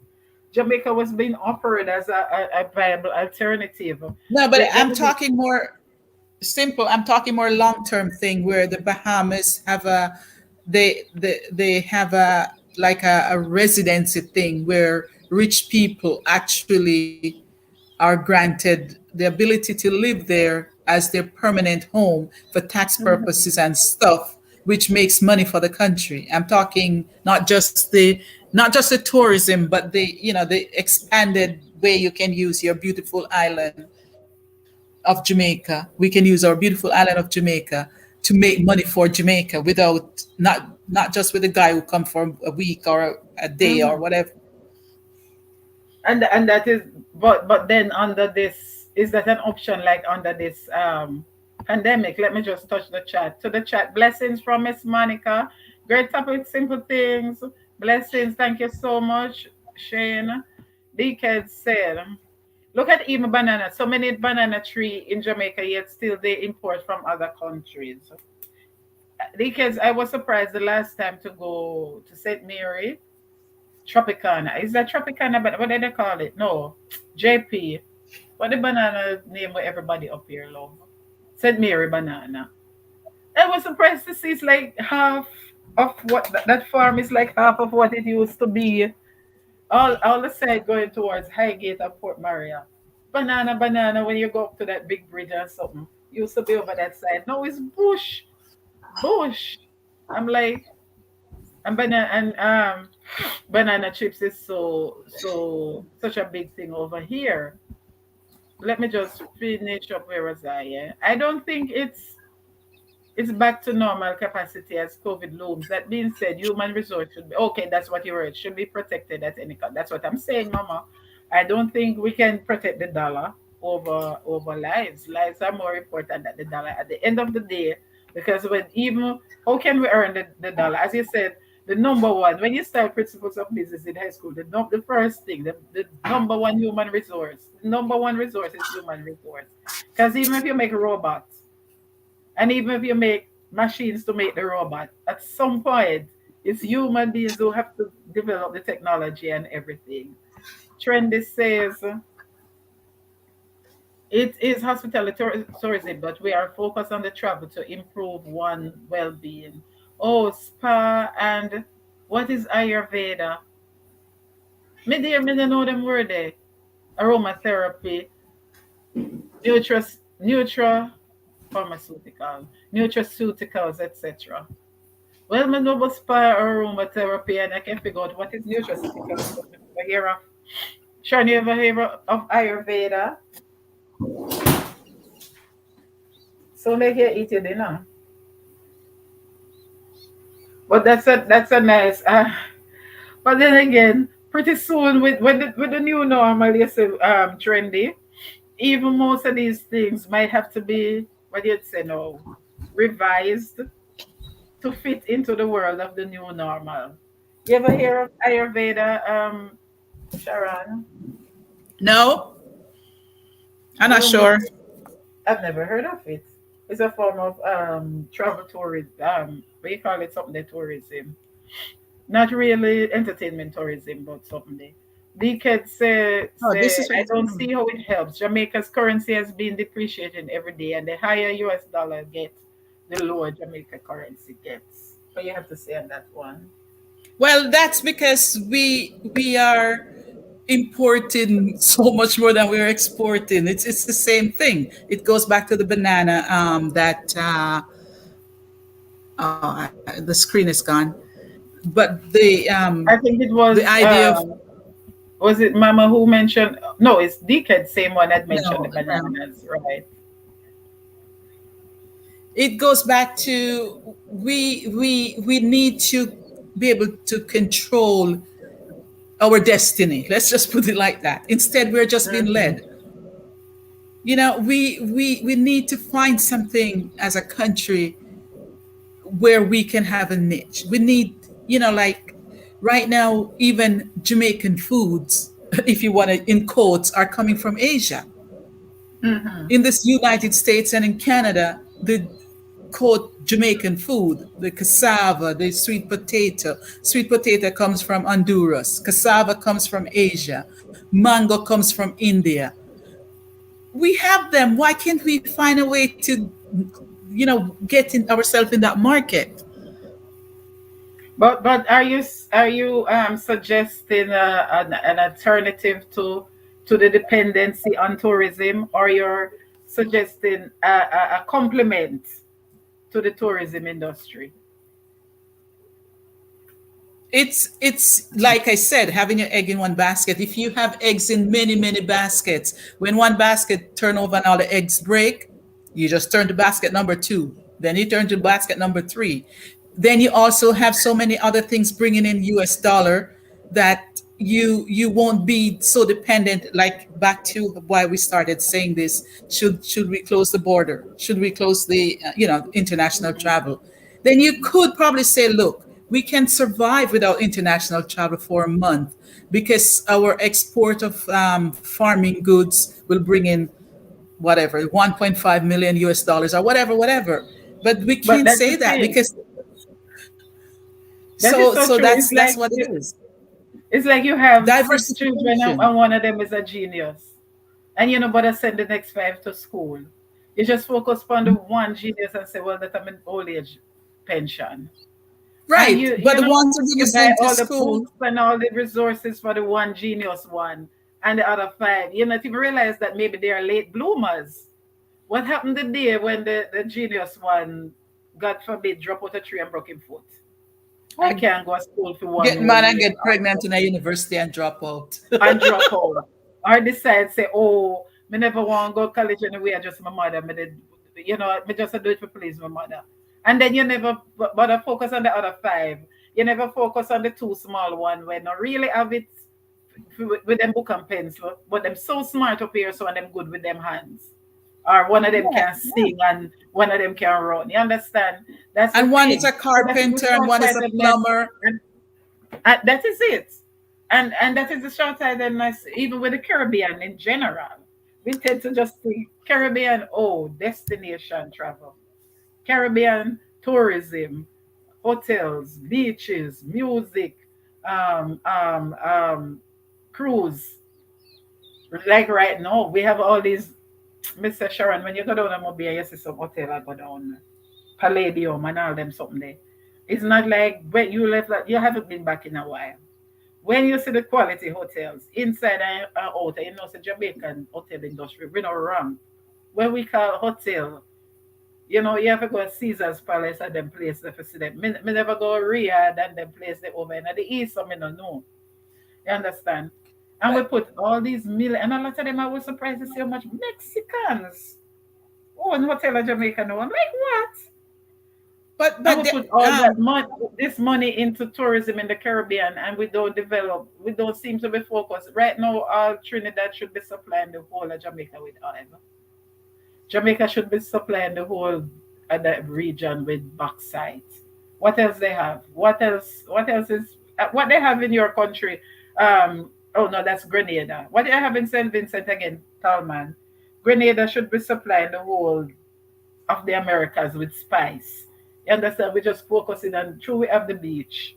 Jamaica was being offered as a viable alternative. No, but Let I'm me talking more simple. I'm talking more long term thing where the Bahamas have they have a like a residency thing where rich people actually are granted the ability to live there as their permanent home for tax purposes and stuff, which makes money for the country. I'm talking not just the tourism, but the expanded way you can use your beautiful island of Jamaica. We can use our beautiful island of Jamaica to make money for Jamaica without not just with a guy who come for a week or a day or Mhm. whatever. And that is, but then under this, is that an option like under this pandemic? Let me just touch the chat. To the chat, blessings from Miss Monica. Great topic, simple things. Blessings, thank you so much, Shane. Deacon said, look at even banana. So many banana tree in Jamaica, yet still they import from other countries. Because I was surprised the last time to go to St. Mary, Tropicana. Is that Tropicana? But what did they call it? No, JP. What the banana name where everybody up here love? St. Mary banana. I was surprised to see it's like half of what that farm is like half of what it used to be. All the side going towards Highgate and Port Maria. Banana, banana, when you go up to that big bridge or something. Used to be over that side. Now it's bush. Bush. I'm like, And banana chips is such a big thing over here. Let me just finish up where was I? Yeah? I don't think it's back to normal capacity as COVID looms. That being said, human resource should be okay. That's what you heard. Should be protected at any cost. That's what I'm saying, Mama. I don't think we can protect the dollar over lives. Lives are more important than the dollar at the end of the day. Because when even how can we earn the dollar? As you said, the number one when you start principles of business in high school, the first thing, the number one human resource, number one resource is human resource. Because even if you make robots and even if you make machines to make the robot, at some point, it's human beings who have to develop the technology and everything. Trendy says it is hospitality tourism, but we are focused on the travel to improve one well-being. Oh, spa and what is Ayurveda? Me dear, me don't know them word there. Aromatherapy, nutra pharmaceutical, nutraceuticals, etc. Well, my know about spa or aromatherapy, and I can figure out what is nutraceuticals. But I hear of, Sean, you ever hear of Ayurveda? So they here eat your dinner. But that's a nice. But then again, pretty soon with the new normal, you say trendy. Even most of these things might have to be what you'd say now revised to fit into the world of the new normal. You ever hear of Ayurveda, Sharon? No, I'm not You miss sure. it. I've never heard of it. It's a form of travel tourism. What you call it? Something that tourism. Not really entertainment tourism, but something there. The kids Oh, this say is what I it's don't from. see how it helps. Jamaica's currency has been depreciating every day, and the higher US dollar gets, the lower Jamaica currency gets. But you have to say on that one. Well, that's because we are importing so much more than we're exporting. It's the same thing. It goes back to the banana that the screen is gone. But I think it the idea of was it Mama who mentioned? No, it's Decade, same one that mentioned no, the no. bananas, right? It goes back to we need to be able to control our destiny. Let's just put it like that. Instead, we're just being Hmm. led. You know, we need to find something as a country where we can have a niche. We need, like right now, even Jamaican foods, if you want to, in quotes, are coming from Asia. Hmm. In this United States and in Canada, the quote Jamaican food, the cassava, the sweet potato. Sweet potato comes from Honduras. Cassava comes from Asia. Mango comes from India. We have them. Why can't we find a way to, get ourselves in that market? But are you suggesting an alternative to the dependency on tourism, or you're suggesting a complement to the tourism industry? It's like I said, having your egg in one basket. If you have eggs in many, many baskets, when one basket turn over and all the eggs break, you just turn to basket number two. Then you turn to basket number three. Then you also have so many other things bringing in US dollar that you won't be so dependent. Like back to why we started saying this: should we close the border? Should we close the international travel? Then you could probably say, look, we can survive without international travel for a month because our export of farming goods will bring in whatever 1.5 million US dollars or whatever. But we But can't that's say the that thing. because That is so so so true. that's what it is. It's like you have six children and Diversification. one of them is a genius, and you know, but I send the next five to school. You just focus on the one genius and say, well, that I'm an old age pension. And Right. But the ones who you didn't buy send to all the school, books and all the resources for the one genius one and the other five. You not even realize that maybe they are late bloomers. What happened the day when the genius one, God forbid, drop out a tree and broke his foot? I can't go to school for one Get whole mad and year get pregnant in a university and drop out. and drop out. Or decide say, oh, me never want to go to college anyway. I just my mother. Me did, me just do it for please my mother. And then you never bother focus on the other five. You never focus on the two small one when I really have it with them book and pencil, but them so smart up here, so and them good with them hands. Or one of them Yeah, can yeah. sing and one of them can run. You understand? That's the And one is thing. a So that is the carpenter and one is a short-sightedness, plumber. and that is it. And that is the short-sightedness, even with the Caribbean in general. We tend to just think Caribbean, oh, destination travel, Caribbean tourism, hotels, beaches, music, um, um, um, cruise. Like right now, we have all these. Mr. Sharon, when you go down to Mobile, you see some hotel I go down, Palladium and all them something there. It's not like when you left, like you haven't been back in a while. When you see the quality hotels inside and out, you know, it's a Jamaican hotel industry. We're not wrong. When we call hotel, you have to go to Caesar's Palace and them place to see them. Me never go Riyadh and them place they over in the east, so me no know. You understand? And we But put all these million, and a lot of them I was surprised to see how much Mexicans own hotel in Jamaica now. I'm like, what? And but we the, put all that um money, this money into tourism in the Caribbean, and we don't develop. We don't seem to be focused right now. All Trinidad should be supplying the whole of Jamaica with oil. Jamaica should be supplying the whole of the region with bauxite. What else they have? What else? What else is what they have in your country? Oh no, that's Grenada. What they have in Saint Vincent again, Talman? Grenada should be supplying the whole of the Americas with spice. You understand? We just focusing on true we have the beach.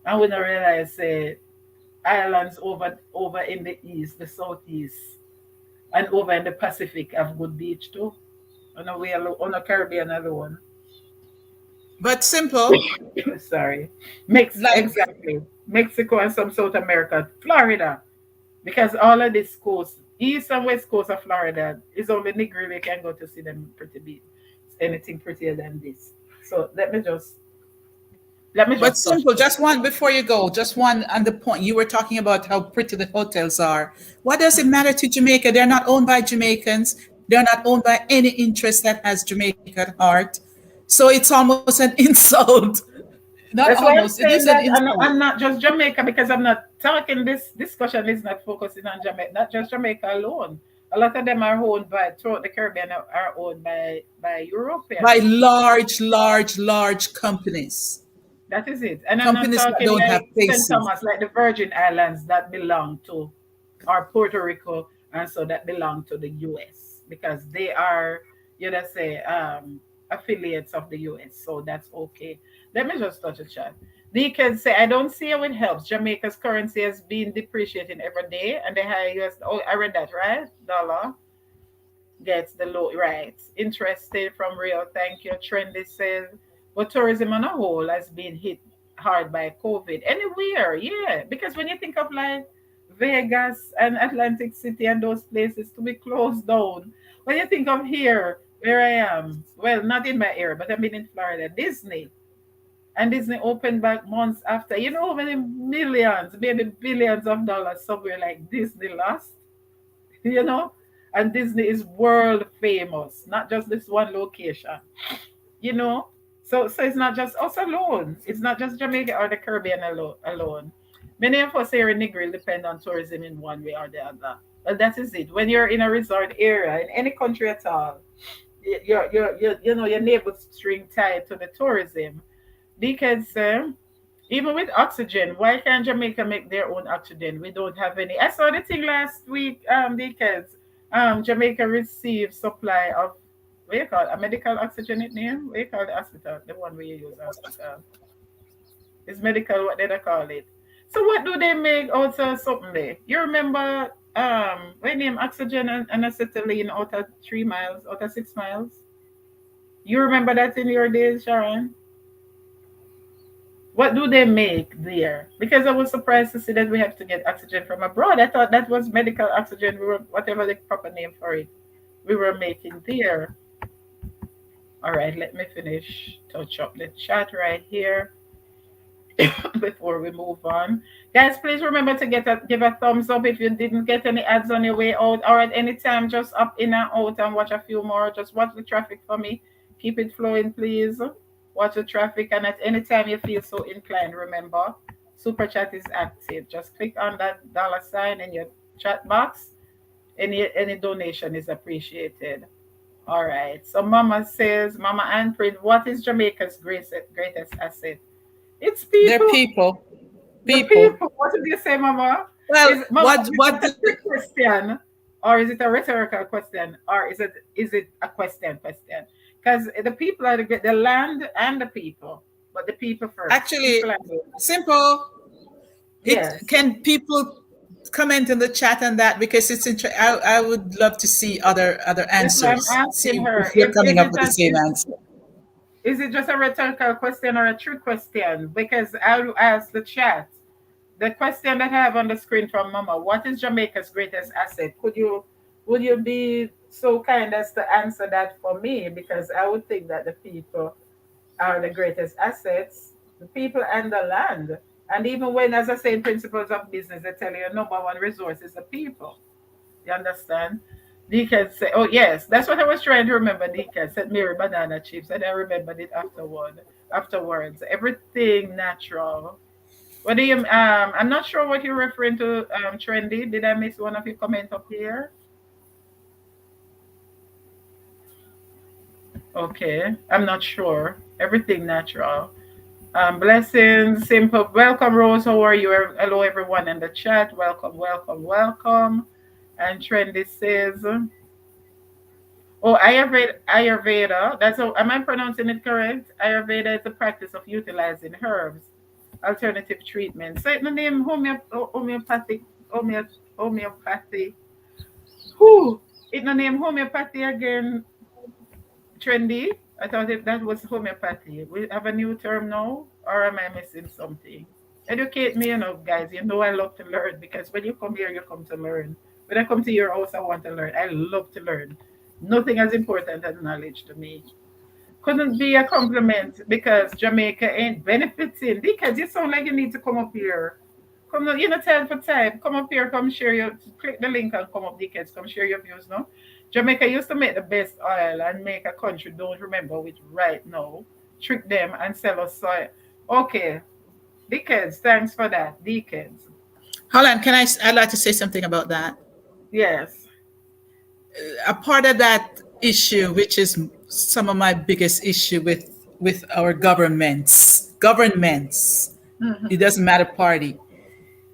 And we don't realize islands over in the east, the southeast, and over in the Pacific have good beach too. On the Caribbean alone. but simple, Sorry. like Exactly. Mexico and some South America. Florida. Because all of this coast, east and west coast of Florida, is only Negro they can go to see them pretty big. Anything prettier than this. So let me but just touch simple, this. just one before you go, just one on the point. You were talking about how pretty the hotels are. What does it matter to Jamaica? They're not owned by Jamaicans. They're not owned by any interest that has Jamaica at heart. So it's almost an insult. Not That's why I'm almost, it is saying an that, insult. and not just Jamaica, because I'm not talking. This discussion is not focusing on Jamaica, not just Jamaica alone. A lot of them are owned by throughout the Caribbean are owned by By Europeans. large, large, large companies. That is it. And I'm not Companies that talking don't have like St. faces. Thomas, like the Virgin Islands that belong to, or Puerto Rico, and so that belong to the US because they are, say, affiliates of the US. So that's okay. Let me just touch a chat. They can say, I don't see how it helps. Jamaica's currency has been depreciating every day, and the high US. Oh, I read that, right? Dollar gets the low right. Interested from real. Thank you. Trendy says, but tourism on a whole has been hit hard by COVID. Anywhere, yeah. Because when you think of like Vegas and Atlantic City and those places to be closed down, when you think of here, where I am, well, not in my area, but I've been in Florida, Disney. And Disney opened back months after. You know how many millions, maybe billions of dollars somewhere like Disney lost? you know and Disney is world famous, not just this one location. you know so it's not just us alone, it's not just Jamaica or the Caribbean alone. Many of us here in Negril depend on tourism in one way or the other. But that is it. When you're in a resort area in any country at all, your neighbor string tied to the tourism. Because even with oxygen, why can't Jamaica make their own oxygen? We don't have any. I saw the thing last week, because Jamaica received supply of what you call it, a medical oxygen it name? What you call the hospital? The one where you use hospital. It's medical, what did I call it? So what do they make out of something there? You remember what name oxygen and acetylene out of 3 miles, out of 6 miles? You remember that in your days, Sharon? What do they make there? Because I was surprised to see that we have to get oxygen from abroad. I thought that was medical oxygen, we were, whatever the proper name for it, we were making there. All right, let me finish, touch up the chat right here. before we move on. Guys, please remember to give a thumbs up if you didn't get any ads on your way out, or at any time, just up in and out and watch a few more. Just watch the traffic for me. Keep it flowing, please. Watch the traffic, and at any time you feel so inclined, remember, Super Chat is active. Just click on that dollar sign in your chat box. Any donation is appreciated. All right. So Mama says, Mama Anprid, what is Jamaica's greatest asset? It's They're people. people. The People. people. What did you say, Mama? Well, Mama, is what that a trick question? Or is it a rhetorical question? Or is it a question? Because the people are the land and the people. But the people first. actually People and the land. simple. It Yes. can people comment in the chat on that because I would love to see other That's why I'm answers. asking See her. if we're coming Is up it with the same answer. is it just a rhetorical question or a true question? Because I'll ask the chat. The question that I have on the screen from Mama, what is Jamaica's greatest asset? Would you be so kind as to answer that for me? Because I would think that the people are the greatest assets, the people and the land. And even when, as I say in Principles of Business, they tell you number one resource is the people. You understand? Deacon said, oh yes, that's what I was trying to remember. Deacon said Mary banana chips, and I remembered it afterwards. Everything natural. What do you I'm not sure what you're referring to, trendy. Did I miss one of your comment up here? Okay. I'm not sure. Everything natural. Blessings, simple. Welcome, Rose. How are you? Hello, everyone in the chat. Welcome, welcome, welcome. And Trendy says, oh, Ayurveda. Am I pronouncing it correct? Ayurveda is the practice of utilizing herbs, alternative treatments. So, in the name homeopathic, homeopathy. Who? In the name homeopathy again, trendy. I thought that was homeopathy. We have a new term now, or am I missing something? Educate me, guys. You know I love to learn because when you come here, you come to learn. When I come to your house, I want to learn. I love to learn. Nothing as important as knowledge to me. Couldn't be a compliment because Jamaica ain't benefiting. Because you sound like you need to come up here. Come on, tell for time. Come up here, come share your click the link and come up, kids. Come share your views now. Jamaica used to make the best oil and make a country don't remember which right now. Trick them and sell us soil. Okay, decades, thanks for that. Decades. Hold on, I'd like to say something about that. Yes. A part of that issue, which is some of my biggest issue with our governments, Mhm. it doesn't matter party.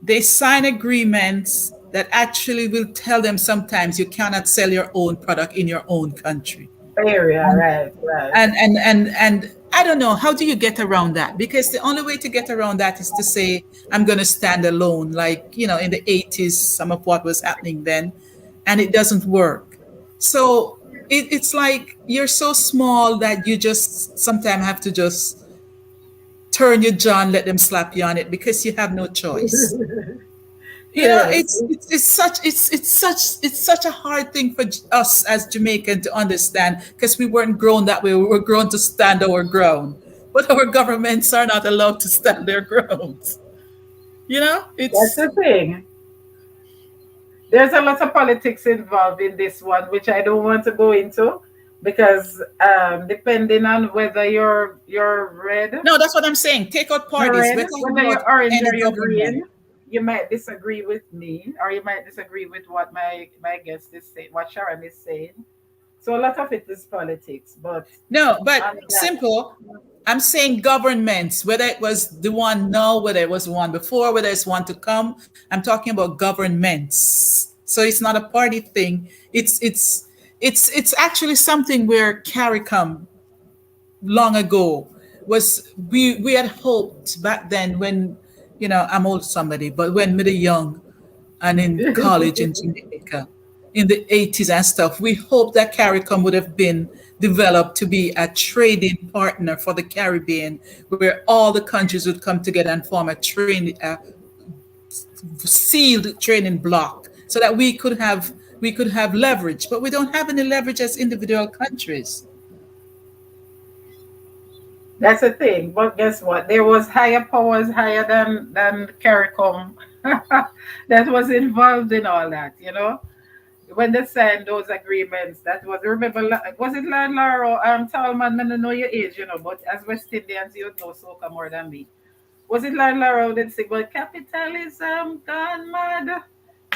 They sign agreements that actually will tell them sometimes you cannot sell your own product in your own country. Area, right, right. And I don't know, how do you get around that? Because the only way to get around that is to say I'm going to stand alone, like in the 80s, some of what was happening then, and it doesn't work. So it's like you're so small that you just sometimes have to just turn your jaw and let them slap you on it because you have no choice. Yes. It's such a hard thing for us as Jamaican to understand because we weren't grown that way. We were grown to stand our ground, but our governments are not allowed to stand their grounds. That's It's the thing. There's a lot of politics involved in this one, which I don't want to go into because depending on whether no. That's what I'm saying. Take out you're parties. red, We're talking whether about you're orange any or you're government. green, you might disagree with me, or you might disagree with what my guest is saying, what Sharon is saying. So a lot of it is politics, but No, but on that, simple. I'm saying governments, whether it was the one now, whether it was the one before, whether it's one to come. I'm talking about governments. So it's not a party thing. It's actually something where CARICOM long ago was we had hoped back then when I'm old somebody, but when we were young and in college in Jamaica in the 80s and stuff, we hoped that CARICOM would have been developed to be a trading partner for the Caribbean, where all the countries would come together and form a sealed trading bloc, so that we could have leverage. But we don't have any leverage as individual countries. That's the thing. But guess what? There was higher powers higher than CARICOM that was involved in all that, you know? When they signed those agreements, that was, remember, was it Lord Laro? Talman, I don't know your age, you know, but as West Indians, you know soca more than me. Was it Lord Laro that said, but capitalism gone mad?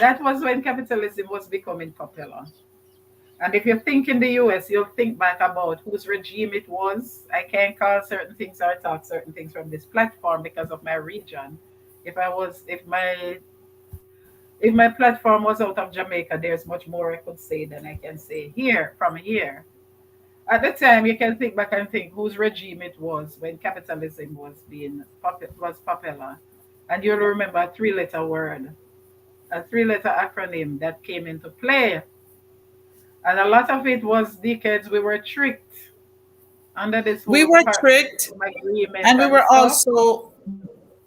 That was when capitalism was becoming popular. And if you think in the US, you'll think back about whose regime it was. I can't call certain things or talk certain things from this platform because of my region. If my platform was out of Jamaica, there's much more I could say than I can say here from here. At the time, you can think back and think whose regime it was when capitalism was popular, and you'll remember a three-letter word, a three-letter acronym that came into play, and a lot of it was decades we were tricked under this We whole were tricked, agreement and we and were stuff. also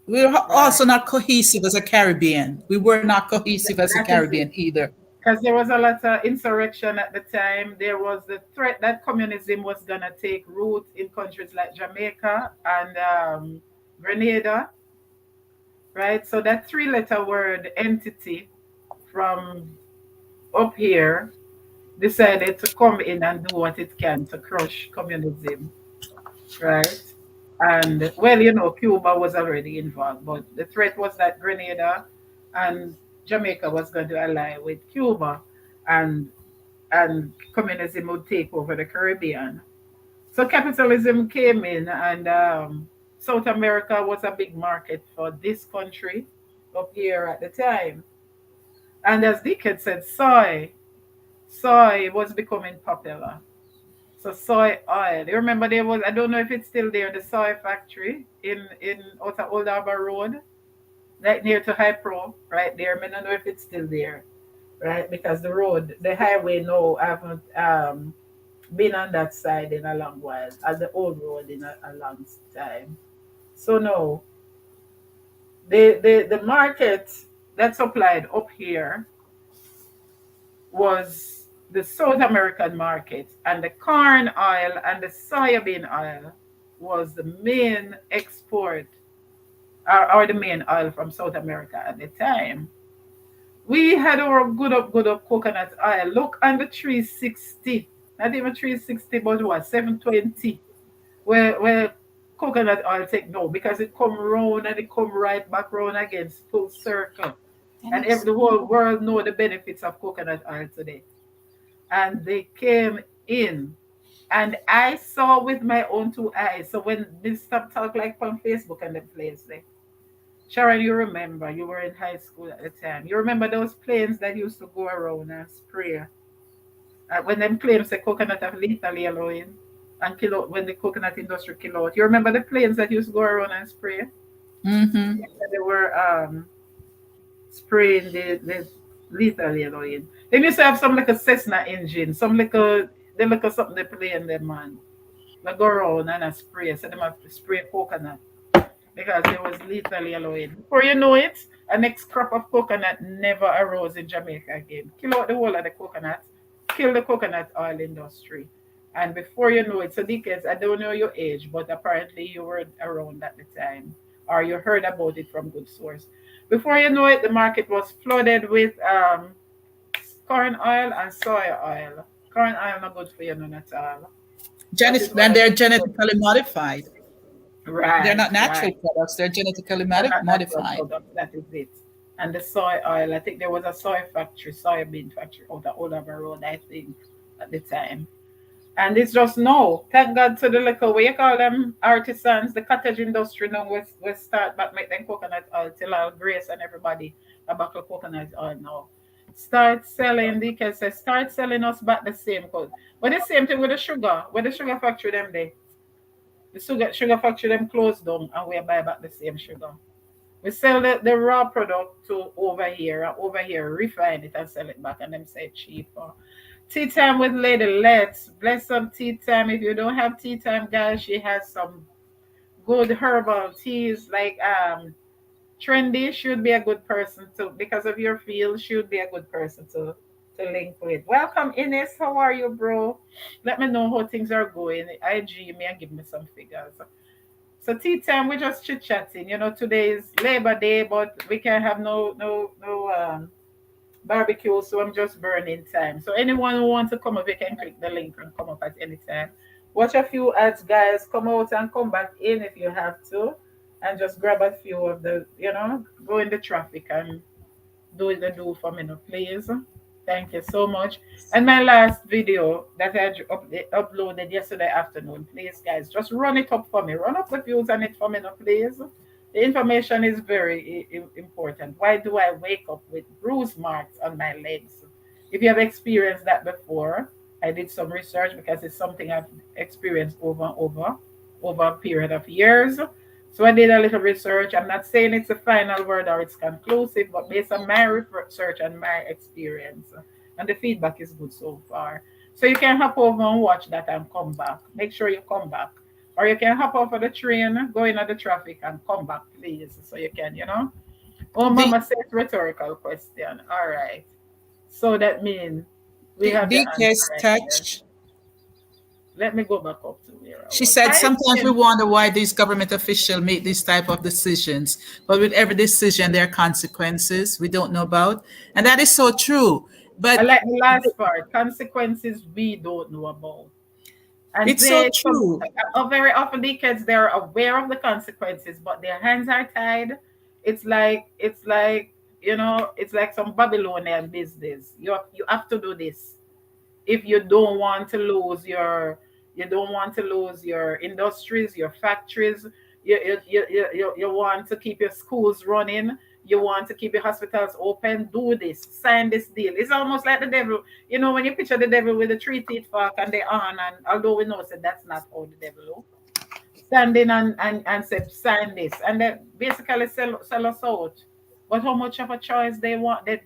Right. not cohesive as a Caribbean. We were not cohesive as a That is Caribbean it. either. Because there was a lot of insurrection at the time. There was the threat that communism was going to take root in countries like Jamaica and Grenada, right? So that three-letter word entity from up here decided to come in and do what it can to crush communism, right? And well, Cuba was already involved, but the threat was that Grenada and Jamaica was going to ally with Cuba, and communism would take over the Caribbean. So capitalism came in, and South America was a big market for this country up here at the time. And as Dickens said, soy was becoming popular. So soy oil. You remember there was, I don't know if it's still there, the soy factory in outer Old Harbor Road, right near to High Pro, right there. I don't know if it's still there, right? Because the highway now haven't been on that side in a long while, as the old road in a long time. So no, the market that supplied up here was the South American market, and the corn oil and the soybean oil was the main export, or the main oil from South America at the time. We had our good up coconut oil. Look on the 360, not even 360, but what, 720, where coconut oil take no, because it come round and it come right back round again, full circle. And the whole world know the benefits of coconut oil today. And they came in, and I saw with my own two eyes. So when they stop talk like on Facebook and the place there. Sharon, you remember you were in high school at the time. You remember those planes that used to go around and spray. When them claims the coconut have lethal yellowing and kill out when the coconut industry kill out. You remember the planes that used to go around and spray? Mm-hmm. They were spraying the lethal yellowing. They used to have some like a Cessna engine, some like a they look at something they play in them man. They go around and a spray. So them have to spray coconut because it was lethal yellowing. Before you know it, a next crop of coconut never arose in Jamaica again. Kill out the whole of the coconut, kill the coconut oil industry. And before you know it, so Dickens, I don't know your age, but apparently you were around at the time, or you heard about it from good source. Before you know it, the market was flooded with corn oil and soy oil. Corn oil not good for you none at all. That is one And of they're the genetically modified. They're right, not natural right. products. They're genetically They're not natural modified. products. That is it. And the soy oil, I think there was a soy factory, soybean factory out of Old Harbor Road, I think, at the time. And it's just no. Thank God to the little way you call them artisans, the cottage industry now we start back make them coconut oil till all Grace and everybody a buckle of coconut oil now. Start selling because they start selling us back the same code. But the same thing with the sugar. With the sugar factory them there. The sugar factory them closed down and we buy back the same sugar. We sell the raw product to over here, refine it and sell it back, and them say cheaper. Tea time with Lady Let's. Bless some tea time. If you don't have tea time, guys, she has some good herbal teas like Trendy should be a good person to because of your field, should be a good person to link with. Welcome Ines, how are you, bro? Let me know how things are going. IG me and give me some figures. So tea time, we're just chit chatting. You know, today is Labor Day, but we can't have no barbecue, so I'm just burning time. So anyone who wants to come up, you can click the link and come up at any time. Watch a few ads, guys. Come out and come back in if you have to, and just grab a few of the, go in the traffic and do the do for me, no, please. Thank you so much. And my last video that I uploaded yesterday afternoon, please, guys, just run it up for me. Run up the views on it for me, no, please. The information is very important. Why do I wake up with bruise marks on my legs? If you have experienced that before, I did some research because it's something I've experienced over a period of years. So I did a little research. I'm not saying it's a final word or it's conclusive, but based on my research and my experience, and the feedback is good so far. So you can hop over and watch that and come back. Make sure you come back. Or you can hop off of the train, go into the traffic and come back, please. So you can. Oh, The Mama says rhetorical question. All right. So that means we the have the answer DK's right here. touch. Let me go back up to where I She was. said Hi, sometimes we Tim. wonder why these government officials make these type of decisions, but with every decision there are consequences we don't know about, and that is so true. I But like the last part. Consequences we don't know about. And it's so they some true. very often the kids they're aware of the consequences, but their hands are tied. It's like some Babylonian business. You have to do this if you don't want to lose your industries, your factories. You want to keep your schools running. You want to keep your hospitals open. Do this. Sign this deal. It's almost like the devil. When you picture the devil with the three teeth fork and the on, and although we know that that's not how the devil looks, standing and say sign this, and they basically sell us out. But how much of a choice they want they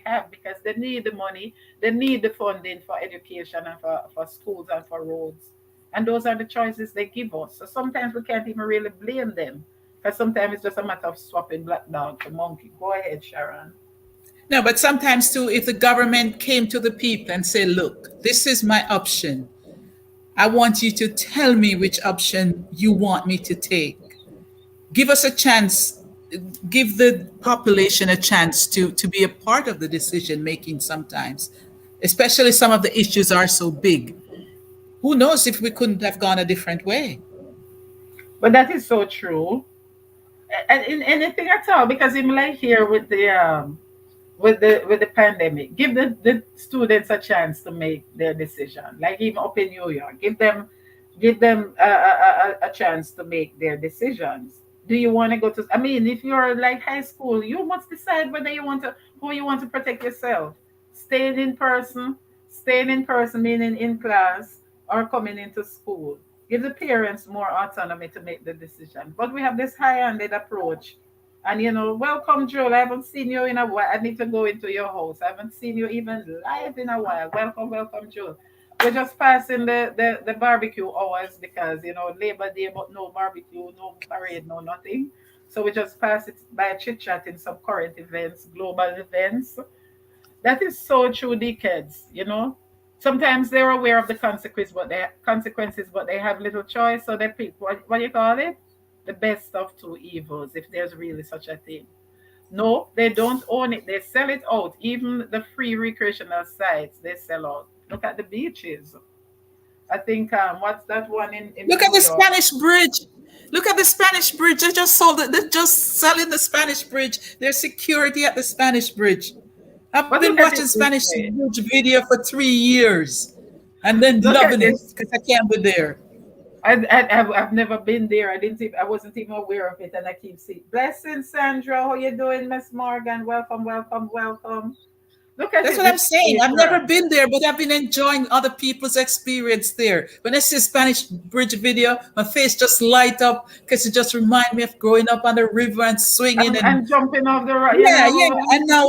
have, because they need the money, they need the funding for education and for schools and for roads, and those are the choices they give us. So sometimes we can't even really blame them, because sometimes it's just a matter of swapping black dog for monkey. Go ahead, Sharon. No, but sometimes too, if the government came to the people and say, "Look, this is my option. I want you to tell me which option you want me to take. Give us a chance, give the population a chance to be a part of the decision making sometimes, especially some of the issues are so big. Who knows if we couldn't have gone a different way? But that is so true. And in anything at all, because I'm like here with the pandemic, give the students a chance to make their decision, like even up in New York, give them a chance to make their decisions. Do you want to go to, I mean, if you're like high school, you must decide whether you want to, who you want to protect yourself, staying in person staying in person, meaning in class, or coming into school. Give the parents more autonomy to make the decision. But we have this high-handed approach. And welcome, Joel. I haven't seen you in a while. I need to go into your house. I haven't seen you even live in a while. Welcome, Joel. We're just passing the barbecue hours because Labor Day, but no barbecue, no parade, no nothing. So we just pass it by chit chatting some current events, global events. That is so true, the kids. Sometimes they're aware of the consequences, but they have little choice. So they pick what you call it? The best of two evils, if there's really such a thing. No, they don't own it. They sell it out. Even the free recreational sites, they sell out. Look at the beaches. I think what's that one in Look at New the York? Spanish bridge. Look at the Spanish bridge. They just sold it. They're just selling the Spanish bridge. There's security at the Spanish bridge. I've But been look at watching it this Spanish way. bridge video for 3 years and then Look at loving it this. because I can't be there. I've never been there. I wasn't even aware of it, and I keep seeing. Blessing, Sandra. How you doing, Miss Morgan? Welcome, welcome, welcome. Look at That's it, what I'm this saying. I've never station. been there, but I've been enjoying other people's experience there. When I see a Spanish bridge video, my face just light up because it just reminds me of growing up on the river and swinging and And jumping off the rock, yeah, yeah. And now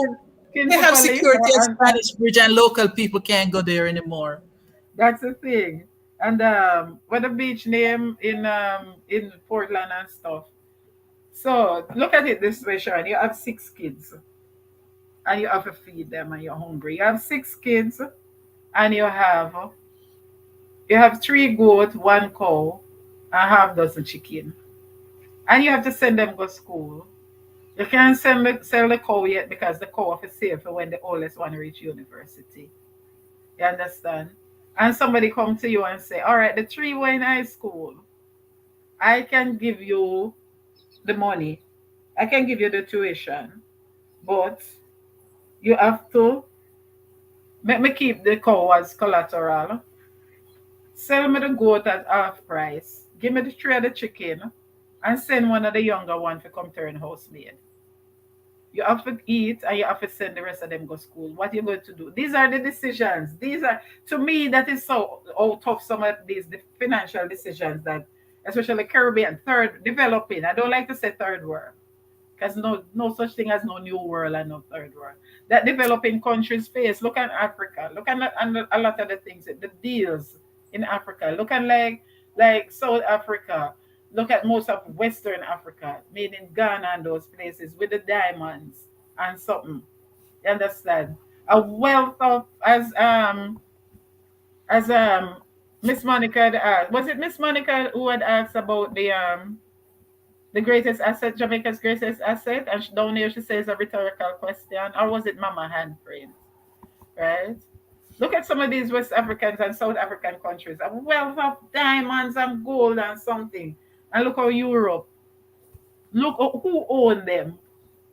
King they have Popali, security at and Spanish bridge and local people can't go there anymore. that's the thing. And what the beach name in Portland and stuff. So look at it this way, Sharon. You have 6 kids, and you have to feed them, and you're hungry. You have 6 kids, and you have 3 goats, 1 cow, a half dozen chicken, and you have to send them go school. You can't sell the cow yet because the cow is safe for when the oldest one reach university. You understand? And somebody come to you and say, all right, the three were in high school. I can give you the money. I can give you the tuition, but you have to make me keep the cow as collateral. Sell me the goat at half price. Give me the tray of the chicken and send one of the younger one to come turn housemaid. You have to eat and you have to send the rest of them go school. What are you going to do? These are the decisions. These are, to me, that is so out of some of these the financial decisions that, especially Caribbean, third developing. I don't like to say third world because no such thing as no new world and no third world. That developing countries face. Look at Africa. Look at a lot of the things, the deals in Africa. Look at like South Africa. Look at most of Western Africa, meaning Ghana and those places with the diamonds and something. You understand? A wealth of as Miss Monica had asked. Was it Miss Monica who had asked about the greatest asset, Jamaica's greatest asset? And down here she says a rhetorical question. Or was it Mama Handprint? Right? Look at some of these West Africans and South African countries. A wealth of diamonds and gold and something. And look how Europe. Look who own them.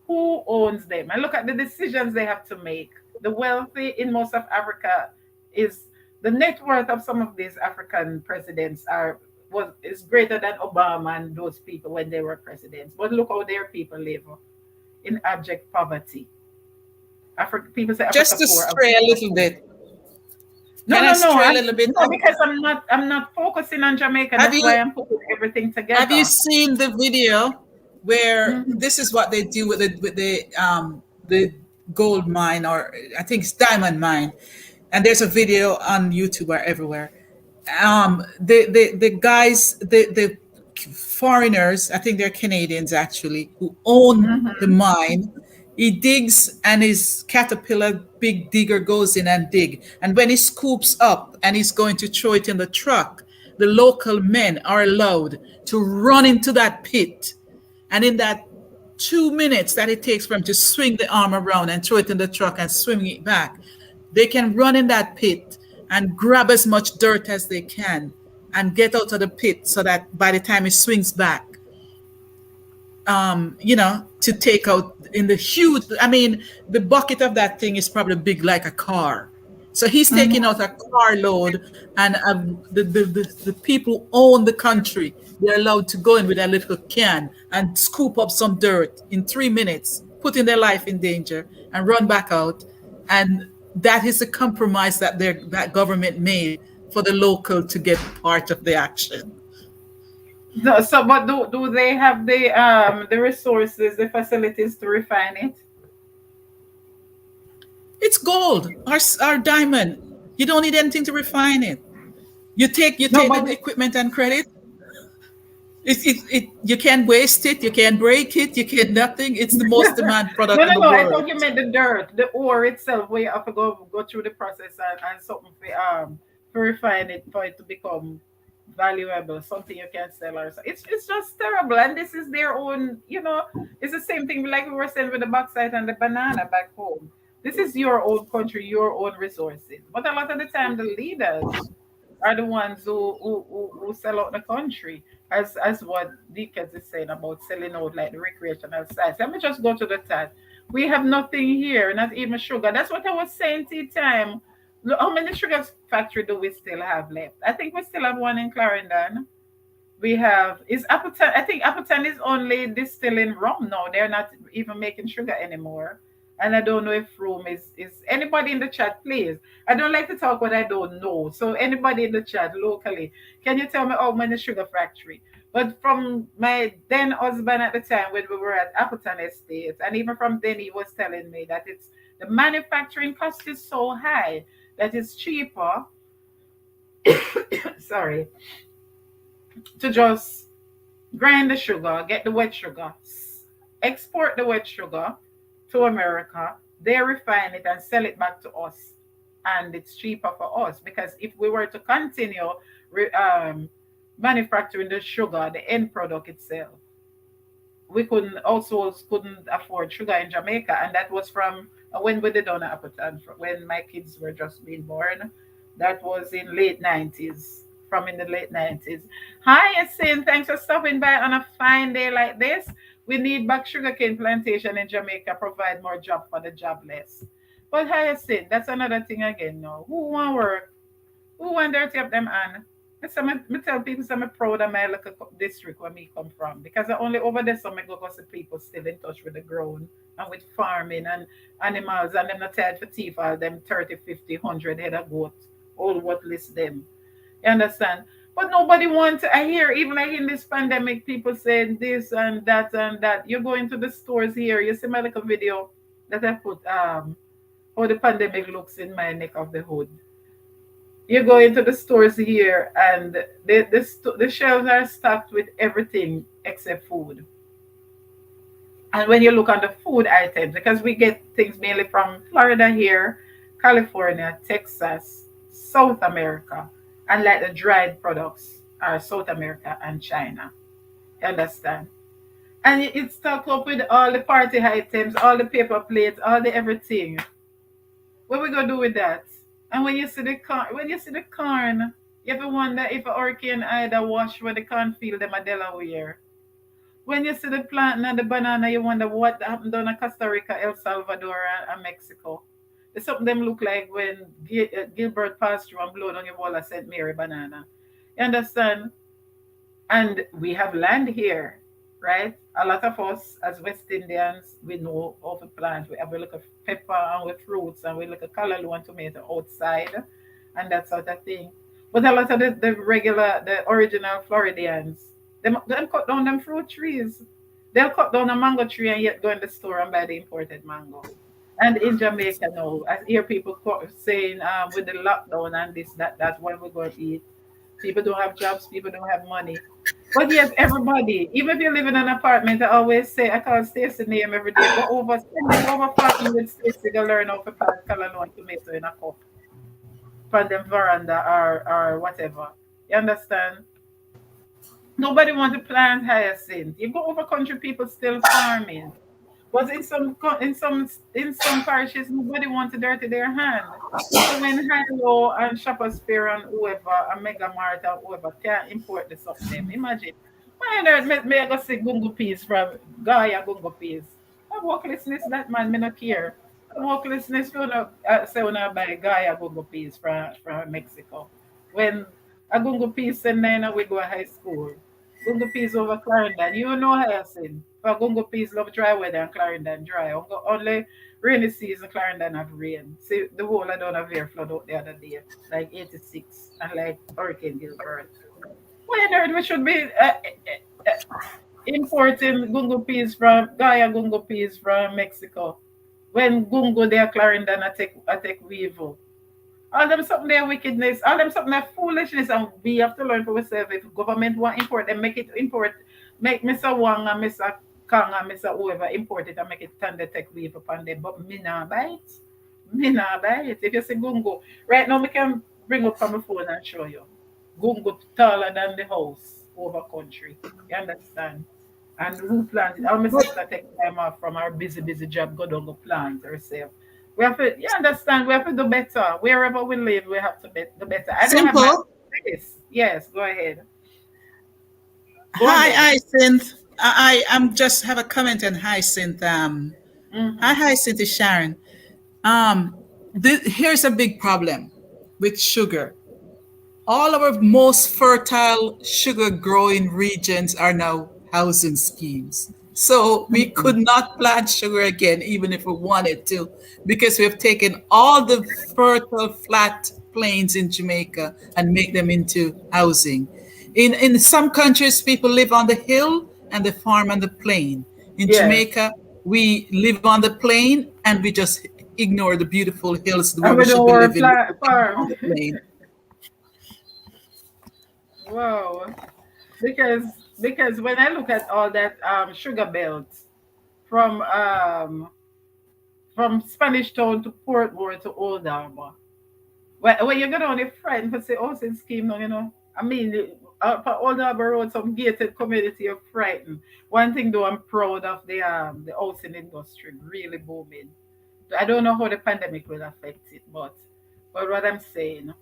Who owns them? And look at the decisions they have to make. The wealthy in most of Africa is the net worth of some of these African presidents are was is greater than Obama and those people when they were presidents. But look how their people live in abject poverty. Africa people say Just Africa to poor, stray a Africa little poor. bit, No, can I no, no. stray a little bit? No, because I'm not focusing on Jamaica. Have That's why you I'm putting everything have you together. seen the video where Hmm. this is what they do with the gold mine, or I think it's diamond mine, and there's a video on YouTube or everywhere. The guys, the foreigners, I think they're Canadians actually, who own the Hmm. mine. He digs and his caterpillar big digger goes in and dig. And when he scoops up and he's going to throw it in the truck, the local men are allowed to run into that pit. And in that 2 minutes that it takes for him to swing the arm around and throw it in the truck and swing it back, they can run in that pit and grab as much dirt as they can and get out of the pit so that by the time it swings back, to take out in the huge, I mean, the bucket of that thing is probably big like a car. So he's taking Hmm. out a carload, and the people who own the country, they're allowed to go in with a little can and scoop up some dirt in 3 minutes, putting their life in danger and run back out. And that is the compromise that government made for the local to get part of the action. No, so, but do they have the resources, the facilities to refine it? It's gold, our diamond. You don't need anything to refine it. You No, take but the equipment and credit. You can't waste it. You can't break it. You can't nothing. It's the most demand no, product no, in the no. I thought world. you meant the dirt, the ore itself, where you have to go through the process and something for refine it for it to become valuable, something you can sell or so. It's just terrible, and this is their own. It's the same thing like we were saying with the bauxite and the banana back home. This is your own country, your own resources. But a lot of the time, the leaders are the ones who sell out the country, as what Deacons is saying about selling out like the recreational sites. Let me just go to the top. We have nothing here, not even sugar. That's what I was saying tea time. Look, how many sugar factory do we still have left? I think we still have one in Clarendon. We have is Appleton. I think Appleton is only distilling rum now. They're not even making sugar anymore. And I don't know if room is anybody in the chat, please. I don't like to talk what I don't know. So anybody in the chat locally, can you tell me how many sugar factory? But from my then husband at the time when we were at Appleton Estate, and even from then he was telling me that it's the manufacturing cost is so high that it's cheaper. Sorry, to just grind the sugar, get the wet sugar, export the wet sugar to America. They refine it and sell it back to us, and it's cheaper for us because if we were to continue re- um, manufacturing the sugar, the end product itself. We couldn't households couldn't afford sugar in Jamaica, and that was from when we did on Appleton, when my kids were just being born. That was in late 90s, from in the late 90s. Hi, Yasin, thanks for stopping by on a fine day like this. We need back sugarcane plantation in Jamaica, provide more job for the jobless. But hi, Yasin, that's another thing again. No, who want work? Who want dirty up them hand? Me tell people I'm proud of my local district where me come from. Because I only over there some I go see people still in touch with the ground and with farming and animals, and them not tired for teeth all them 30, 50, 100 head of goat. All what list them. You understand? But nobody wants I hear even like in this pandemic people saying this and that and that. You go into the stores here, you see my little video that I put how the pandemic looks in my neck of the hood. You go into the stores here and the shelves are stocked with everything except food. And when you look on the food items, because we get things mainly from Florida here, California, Texas, South America, and like the dried products are South America and China. You understand? And it's stocked up with all the party items, all the paper plates, all the everything. What we gonna do with that? And when you see the corn, you have to wonder if a hurricane either wash where the cornfield them a Delaware. When you see the plant and the banana, you wonder what happened down in Costa Rica, El Salvador, and Mexico. It's something them look like when Gilbert passed through and blow down your wall of St. Mary banana. You understand? And we have land here, right? A lot of us as West Indians, we know how to plant. We have a look of pepper and with fruits, and we look at callaloo and tomato outside and that sort of thing. But a lot of the original Floridians, them cut down them fruit trees. They'll cut down a mango tree and yet go in the store and buy the imported mango. And in Jamaica now, I hear people saying with the lockdown and this, that, what we're going to eat. People don't have jobs, people don't have money. But yes, everybody, even if you live in an apartment, I always say, I call Stacey name every day. Go over, spend them over farming with Stacey to learn how to plant callaloo and tomato in a cup. From them veranda or whatever. You understand? Nobody want to plant hyacinth. You go over country, people still farming. But in some parishes, nobody wants to dirty their hand. So when Hilo and Shoppers Fair and whoever, and Mega Mart and whoever can't import the something, them, imagine. Why on earth may I go see Gungo Peas from Gaia Gungo Peas? I work listeners that man, me not care. I work listeners you know say when I buy Gaia Gungo Peas from Mexico. When a Gungo Peas send nine we go to high school. Gungo peas over Clarendon. You know hyacinth. But Gungo peas love dry weather and Clarendon dry. Only rainy season Clarendon have rain. See the whole I don't have air flood out the other day. Like 86 and like Hurricane Gilbert. Why on earth we should be importing Gungo peas from Gaia Gungo peas from Mexico? When Gungo there Clarendon I take weevil. All them something their wickedness, all them something their foolishness, and we have to learn for ourselves. If government want import, then make it import. Make Mr. Wang and Mr. Kang and Mr. whoever import it and make it turn the tech weave upon them. But me nah buy it. Me nah buy it. If you say Gungo, right now we can bring up on my phone and show you. Gungo taller than the house over country. You understand? And who planted? Our my sister take time off from our busy job, go down go plant herself. We have to, you understand, we have to do better. Wherever we live, we have to do better. I don't have my Simple. place. Yes, go ahead. Go Hi, ahead. Hyacinth. I'm just have a comment on Hyacinth. Hi, Mm-hmm. Hyacinth is Sharon. Um, Here's a big problem with sugar. All our most fertile sugar growing regions are now housing schemes. So we Mm-hmm. could not plant sugar again, even if we wanted to, because we have taken all the fertile flat plains in Jamaica and make them into housing. In some countries, people live on the hill and they farm on the plain. In Yes. Jamaica, we live on the plain and we just ignore the beautiful hills where And we we should don't be want living on farm. the plain. Wow. Because when I look at all that sugar belt from Spanish Town to Portmore to Old Harbor. When you go down the front for say housing scheme now, I mean all the Harbour Road, some gated community of frightened. One thing though, I'm proud of the housing industry really booming. I don't know how the pandemic will affect it, but what I'm saying,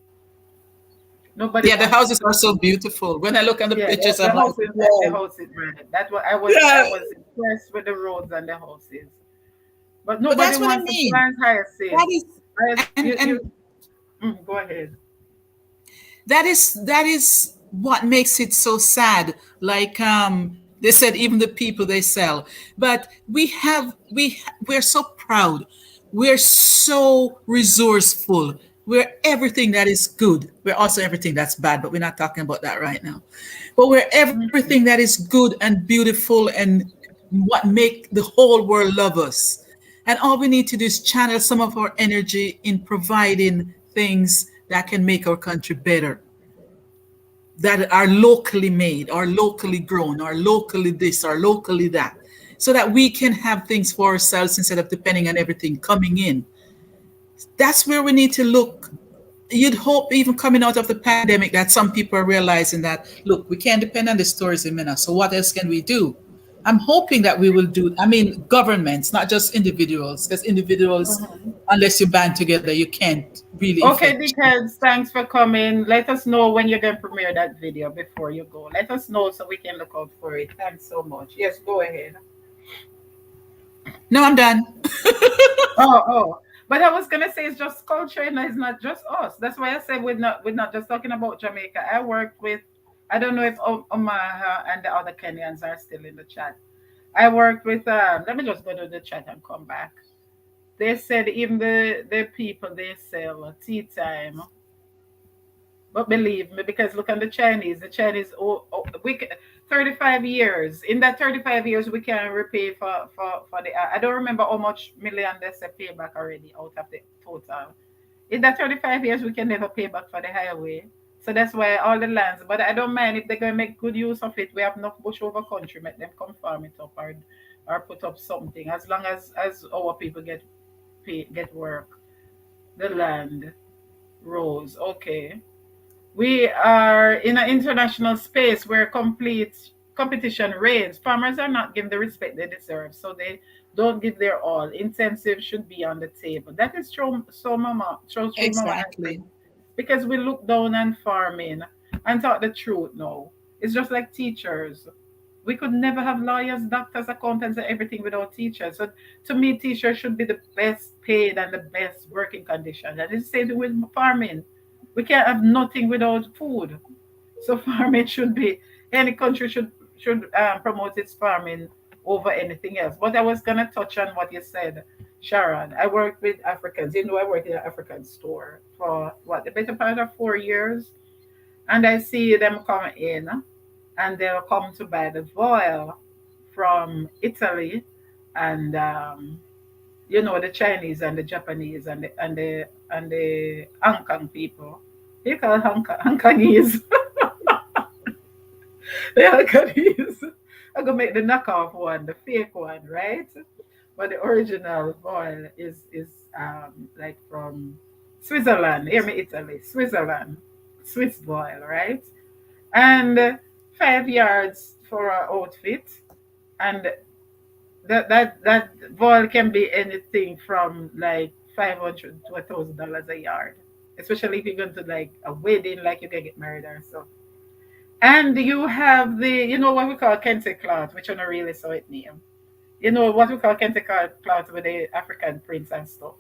nobody Yeah, the wants houses are so beautiful. When I look at the yeah, pictures, the I'm like, houses, the whoa. houses, right? That what I Yeah, was impressed with the roads and the houses, but but nobody that's what I wants to mean. plant hyacinth. That is, and You go ahead. that is what makes it so sad. Like they said, even the people they sell. But we're so proud. We're so resourceful. We're everything that is good. We're also everything that's bad, but we're not talking about that right now. But we're everything that is good and beautiful and what make the whole world love us. And all we need to do is channel some of our energy in providing things that can make our country better, that are locally made, or locally grown, or locally this, or locally that, so that we can have things for ourselves instead of depending on everything coming in. That's where we need to look. You'd hope, even coming out of the pandemic, that some people are realizing that, look, we can't depend on this tourism now. So what else can we do? I'm hoping that we will do, I mean, governments, not just individuals, because individuals, Mhm. unless you band together, you can't really Okay, effect change. dickheads, thanks for coming. Let us know when you're going to premiere that video before you go. Let us know so we can look out for it. Thanks so much. Yes, go ahead. No, I'm done. Oh. But I was gonna say it's just culture and it's not just us. That's why I said we're not just talking about Jamaica. I worked with I don't know if Omaha and the other Kenyans are still in the chat. I worked with let me just go to the chat and come back. They said even the people they sell tea time. But believe me, because look at the Chinese, 35 years. In that 35 years, we can repay for the, I don't remember how much million they say pay back already out of the total. In that 35 years, we can never pay back for the highway. So that's why all the lands, but I don't mind if they're going to make good use of it. We have enough bush over country, make them come farm it up or put up something. As long as our people get work, the land, roads, okay. We are in an international space where complete competition reigns. Farmers are not given the respect they deserve, so they don't give their all. Incentives should be on the table. That is true, so Mama, true, Mama Angry. Exactly. Because we look down on farming and talk the truth now. It's just like teachers. We could never have lawyers, doctors, accountants, and everything without teachers. So to me, teachers should be the best paid and the best working conditions. And it's the same with farming. We can't have nothing without food. So farming should be any country should promote its farming over anything else. But I was gonna touch on what you said, Sharon. I work with Africans. You know, I work in an African store for what the better part of 4 years, and I see them come in, and they'll come to buy the foil from Italy, and you know the Chinese and the Japanese and the Hong Kong people. They call Hong Kongese. The Hong Kongese. I'm gonna make the knockoff one, the fake one, right? But the original foil is like from Switzerland. Hear me, Italy, Switzerland, Swiss foil, right? And 5 yards for our outfit, and that ball can be anything from like 500 to $1,000 a yard, especially if you're going to like a wedding, like you can get married or so. And you have you know what we call kente cloth, which I don't really saw it name. You know what we call kente cloth with the African prints and stuff.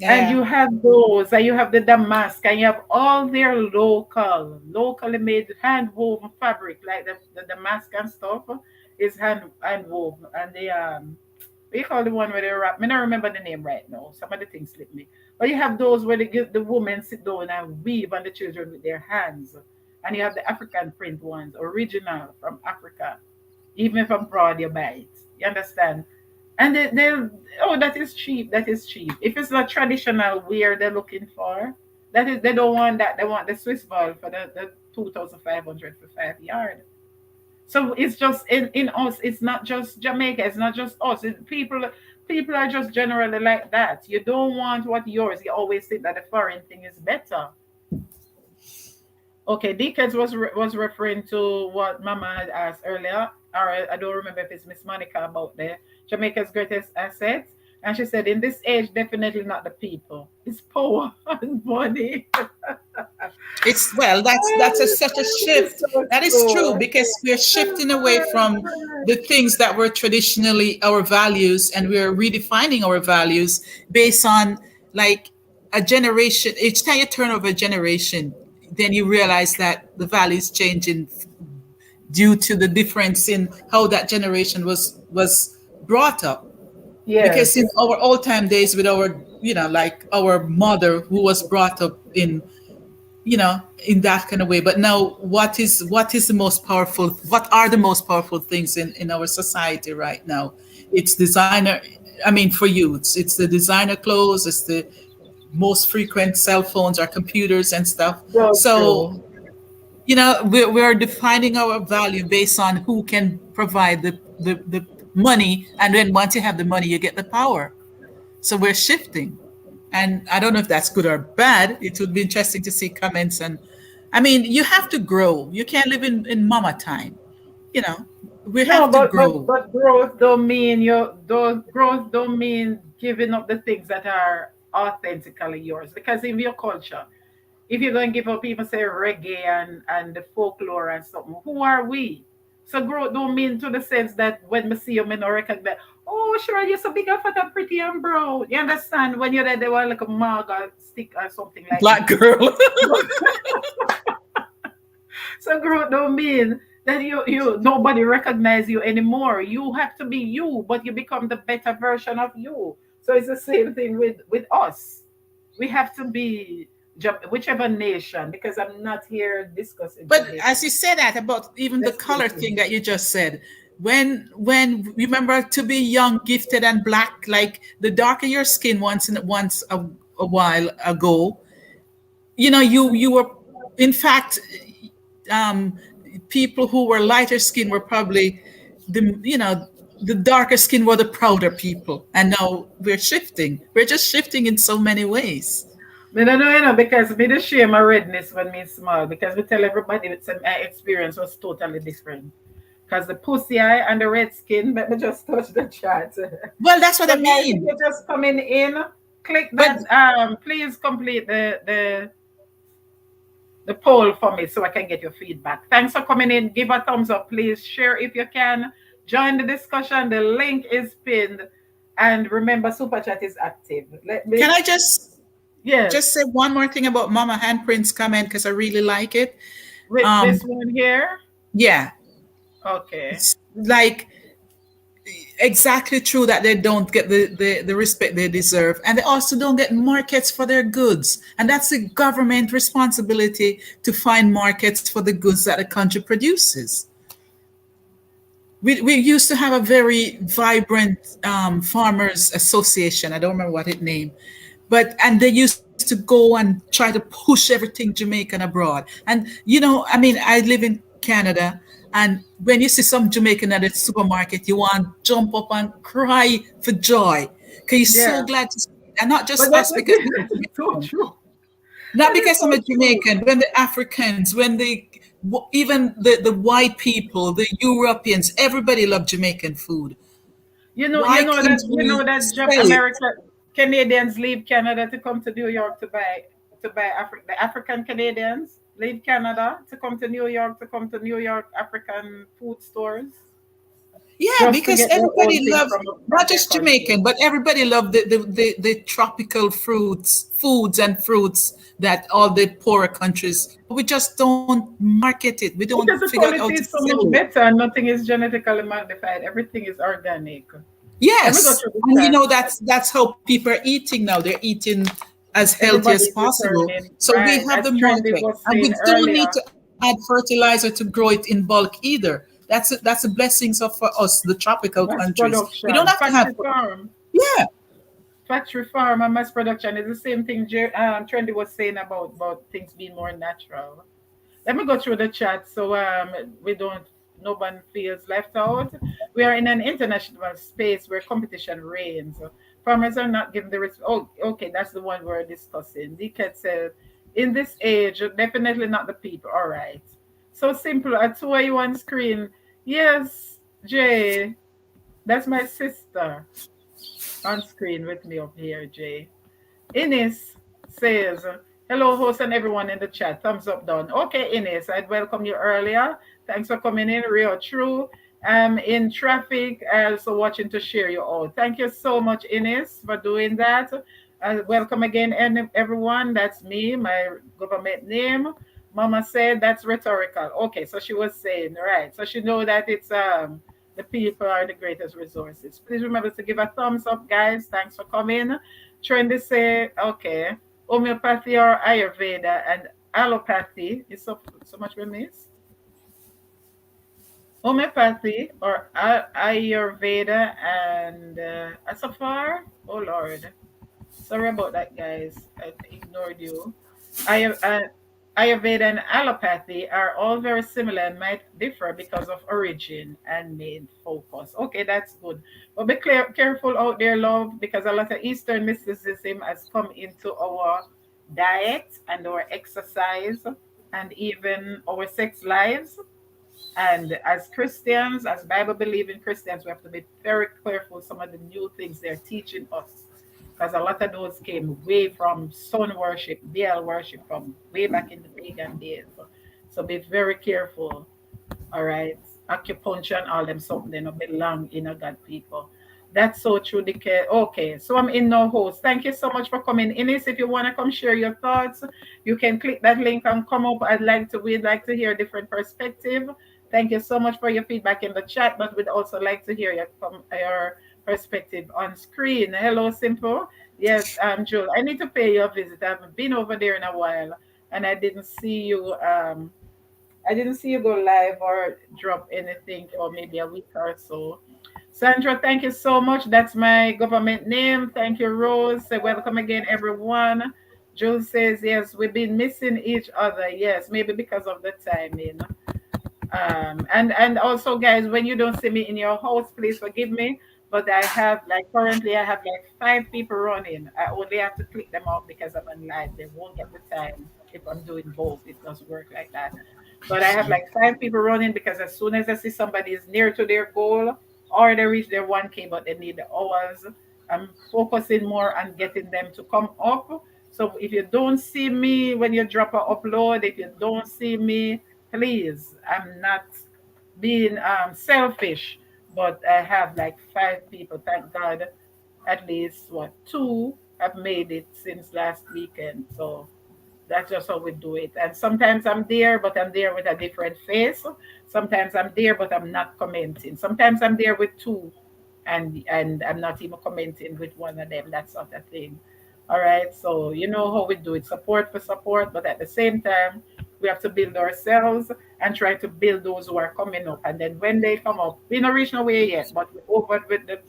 And Yeah. you have those, and you have the damask, and you have all their locally made hand woven fabric, like the damask and stuff is hand woven. And we call the one where they wrap. I don't remember the name right now. Some of the things slip me. But you have those where the women sit down and weave, and the children with their hands. And you have the African print ones, original from Africa. Even if abroad you buy it. You understand? And oh, that is cheap. That is cheap. If it's not traditional wear they're looking for, that is they don't want that. They want the Swiss ball for the 2,500 for 5 yard. So it's just in us. It's not just Jamaica. It's not just us. People are just generally like that. You don't want what yours. You always think that the foreign thing is better. Okay, Deacons was referring to what Mama had asked earlier, or I don't remember if it's Miss Monica about the Jamaica's greatest assets, and she said in this age, definitely not the people, it's power and money. It's well, that's such a It's shift. so That is true true. because we're shifting away from the things that were traditionally our values, and we're redefining our values based on like a generation. Each time you turn over a generation, then you realize that the values changing due to the difference in how that generation was brought up. Because in Yes. our old time days with our like our mother who was brought up in that kind of way. But now what is the most powerful, what are the most powerful things in our society right now? It's designer. I mean, for you, it's the designer clothes, it's the most frequent cell phones or computers and stuff. So So true. we're defining our value based on who can provide the money, and then once you have the money you get the power. So we're shifting. And I don't know if that's good or bad. It would be interesting to see comments. And I mean, you have to grow. You can't live in mama time. You know, we No, have to but grow. growth don't mean you those growth don't mean giving up the things that are authentically yours. Because in your culture, if you're going to give up people say reggae and the folklore and something, who are we? So growth don't mean to the sense that when we see you, me no recognize. Oh, sure, you're so big and fat and pretty and brown. You understand? When you're there, they want like a mug or stick or something like Black that. girl. So growth don't mean that you nobody recognize you anymore. You have to be you, but you become the better version of you. So it's the same thing with us. We have to be whichever nation, because I'm not here discussing But Jamaica. as you say that about even the Let's color face it. thing that you just said, when remember to be young, gifted, and black, like the darker your skin once a while ago, you were in fact um, people who were lighter skin were probably the darker skin were the prouder people, and now we're just shifting in so many ways. Me don't know, because me the shame my redness when me small, because we tell everybody it's my experience was totally different. Because the pussy eye and the red skin, let me just touch the chat. So Well, that's what I guys, if mean. you're just coming in, click But that please complete the poll for me so I can get your feedback. Thanks for coming in. Give a thumbs up, please. Share if you can. Join the discussion. The link is pinned. And remember, Super Chat is active. Let can me, I just yes, say one more thing about Mama Handprint's comment because I really like it. with Um, this one here. yeah, Okay. it's like exactly true that they don't get the respect they deserve, and they also don't get markets for their goods, and that's the government responsibility to find markets for the goods that the country produces. We used to have a very vibrant farmers association. I don't remember what it named, but and they used to go and try to push everything Jamaican abroad. And I mean, I live in Canada, and when you see some Jamaican at the supermarket, you want to jump up and cry for joy because you're so Yeah. glad to see it. And not But just that, us because we're that is so Jamaican, true. not That is because I'm so a true. Jamaican, when the Africans, when even the white people, the Europeans, everybody love Jamaican food. You Why know can't that we sell it? America Canadians leave Canada to come to New York to buy the African Canadians leave Canada to come to New York to come to New York African food stores Yeah, just to because get their own everybody thing love from not their just country. Jamaican, but everybody love the tropical foods and fruits that all the poorer countries. But we just don't market it. We don't Because the figure out how to quality is so sell much it. better and nothing is genetically magnified. Everything is organic. Let me go Yes, through the and chat. that's how people are eating now. They're eating as healthy as Everybody's possible. returning, So we right? have the As Trendy market, was and we saying don't need earlier, to add fertilizer to grow it in bulk either. That's the blessings of for us, the tropical mass countries. We don't production, have to have. factory farm. Yeah, Factory farm and mass production is the same thing Trendy was saying about things being more natural. Let me go through the chat so we don't no one feels left out. We are in an international space where competition reigns. Farmers are not given the risk. Oh, okay, that's the one we're discussing. Dickett said In this age, definitely not the people. All right. So simple. I two of you on screen. Yes, Jay. That's my sister on screen with me up here, Jay. Ines says, hello, host and everyone in the chat. Thumbs up down. Okay, Ines, I'd welcome you earlier. Thanks for coming in. Real true. In traffic, also watching to share you all. Thank you so much, Ines, for doing that. Welcome again, and everyone. That's me, my government name. Mama said that's rhetorical. Okay, so she was saying, right. So she know that it's the people are the greatest resources. Please remember to give a thumbs up, guys. Thanks for coming. Trendy say, okay, homeopathy or Ayurveda and allopathy is so much we miss. Homeopathy or Ayurveda and so far, oh Lord, sorry about that, guys. I ignored you. Ayur- uh, Ayurveda and allopathy are all very similar and might differ because of origin and main focus. Okay, that's good. But be careful out there, love, because a lot of Eastern mysticism has come into our diet and our exercise and even our sex lives. And as Christians, as Bible believing Christians, we have to be very careful some of the new things they're teaching us. Because a lot of those came way from sun worship, Baal worship from way back in the pagan days. So be very careful. All right. Acupuncture and all them something they don't belong in a God people. That's so true. Okay, so I'm in no host. Thank you so much for coming. Ines, if you want to come share your thoughts, you can click that link and come up. We'd like to hear a different perspective. Thank you so much for your feedback in the chat, but we'd also like to hear your perspective on screen. Hello, Simple. Yes, Joel. I need to pay you a visit. I haven't been over there in a while, and I didn't see you go live or drop anything for maybe a week or so. Sandra, thank you so much. That's my government name. Thank you, Rose. Say welcome again, everyone. Jules says, yes, we've been missing each other. Yes, maybe because of the timing. And also, guys, when you don't see me in your house, please forgive me. But I have like currently I have like 5 people running. I only have to click them off because I'm on live. They won't get the time if I'm doing both. It doesn't work like that. But I have like 5 people running because as soon as I see somebody is near to their goal or they reach their 1K but they need the hours, I'm focusing more on getting them to come up. So if you don't see me when you drop a upload, if you don't see me, please, I'm not being selfish, but I have like 5 people. Thank God, at least what two have made it since last weekend. So that's just how we do it. And sometimes I'm there, but I'm there with a different face. Sometimes I'm there, but I'm not commenting. Sometimes I'm there with two, and I'm not even commenting with one of them. That sort of thing. All right. So you know how we do it: support for support, but at the same time, we have to build ourselves and try to build those who are coming up. And then when they come up, we not reach nowhere yet, but we're over with the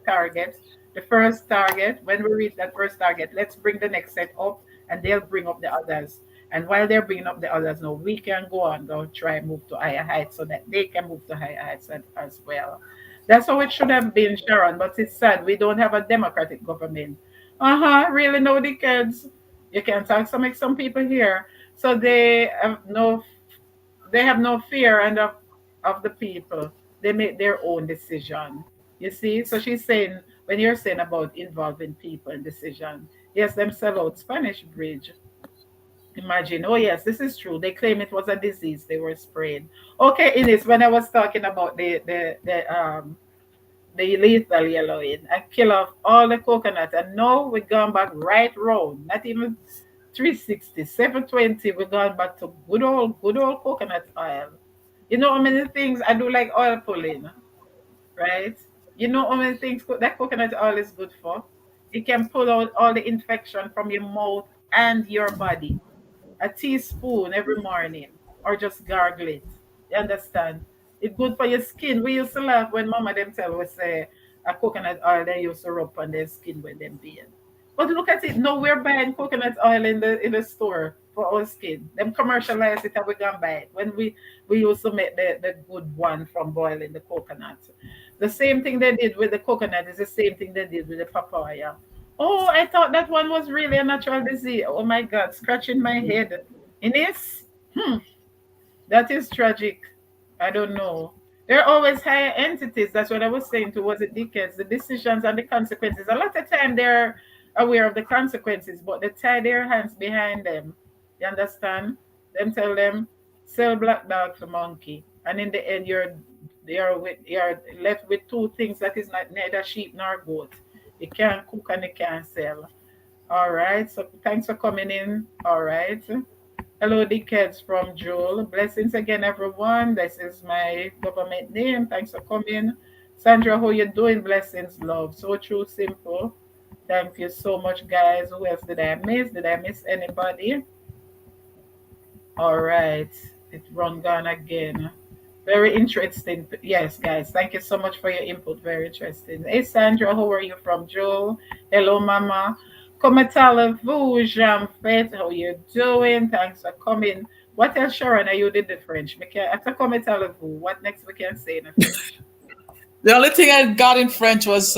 target, the first target. When we reach that first target, let's bring the next set up and they'll bring up the others. And while they're bringing up the others, now we can go on, go try and move to higher heights so that they can move to higher heights as well. That's how it should have been, Sharon. But it's sad we don't have a democratic government. Really, no dickheads. You can talk some people here. So they have no fear and of the people. They make their own decision. You see? So she's saying when you're saying about involving people in decision, yes, them sell out Spanish Bridge. Imagine, oh yes, this is true. They claim it was a disease they were spraying. Okay, Ines, when I was talking about the lethal yellowing and kill off all the coconut, and now we're going back right round, not even 360, 720. We're going back to good old coconut oil. You know how many things I do like oil pulling, right? You know how many things that coconut oil is good for? It can pull out all the infection from your mouth and your body. A teaspoon every morning, or just gargle it. You understand? It's good for your skin. We used to laugh when mama them tell us say a coconut oil they used to rub on their skin when them being. But look at it. No, we're buying coconut oil in the store for our skin. Them commercialize it and we gonna buy it. When we used to make the good one from boiling the coconut. The same thing they did with the coconut is the same thing they did with the papaya. Oh, I thought that one was really a natural disease. Oh my God, scratching my head. Ines? Hmm, that is tragic. I don't know. There are always higher entities. That's what I was saying towards the decades. The decisions and the consequences. A lot of time they're aware of the consequences, but they tie their hands behind them. You understand? Them tell them, sell black dog for monkey. And in the end you're left with two things that is not neither sheep nor goat. You can't cook and you can't sell. All right. So thanks for coming in. All right. Hello, dickheads from Joel. Blessings again, everyone. This is my government name. Thanks for coming. Sandra, how you doing? Blessings, love. So true, simple. Thank you so much, guys. Who else did I miss? Did I miss anybody? All right. It run gone again. Very interesting. Yes, guys. Thank you so much for your input. Very interesting. Hey, Sandra, how are you from Joel? Hello, Mama. Comment allez-vous, Jean-Fait? How you doing? Thanks for coming. What else, Sharon? Are you did the French? After comment allez-vous, what next we can say in the French? The only thing I got in French was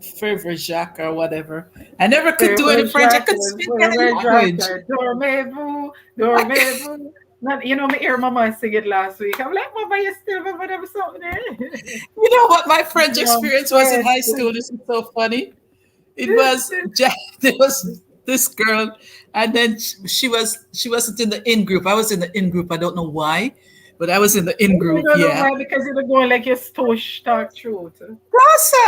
Favre Jacques or whatever. I never could do any French. I could speak any Favorite language. Jacques, dormez-vous, dormez-vous. Not, you know, me hear Mama sing it last week. I'm like, Mama, you still remember them something there? You know what my French From experience was in French. high school? This is so funny. It was there was this girl, and then she wasn't in the in group. I was in the in group. I don't know why, but I was in the in You group. don't know Yeah. why? Because you're going like your stush talk truth. Rosa,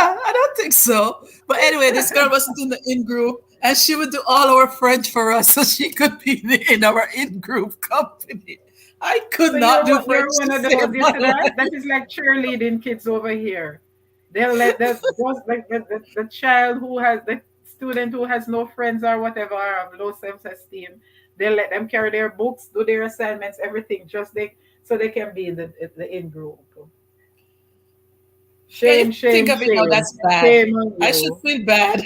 I don't think so. But anyway, this girl wasn't in the in group, and she would do all our French for us, so she could be in our in group company. I could So not do you're French one to of save those, you my see that? That life. is like cheerleading kids over here. They'll let those like the child who has the student who has no friends or whatever or have low self-esteem, they'll let them carry their books, do their assignments, everything, just they so they can be in the in group. Yeah, you Shame, think shame, of it now, shame. that's bad. Shame on I should you. feel bad.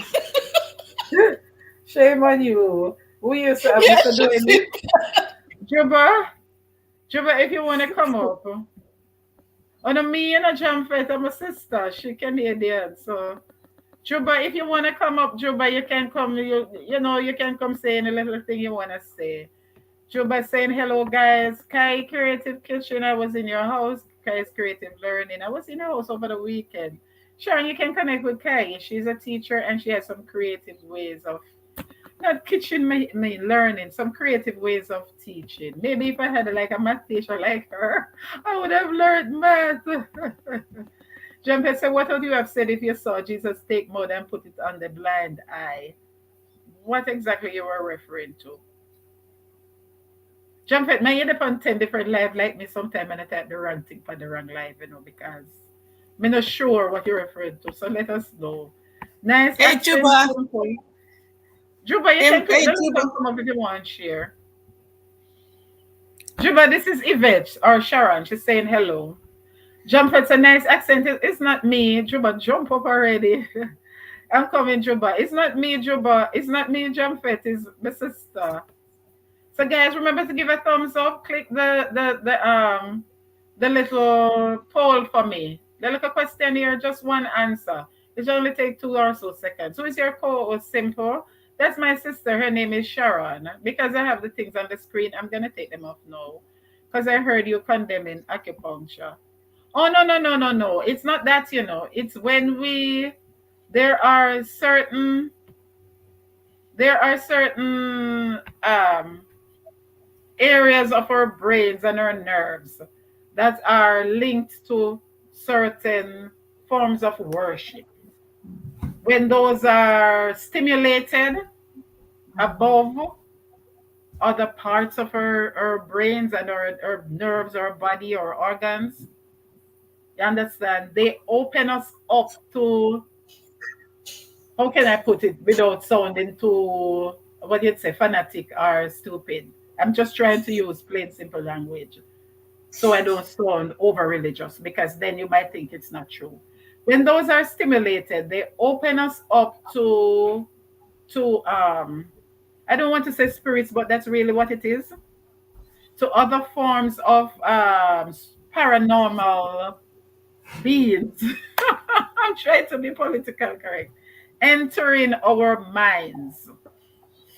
Shame on you. We used to have Yeah, I Mr. should Doing feel. it. Juba, Juba, if you want to come up. Oh no, me and a jam fit, I'm a sister. She Canadian. So Juba, if you wanna come up, Juba, you can come. You know you can come say any little thing you wanna say. Juba saying hello, guys. Kai Creative Kitchen. I was in your house. Kai's Creative Learning. I was in your house over the weekend. Sharon, you can connect with Kai. She's a teacher and she has some creative ways of not kitchen me learning, some creative ways of teaching. Maybe if I had like a math teacher like her, I would have learned math. Jean-Pierre said, what would you have said if you saw Jesus take mud and put it on the blind eye? What exactly you were referring to? Jean-Pierre, may you depend on 10 different live like me sometime and I type the wrong thing for the wrong live, because I'm not sure what you're referring to. So let us know. Nice Hey accent, Juba, simple. Juba, you can click hey the link Juba. and come up if you want to share. Juba, this is Yvette or Sharon. She's saying hello. Jump, it's a nice accent. It's not me. Juba, jump up already. I'm coming, Juba. It's not me, Juba. It's not me, Jumpet. It's my sister. So, guys, remember to give a thumbs up. Click the little poll for me. The little question here, just one answer. It should only take 2 or so seconds. Who is your co-host? Simple. That's my sister. Her name is Sharon. Because I have the things on the screen, I'm gonna take them off now. Because I heard you condemning acupuncture. Oh no, no, no, no, no. It's not that, It's when there are certain areas of our brains and our nerves that are linked to certain forms of worship. When those are stimulated above other parts of our brains and our nerves, our body, our organs, you understand? They open us up to, how can I put it without sounding too, what you'd say, fanatic or stupid? I'm just trying to use plain, simple language so I don't sound over religious because then you might think it's not true. When those are stimulated, they open us up to I don't want to say spirits, but that's really what it is. To other forms of paranormal beings. I'm trying to be political correct. entering our minds.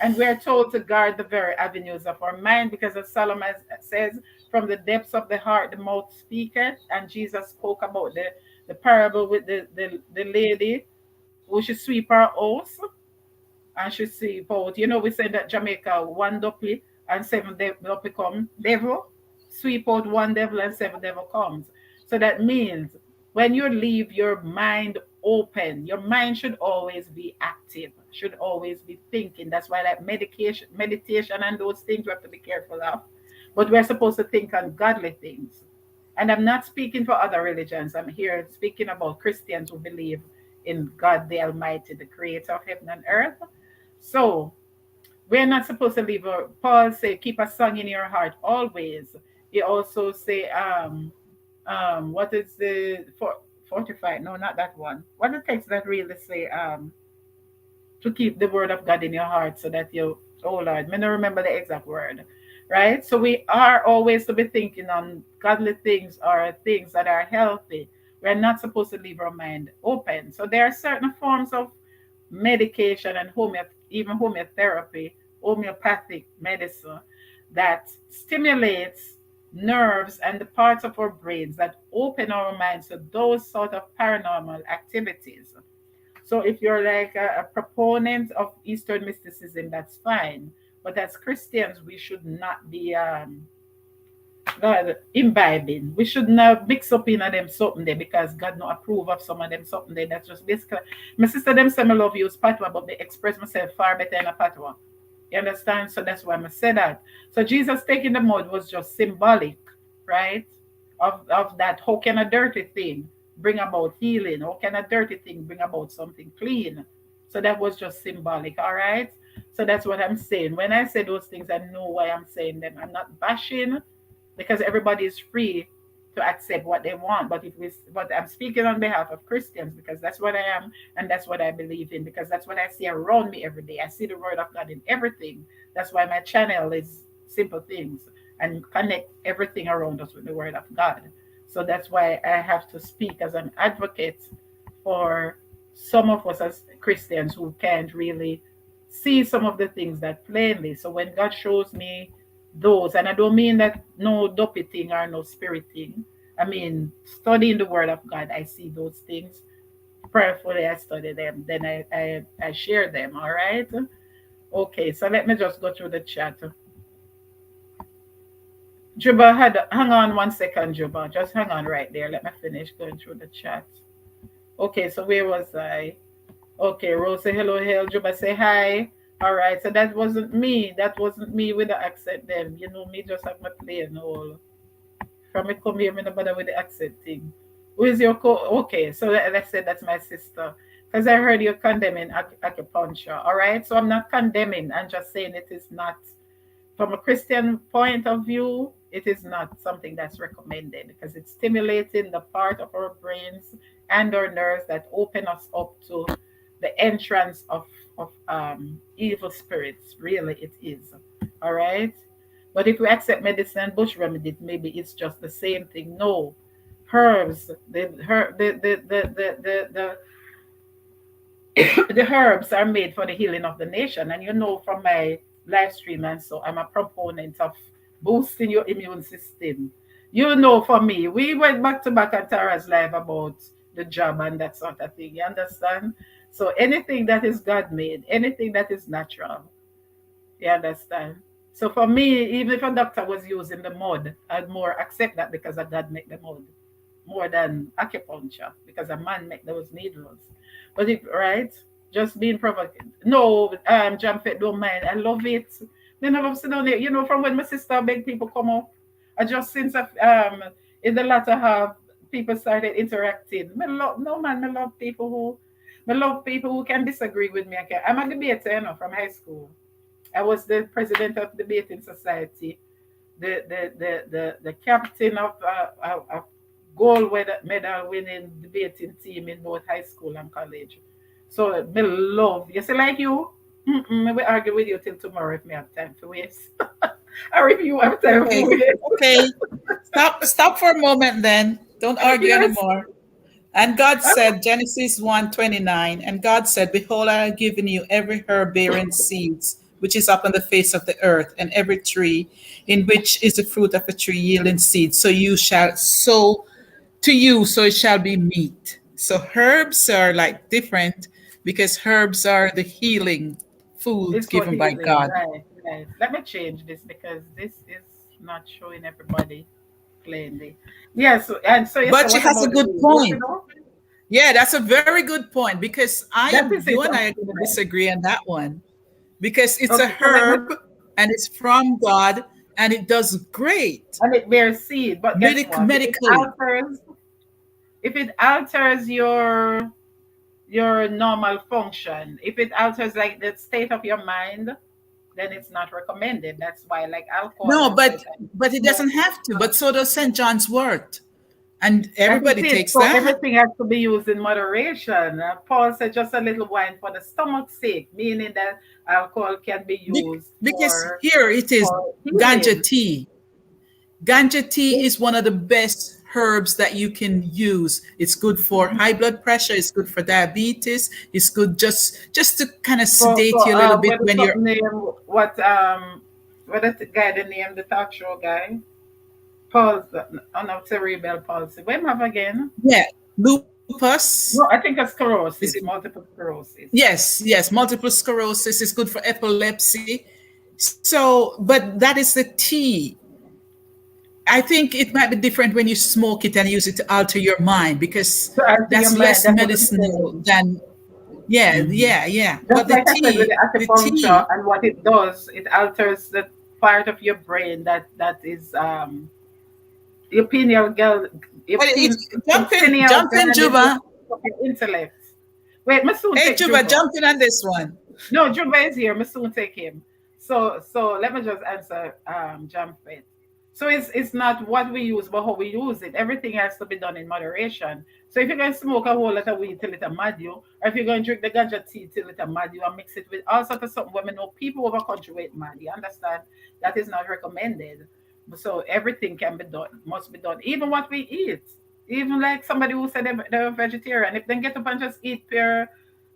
And we're told to guard the very avenues of our mind because, as Solomon says, from the depths of the heart, the mouth speaketh. And Jesus spoke about the parable with the lady who should sweep her house and she sweep out. You know, we said that Jamaica, one duppy and seven duppy come devil. Sweep out one devil and seven devil comes. So that means when you leave your mind open, your mind should always be active, should always be thinking. That's why that meditation and those things we have to be careful of. But we're supposed to think on godly things. And I'm not speaking for other religions. I'm here speaking about Christians who believe in God the Almighty, the creator of heaven and earth. So we're not supposed to leave. Paul say, keep a song in your heart always. He also say, what is the 45? No, not that one. What the text that really say, to keep the word of God in your heart so that you, oh Lord, I don't remember the exact word, right? So we are always to be thinking on godly things or things that are healthy. We're not supposed to leave our mind open. So there are certain forms of medication and even homeotherapy, homeopathic medicine that stimulates nerves and the parts of our brains that open our minds to those sort of paranormal activities. So if you're like a proponent of Eastern mysticism, that's fine. But as Christians, we should not be imbibing. We should not mix up in them something there because God not approve of some of them something there. That's just basically my sister them say I love use patwa, but they express myself far better in a patwa. You understand? So that's why I say that. So Jesus taking the mud was just symbolic, right? Of that. How can a dirty thing bring about healing? How can a dirty thing bring about something clean? So that was just symbolic, all right? So that's what I'm saying. When I say those things, I know why I'm saying them. I'm not bashing because everybody is free to accept what they want. But I'm speaking on behalf of Christians because that's what I am and that's what I believe in because that's what I see around me every day. I see the word of God in everything. That's why my channel is simple things and connect everything around us with the word of God. So that's why I have to speak as an advocate for some of us as Christians who can't really see some of the things that plainly. So when God shows me those, and I don't mean that no dopey thing or no spirit thing. I mean, studying the word of God, I see those things. Prayerfully, I study them. Then I share them. All right. Okay. So let me just go through the chat. Juba hang on 1 second, Juba. Just hang on right there. Let me finish going through the chat. Okay. So where was I? Okay. Rose say hello, hell. Juba say hi. All right. So that wasn't me. That wasn't me with the accent. Then you know me just have my plain all. From me come here, me no bother with the accent thing. Who is your Okay, so let's say that's my sister. Because I heard you condemning acupuncture. All right, so I'm not condemning. I'm just saying it is not, from a Christian point of view, it is not something that's recommended because it's stimulating the part of our brains and our nerves that open us up to the entrance of evil spirits. Really, it is. All right. But if we accept medicine and bush remedies, maybe it's just the same thing. No, herbs, the herbs are made for the healing of the nation. And you know from my live stream and so I'm a proponent of boosting your immune system. You know, for me, we went back to back on Tara's live about the job and that sort of thing. You understand? So anything that is God made, anything that is natural, you understand? So for me, even if a doctor was using the mud, I'd more accept that because a God make the mud more than acupuncture because a man make those needles. But it right, just being provocative. No, jam fit don't mind. I love it. Then I love sit down there. You know, from when my sister beg people come up, I just since in the latter half people started interacting. Me love no man, me love people who can disagree with me. I'm a debater, you know, from high school. I was the president of the debating society, the captain of a gold medal winning debating team in both high school and college. So me love you see like you. Me will argue with you till tomorrow if me have time to waste. or if you have time to Okay. waste. Okay. Stop for a moment then. Don't argue Yes. anymore. And God Oh, said, Genesis 1:29, and God said, behold, I have given you every herb bearing seeds, which is up on the face of the earth, and every tree in which is the fruit of a tree yielding seed. So you shall sow to you, so it shall be meat. So herbs are like different because herbs are the healing food it's for given by healing, God. right? Right. Let me change this because this is not showing everybody plainly. Yes, and so you say, But she what has a about the good weed? What you point. know? Yeah, that's a very good point because That is you it. and I I'm are going saying to that. disagree on that one because it's a Okay, so let me, herb and it's from God and it does great and it bears seed, but guess what? medically. If it alters your normal function, if it alters like the state of your mind, then it's not recommended. That's why like alcohol No, and stuff like but it smoke. doesn't have to. But so does St. John's wort, and That is everybody it. takes So that. everything has to be used in moderation. Paul said just a little wine for the stomach's sake, meaning that alcohol can be used Because for here it is, ganja healing. tea. Ganja tea is one of the best herbs that you can use. It's good for high blood pressure. It's good for diabetes. It's good just to kind of sedate For you a little bit what is when you're something name what is the guy the name the talk show guy? Palsy, oh no, cerebral palsy. What have again? yeah lupus. No, I think it's Is it? sclerosis, multiple sclerosis. Yes, multiple sclerosis is good for epilepsy. So, but that is the tea. I think it might be different when you smoke it and use it to alter your mind because So I see your that's mind. less That's what I'm medicinal saying. than yeah. Just But the like I said with the tea, acupuncture and what it does, it alters the part of your brain that is your pineal gland, your well, pineal jump in, gland is the Juba. seat of your intellect. Wait, me soon Hey, take Juba, Juba. jump in on this one. No, Juba is here. Me soon take him. So let me just answer Jamfet. So it's not what we use, but how we use it. Everything has to be done in moderation. So if you're going to smoke a whole lot of weed till it a mad you, or if you're going to drink the ganja tea till it a mad you and mix it with all sorts of something women know people over country weight mad. You understand? That is not recommended. So everything can be done, must be done. Even what we eat. Even like somebody who said they're vegetarian, if they get up and just eat pure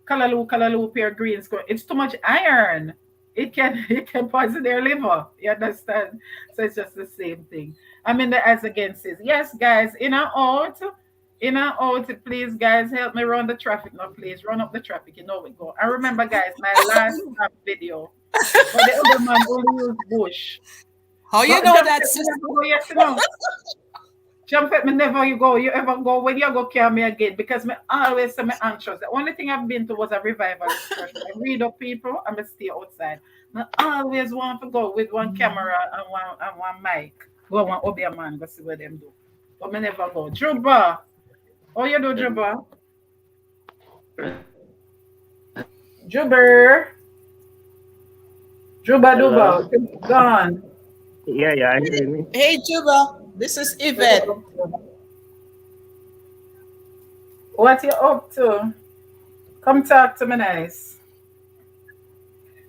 Kalaloo, pure greens. It's too much iron. It can poison their liver. You understand? So it's just the same thing. I mean the as against is yes, guys, in and out, please guys help me run the traffic now, please. Run up the traffic, you know we go. And remember, guys, my last video, but the other man only used bush. How you But know jump that, set me sister? never go yet, you know. Jump at me never you ever go when you go carry me again because me always say me anxious. The only thing I've been to was a revivalist church. I read up people and I stay outside. I always want to go with one camera and one mic. Go one obia man, go see what them do. But me never go. Juba. Oh you do Juba? Juba. Juba Hello. Duba. Gone. Yeah, I hear me. Hey, Juba, this is What you Yvette. up to? What you up to? Come talk to me nice.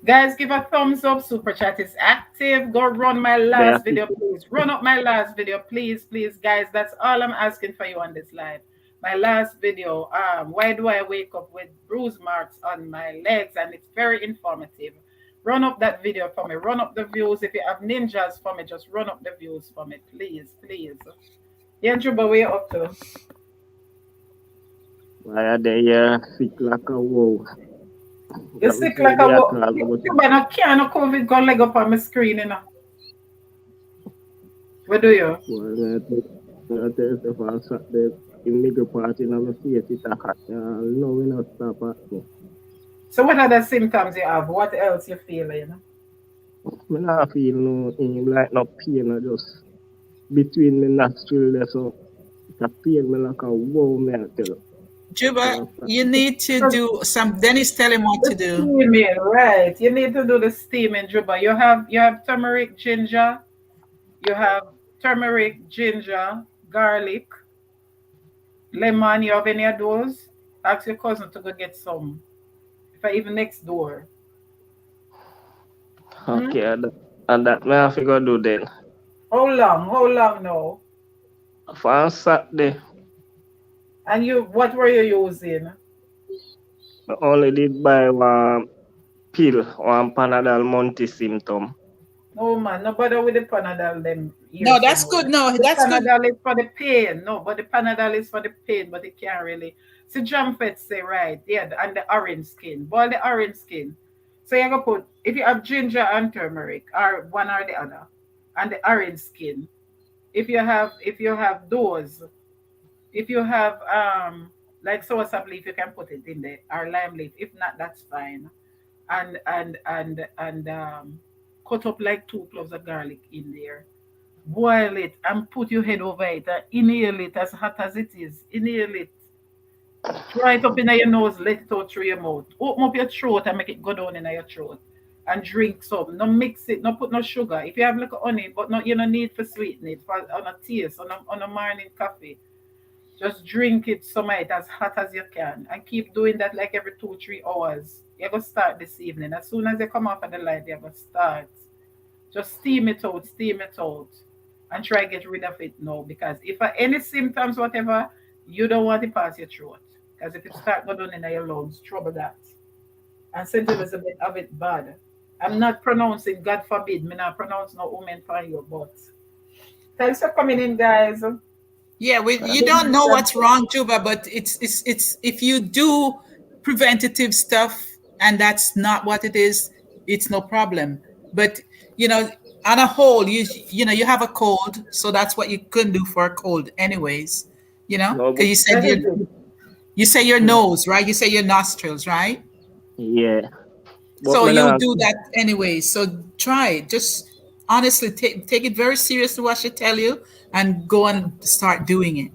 Guys, give a thumbs up. Super chat is active. Go run my They are last video, people. please. Run up my last video, please, please, guys. That's all I'm asking for you on this live. My last video. Why do I wake up with bruise marks on my legs? And it's very informative. Run up that video for me. Run up the views. If you have ninjas for me, just run up the views for me, please, please. Yeah, Juba, where you up to? Why are they sick like a wolf? You That was sick what like a they are what? talking about. Juba, no can no COVID gun leg up on my screen, you know. What do you? Well, I tell you, if I sat there in middle part in my face, it's a hot. No, we not stop at me. So what other symptoms you have? What else you feeling? I not feel no like no pain, I just between my nostril there, so it's a pain me like a wow, me I tell you. Juba, So, you need to So do some. Dennis, tell him what the to do. steaming, right? You need to do the steaming, Juba. You have turmeric, ginger. You have turmeric, ginger, garlic, lemon. You have any of those? Ask your cousin to go get some. If I even next door. Hmm? okay, and that me have to go do then. How long? How long now? For Saturday, And you, what were you using? I only did buy one pill, one Panadol multi symptom. No man, no bother with the Panadol them No, years, you that's know. good. No, The that's good. Panadol is for the pain. No, but the Panadol is for the pain, but it can't really. See, John Fett say right, yeah, and the orange skin. Boil the orange skin. So you go put if you have ginger and turmeric, or one or the other, and the orange skin. If you have those, if you have like soursop leaf, you can put it in there, or lime leaf. If not, that's fine. And cut up like 2 cloves of garlic in there. Boil it and put your head over it and inhale it as hot as it is. Inhale it. Try it up in your nose, let it out through your mouth. Open up your throat and make it go down in your throat. And drink some. No mix it, no put no sugar. If you have like honey, but not you no need for sweeten it for on a taste, on a morning coffee. Just drink it some of it as hot as you can and keep doing that like every 2, 3 hours. You're gonna start this evening. As soon as you come off of the light, you're gonna start. Just steam it out, and try get rid of it now. Because if any symptoms, whatever, you don't want it past your throat. Because if it start going down in your lungs, trouble that. And St. Elizabeth have it bad. I'm not pronouncing, God forbid, me not pronounce no woman for you, but thanks for coming in, guys. Yeah, you Good don't night, know what's Grandpa. wrong, Juba, but it's if you do preventative stuff and that's not what it is, it's no problem. But you know, on a whole, you have a cold, so that's what you can do for a cold, anyways. No, Because but you said That is it. you say your nose, right? You say your nostrils, right? yeah. But So me you not do that anyway. So try it. Just honestly take it very seriously what she tell you and go and start doing it.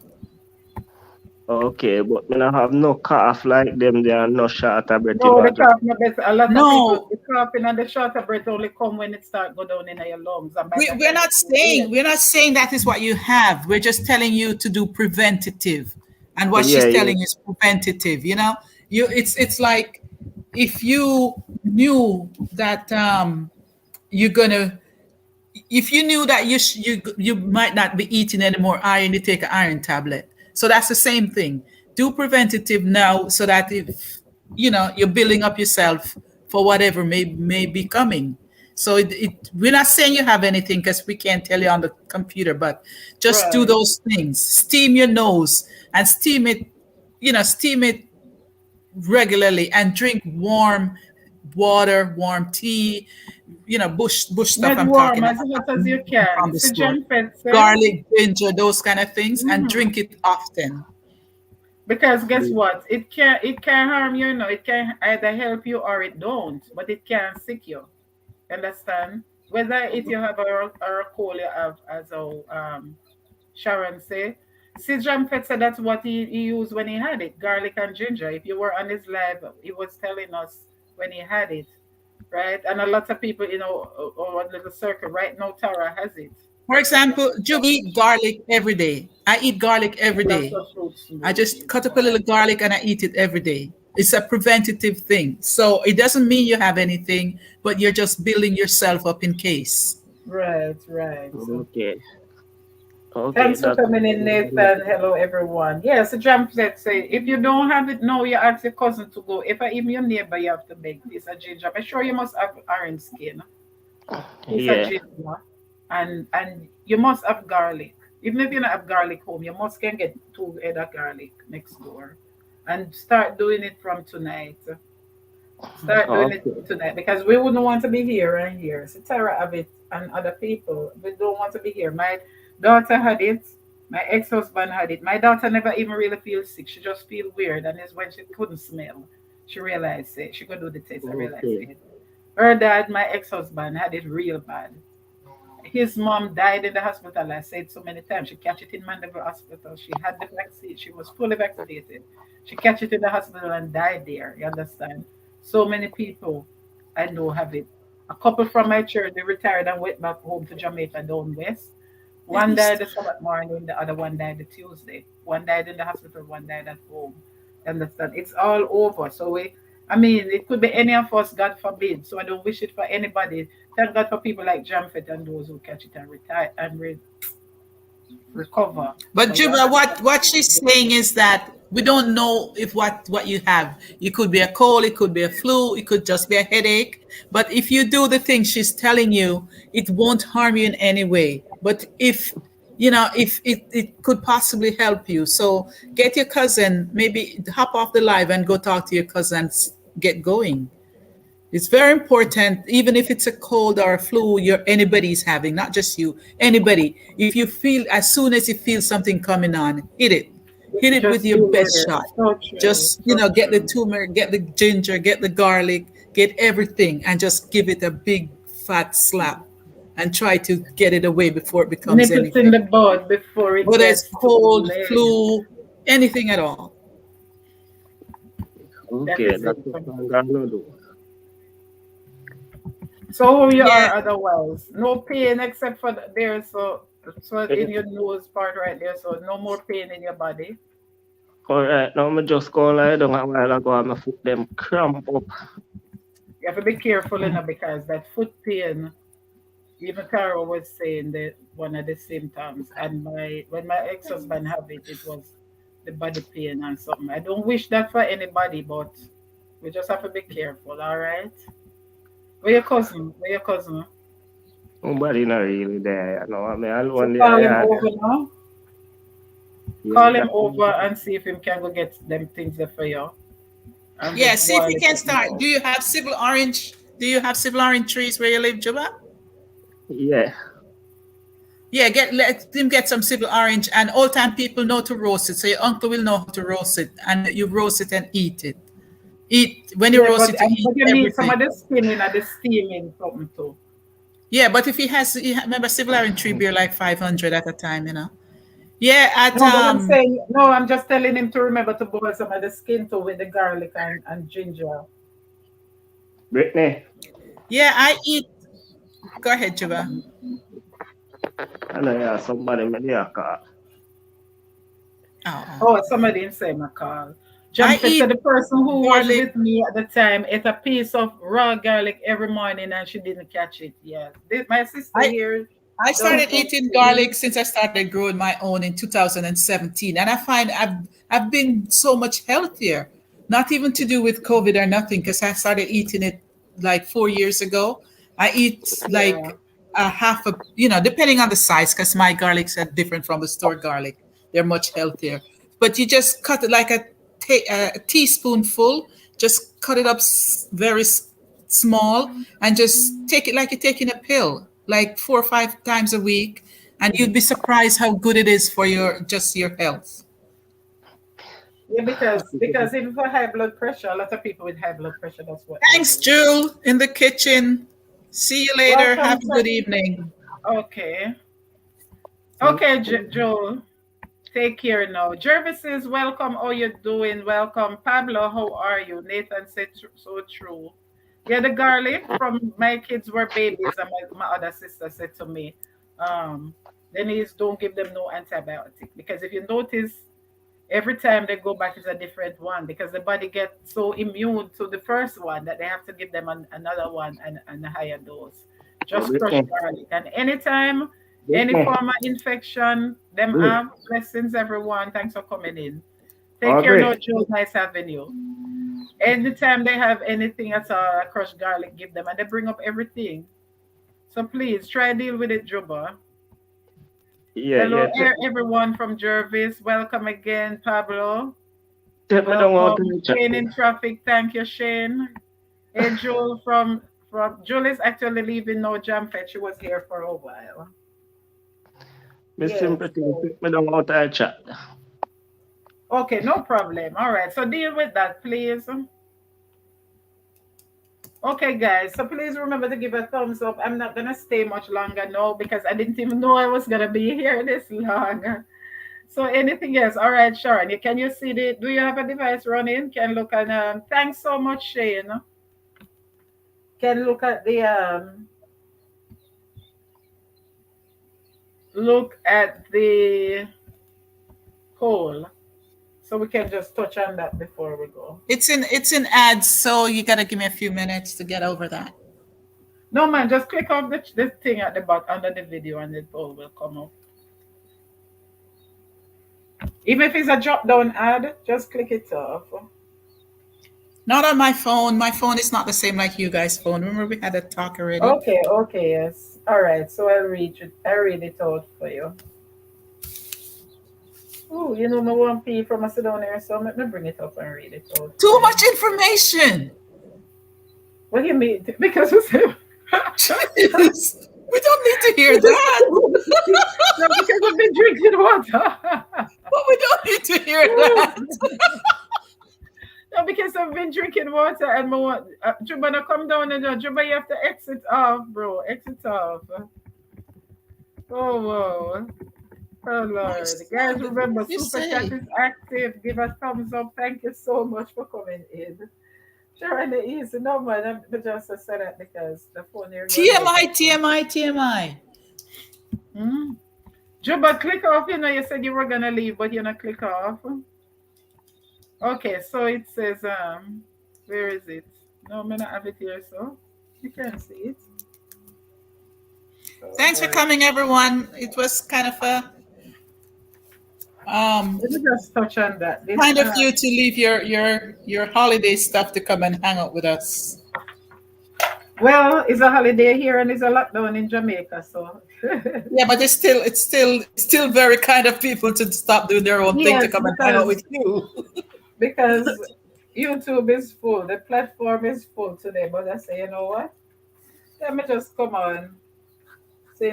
okay, but me not have no cough like them there and no short of breath No, the evacuation. cough not better. A lot of people, No, the coughing and the short of breath only come when it start go down in your lungs, and by that we're time not it's too late. saying that is what you have. We're just telling you to do preventative, and what Yeah, she's yeah. telling you is preventative. It's like if you knew that you're gonna if you knew that you might not be eating any more iron, you take an iron tablet. So that's the same thing. Do preventative now, so that if you're building up yourself for whatever may be coming. So we're not saying you have anything because we can't tell you on the computer, but just do Right. those things. Steam your nose and steam it regularly, and drink warm water, warm tea, bush stuff Not I'm warm, talking as about, hot as you not from can. the See, store. John Pet say, Garlic, ginger, those kind of things, and hmm drink it often. because guess what? It can harm you. It can either help you or it don't, but it can sick you. Understand? Whether it you have or a cold you have, as Sharon say. See, John Pet said that's what he used when he had it, garlic and ginger. If you were on his live, he was telling us when he had it, right? And a lot of people, our little circle right now, Tara has it. For example, eat garlic every day. I eat garlic every Lots day. of fruit I just smoothies. cut up a little garlic and I eat it every day. It's a preventative thing. So it doesn't mean you have anything, but you're just building yourself up in case. Right, right. Okay. Okay, Thanks for that's coming in, Nathan. Hello, everyone. Yes, Jam said, say, if you don't have it now, you ask your cousin to go. If I even your neighbor, you have to make this a ginger. I'm sure you must have orange skin. Piece of yeah. ginger. And you must have garlic. Even if you don't have garlic home, you must can get 2 head of garlic next door. And start doing it from tonight. Start doing it Okay. tonight because we wouldn't want to be here and here. So Tara have it and other people. We don't want to be here. My daughter had it. My ex-husband had it. My daughter never even really feels sick. She just feel weird, and it's when she couldn't smell. She realized it. She could do the test. I realized Okay. it. Her dad, my ex-husband, had it real bad. His mom died in the hospital. I said so many times. She catch it in Mandeville Hospital. She had the vaccine. She was fully vaccinated. She catch it in the hospital and died there. You understand? So many people I know have it. A couple from my church, they retired and went back home to Jamaica down west. Let One me died the stop. Sabbath morning, the other one died the Tuesday. One died in the hospital, one died at home. You understand? It's all over. So it could be any of us, God forbid. So I don't wish it for anybody. Thank God for people like Jamfet and those who catch it and retire and recover. But So you Juba, have to what she's saying is that we don't know if what you have. It could be a cold, it could be a flu, it could just be a headache. But if you do the things she's telling you, it won't harm you in any way. But if if it could possibly help you. So get your cousin, maybe hop off the live and go talk to your cousins, get going. It's very important, even if it's a cold or a flu anybody's having, not just you, anybody. If you feel, as soon as you feel something coming on, hit it. Hit it with just your deal with best it. shot. So true. Just, So get the true. turmeric, get the ginger, get the garlic, get everything and just give it a big fat slap and try to get it away before it becomes Nip it in anything. the bud before it Whether it's gets too cold, late. flu, anything at all. That Okay, is it. that's what I'm gonna do. So how you Yeah. are otherwise? No pain except for there. So in Eh, your nose part right there. So no more pain in your body. Alright, now I just go lie down a while ago and my foot them cramp up. You have to be careful, because that foot pain. Even Carol was saying that one of the symptoms, and when my ex-husband had it, it was the body pain and something. I don't wish that for anybody, but we just have to be careful. All right. Where your cousin? Where your cousin? Nobody not really there, I mean So alone call him there, over now. yeah, Call him over exactly. and see if him can go get them things there for you, and Yeah, just see if boil you it can up start. now. Do you have civil orange? Do you have civil orange trees where you live, Juba? Yeah. Yeah, let him get some civil orange, and old time people know to roast it. So your uncle will know how to roast it, and you roast it and eat it. Eat when you Yeah, roast it, you eat but you need some everything. of the skinning and the steaming something too. Yeah, but if remember civil orange tree beer like 500 at a time. Yeah, at No, but I'm saying no. I'm just telling him to remember to boil some of the skin too with the garlic and ginger. Brittany, yeah, I eat. Go ahead, Juba. I know yeah, somebody made a call. Oh, Oh, somebody didn't say my call. I Jumpet said eat the person who was garlic. with me at the time ate a piece of raw garlic every morning and she didn't catch it. Yeah, my sister I here I don't started cook. eating garlic since I started growing my own in 2017, and I find I've been so much healthier. Not even to do with COVID or nothing, because I started eating it like 4 years ago. I eat Yeah, like a half a, depending on the size, because my garlics are different from the store garlic. They're much healthier. But you just cut it like a teaspoonful. Just cut it up very small and just take it like you're taking a pill, like 4 or 5 times a week, and you'd be surprised how good it is for your health. yeah, because even for high blood pressure, a lot of people with high blood pressure, that's what they Thanks, do. Jewel, in the kitchen. See you later. Have Welcome a to. good evening. Okay, So, okay, Joel. Take care now. Jervis says, welcome. How you doing? Welcome. Pablo, how are you? Nathan said, so true. Yeah, the garlic from my kids were babies, and my other sister said to me, um, Denise, don't give them no antibiotic. Because if you notice, every time they go back, it's a different one because the body gets so immune to the first one that they have to give them another one and a higher dose. Just crush Brittany, garlic. And anytime, any Brittany, form of infection, them Brit, have blessings, everyone. Thanks for coming in. Take care now, Aubrey, Joe. Nice having you. Anytime they have anything at all, crushed garlic, give them, and they bring up everything. So please try deal with it, Juba. yeah, Hello, yeah, everyone from Jervis. Welcome again, Pablo. take me down out to Welcome, the chat Shane there. in traffic. Thank you, Shane. Hey, Joel from Joel is actually leaving no jam fetch. She was here for a while. Me Yes. simply think take me down out to the chat. Okay, no problem. All right. So deal with that, please. Okay, guys. So please remember to give a thumbs up. I'm not gonna stay much longer now because I didn't even know I was gonna be here this long. So anything else? All right, Sharon. Can you see the? Do you have a device running? Can look at. Thanks so much, Shane. Can look at the poll. So we can just touch on that before we go. It's in ads, so you gotta give me a few minutes to get over that. No man, just click on the thing at the bottom under the video and the poll will come up. Even if it's a drop down ad, just click it off. Not on my phone. My phone is not the same like you guys' phone. Remember we had a talk already. Okay, okay, yes. All right, so I'll read it out for you. Oh, you know, my one P from Macedonia, so let me bring it up and read it out Too for you. much information. What do you mean? Because we said Jeez. We don't need to hear that. no, because I've been drinking water. But we don't need to hear that. No, because I've been drinking water and my Juba, now come down and Juba, you have to exit off, bro. Exit off. Oh, whoa. Oh, What you Lord. Guys, said? remember, You Super Chat say. is active. Give a thumbs up. Thank you so much for coming in. Sure, and it is. No, man, I just said that because the phone here going out TMI, again. TMI, TMI. Hmm. Juba, click off. You know, you said you were going to leave, but you're not click off. Okay, so it says, where is it? No, I'm not have it here, so you can see it. Oh, Thanks for Lord. coming, everyone. It was um Let me just touch on that. This, kind of you to leave your holiday stuff to come and hang out with us. well, it's a holiday here and it's a lockdown in Jamaica, so Yeah, but it's still very kind of people to stop doing their own thing to yes, come and hang out with because you. because YouTube is full, the platform is full today. But I say, you know what? Let me just come on.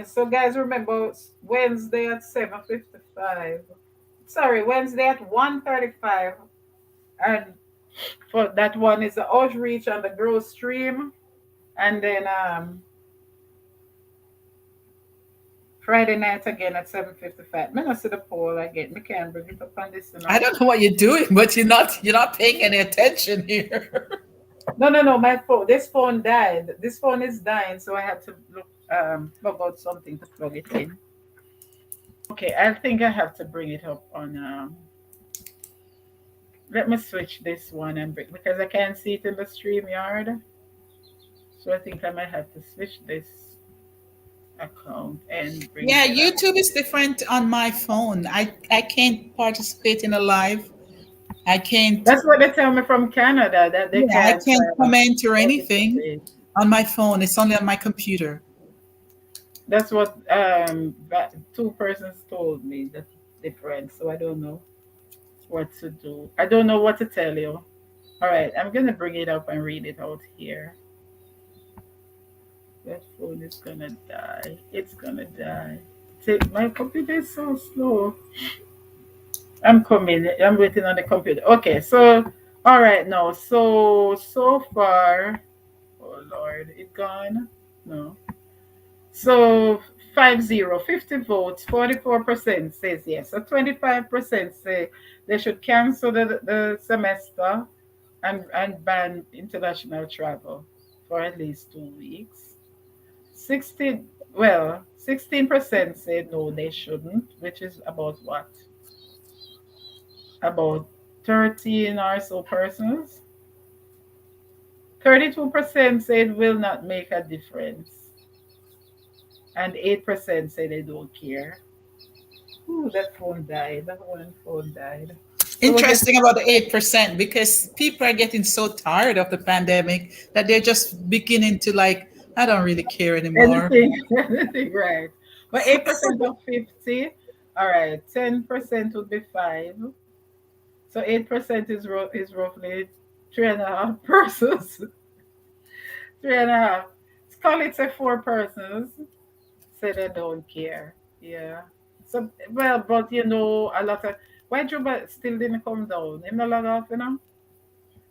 So guys, remember Wednesday at 7:55. Sorry, Wednesday at 1:35, and for that one is the outreach and the growth stream, and then Friday night again at 7:55. Me not see the poll again. Me can't bring it up on this, you I know. don't know what you're doing, but you're not paying any attention here. No, no, no. My phone. This phone died. This phone is dying, so I had to plug out something to plug it in. Okay, I think I have to bring it up on. Let me switch this one and bring because I can't see it in the stream yard. So I think I might have to switch this account and bring Yeah, it up. YouTube is different on my phone. I can't participate in a live. I can't. That's what they tell me from Canada that they Yeah, I can't can't comment or anything participate. on my phone. It's only on my computer. That's what two persons told me. That's different. So I don't know what to do. I don't know what to tell you. All right, I'm gonna bring it up and read it out here. That phone is gonna die. It's gonna die. My computer is so slow. I'm coming. I'm waiting on the computer. Okay, so all right now. So far, oh Lord, it gone? No. So 50 votes, 44% says yes. So 25% say they should cancel the semester and ban international travel for at least 2 weeks. 16, well, 16% say no, they shouldn't, which is about what? About 13 or so persons. 32% say it will not make a difference, and 8% say they don't care. Ooh, that phone died. That one phone died. So we're getting Interesting about the 8% because people are getting so tired of the pandemic that they're just beginning to like, I don't really care anymore. anything, anything, right? But 8% of 50. All right, 10% would be five. So 8% is roughly three and a half persons. Three and a half. Let's call it say four persons. Say they don't care. Yeah. So well, but you know, a lot of why Juba still didn't come down. Him not log off, you know?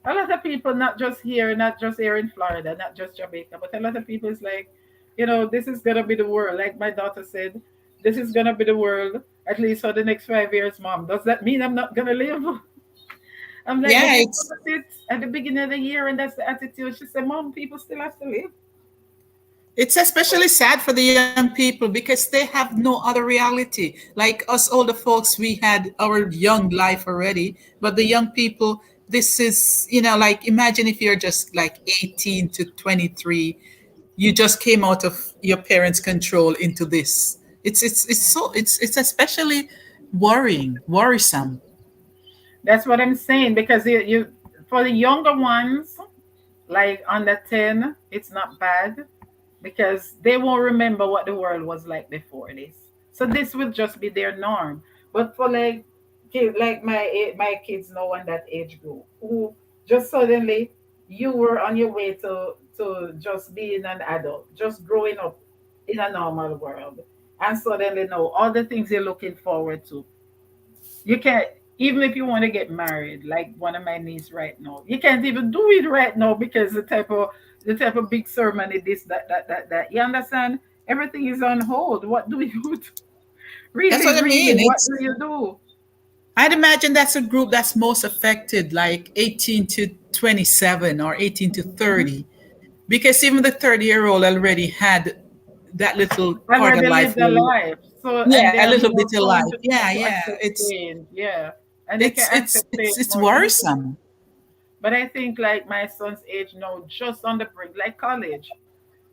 A lot of people, not just here in Florida, not just Jamaica, but a lot of people is like, this is gonna be the world. Like my daughter said, this is gonna be the world at least for the next 5 years, mom. Does that mean I'm not gonna live? I'm like, but Yeah, you it's promised it at the beginning of the year, and that's the attitude. She said, Mom, people still have to live. it's especially sad for the young people because they have no other reality. Like us older folks, we had our young life already, but the young people, this is, like imagine if you're just like 18 to 23, you just came out of your parents' control into this. It's especially worrisome. That's what I'm saying because you for the younger ones, like under 10, it's not bad because they won't remember what the world was like before this. So this will just be their norm. But for like like my kids now in that age group who just suddenly you were on your way to just being an adult, just growing up in a normal world. And suddenly now all the things you're looking forward to, you can't, even if you want to get married, like one of my niece right now, you can't even do it right now because the type of big ceremony, this, that. You understand? Everything is on hold. What do you do? That's Really, what I really, mean. what It's do you do? I'd imagine that's a group that's most affected, like 18 to 27 or 18 to Mhm. 30, because even the 30-year-old already had that little part of Already life lived a where, life. So, yeah, and they a have little more bit of time life. now Yeah, to yeah. accept change. Yeah. And they can accept change It's more easily. worrisome. But I think like my son's age now, just on the brink, like college.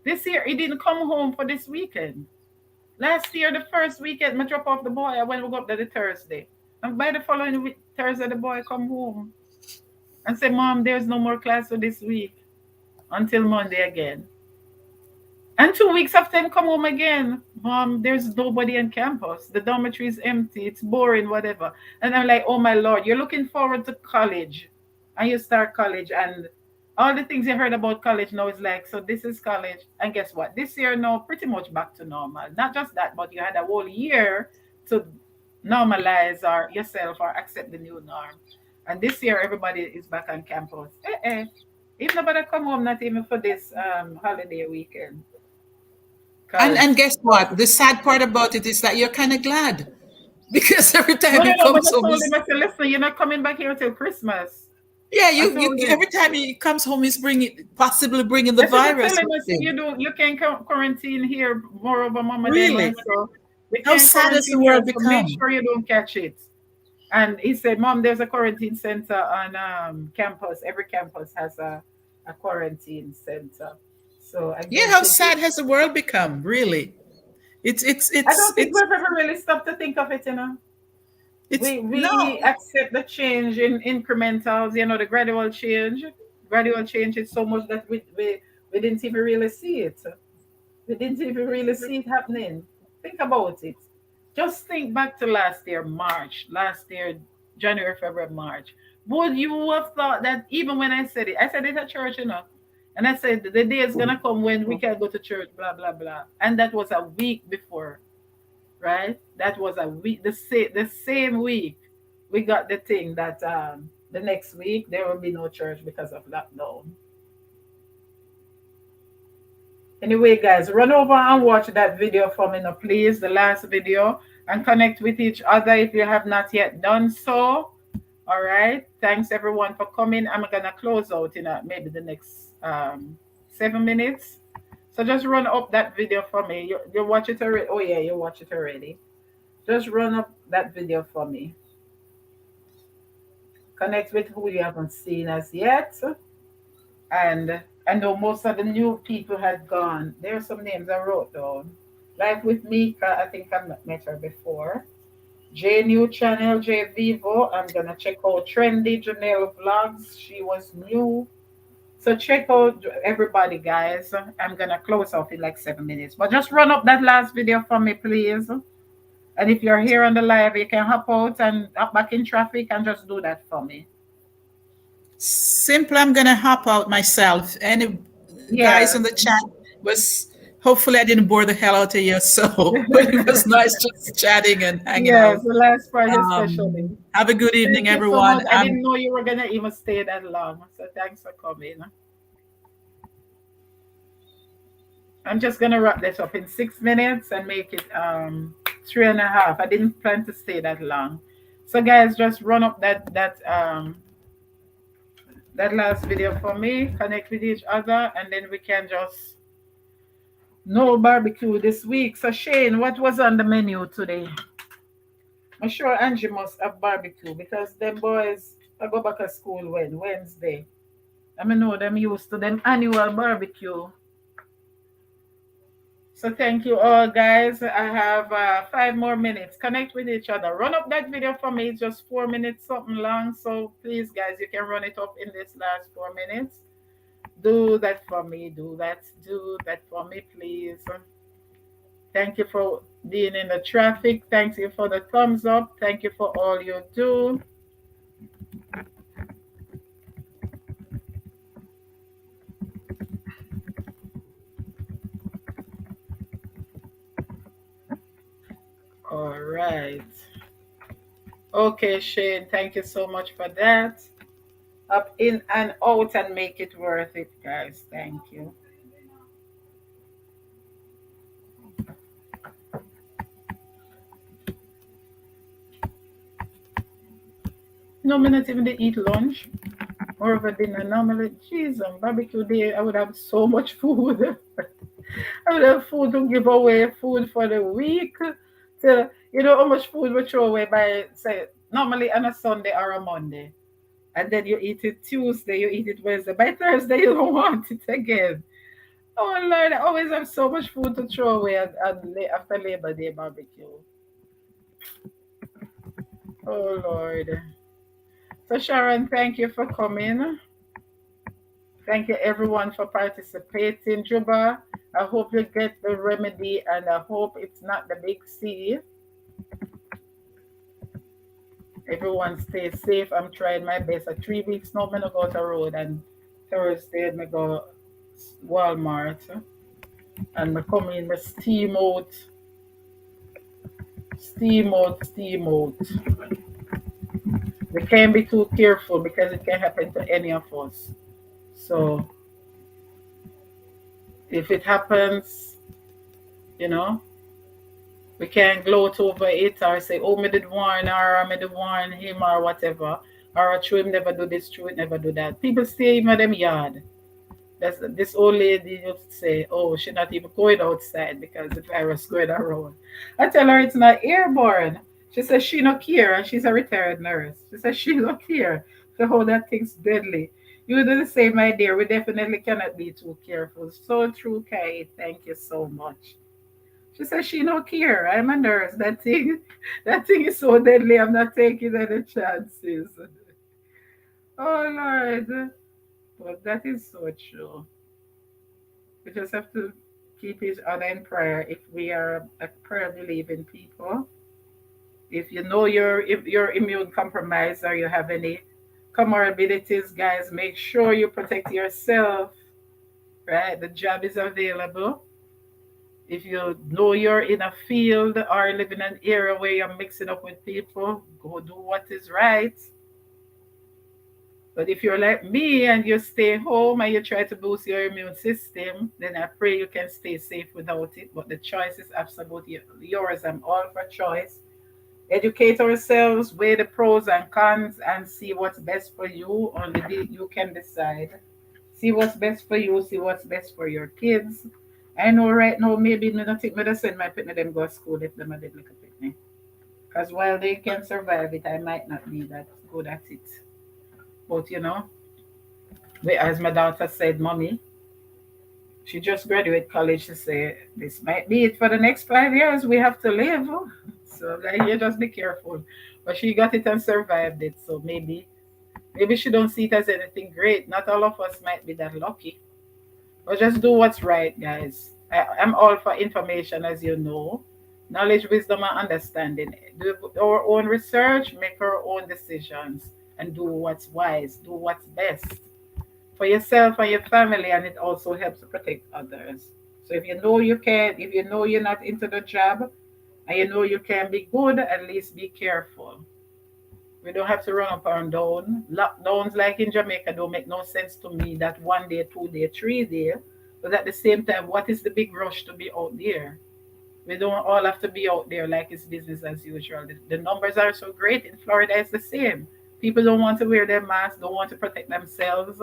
This year, he didn't come home for this weekend. Last year, the first weekend, I drop off the boy. I went to go up there the Thursday. And by the following week, Thursday, the boy come home and say, Mom, there's no more class for this week until Monday again. And 2 weeks after him come home again, Mom, there's nobody on campus. The dormitory is empty. It's boring, whatever. And I'm like, oh my Lord, you're looking forward to college. And you start college and all the things you heard about college now is like, so this is college. And guess what? This year now, pretty much back to normal. Not just that, but you had a whole year to normalize or yourself or accept the new norm. And this year everybody is back on campus. If nobody come home, not even for this holiday weekend. And Because guess what? The sad part about it is that you're kind of glad because every no, time no, he no. But comes I home, told he's him, I said, listen, you're not coming back here till Christmas. yeah. I told You him. every time he comes home, he's bringing possibly bringing the I said, I tell virus him, with I said, him. you can quarantine here. Moreover, Mama them, Really? and so we How can sad has the quarantine here. world So make become? sure you don't catch it. And he said, Mom, there's a quarantine center on campus. Every campus has a quarantine center. So Yeah, again, how thinking, sad has the world become? Really? I don't think It's we've ever really stopped to think of it. it's We no. accept the change in incrementals, the gradual change. Gradual change is so much that we didn't even really see it. We didn't even really see it happening. Think about it. Just think back to last year, March, last year, January, February, March. Would you have thought that even when I said it at church. And I said the day is gonna come when we can go to church, blah blah blah. And that was a week before, right? That was a week, the same week we got the thing that the next week there will be no church because of lockdown. Anyway, guys, run over and watch that video for me now, please, the last video, and connect with each other if you have not yet done so. All right. Thanks everyone for coming. I'm gonna close out in maybe the next 7 minutes. So just run up that video for me. You watch it already. Oh yeah, you watch it already. Just run up that video for me. Connect with who you haven't seen as yet. And I know most of the new people had gone. There are some names I wrote down. Like with Mika, I think I met her before. J New Channel, J Vivo. I'm gonna check out Trendy Janelle Vlogs. She was new. So check out everybody, guys. I'm gonna close off in like 7 minutes. But just run up that last video for me, please. And if you're here on the live, you can hop out and hop back in traffic and just do that for me. Simple, I'm gonna hop out myself. Any guys Yeah. in the chat was hopefully I didn't bore the hell out of you. So, but it was nice just chatting and hanging Yes, out. the last part especially. Have a good evening, Thank you so much. everyone. I didn't know you were gonna even stay that long. So thanks for coming. I'm just gonna wrap this up in 6 minutes and make it 3.5. I didn't plan to stay that long. So guys, just run up that last video for me, connect with each other, and then we can just no barbecue this week. So Shane, what was on the menu today? I'm sure Angie must have barbecue because them boys I go back to school when Wednesday. I mean know them used to them annual barbecue. So thank you all, guys. I have 5 more minutes. Connect with each other. Run up that video for me. It's just 4 minutes, something long. So please, guys, you can run it up in this last 4 minutes. Do that for me. Do that for me, please. Thank you for being in the traffic. Thank you for the thumbs up. Thank you for all you do. All right. Okay, Shane. Thank you so much for that. Up, in, and out, and make it worth it, guys. Thank you. No, me not even dey eat lunch. More of a dinner. Normally, jeez, on barbecue day, I would have so much food. I would have food to give away, food for the week. To, you know how much food we throw away by, say, normally on a Sunday or a Monday. And then you eat it Tuesday, you eat it Wednesday. By Thursday, you don't want it again. Oh, Lord, I always have so much food to throw away after Labor Day barbecue. Oh, Lord. So, Sharon, thank you for coming. Thank you, everyone, for participating. Juba, I hope you get the remedy, and I hope it's not the big C. Everyone stay safe. I'm trying my best. 3 weeks now, I'm going to go to road, and Thursday, I go Walmart, and I come in, I steam out. We can't be too careful because it can happen to any of us. So if it happens, you know, we can't gloat over it or say, oh, me did warn her, or me did warn him, or whatever. Or true him never do this, true it never do that. People stay in them yard. That's this old lady used to say, oh, she not even going outside because the virus going around. I tell her it's not airborne. She says she not care, and she's a retired nurse. She says she not care. So how that thing's deadly. You do the same, my dear. We definitely cannot be too careful. So true, Kate. Thank you so much. She says she no care. I'm a nurse. That thing is so deadly. I'm not taking any chances. Oh Lord, but that is so true. We just have to keep each other in prayer if we are a prayer believing people. If you know if you're immune compromised or you have any comorbidities, guys, make sure you protect yourself. Right, the job is available. If you know you're in a field or live in an area where you're mixing up with people, go do what is right. But if you're like me and you stay home and you try to boost your immune system, then I pray you can stay safe without it. But the choice is absolutely yours. I'm all for choice. Educate ourselves, weigh the pros and cons, and see what's best for you. Only you can decide. See what's best for you, see what's best for your kids. I know right now, maybe me not think me to send my picnic them go to school if them a did like a picnic. Because while they can survive it, I might not be that good at it. But as my daughter said, mommy, she just graduated college. She said, this might be it for the next 5 years. We have to live. So like, you just be careful. But she got it and survived it. So maybe she don't see it as anything great. Not all of us might be that lucky. But just do what's right, guys. I'm all for information, as you know. Knowledge, wisdom, and understanding. Do our own research, make our own decisions, and do what's wise, do what's best for yourself and your family, and it also helps to protect others. So if you know you're not into the job, and you know you can be good, at least be careful. We don't have to run up and down. Lockdowns like in Jamaica don't make no sense to me. That 1 day, 2 day, 3 day. But at the same time, what is the big rush to be out there? We don't all have to be out there like it's business as usual. The numbers are so great. In Florida, it's the same. People don't want to wear their masks, don't want to protect themselves,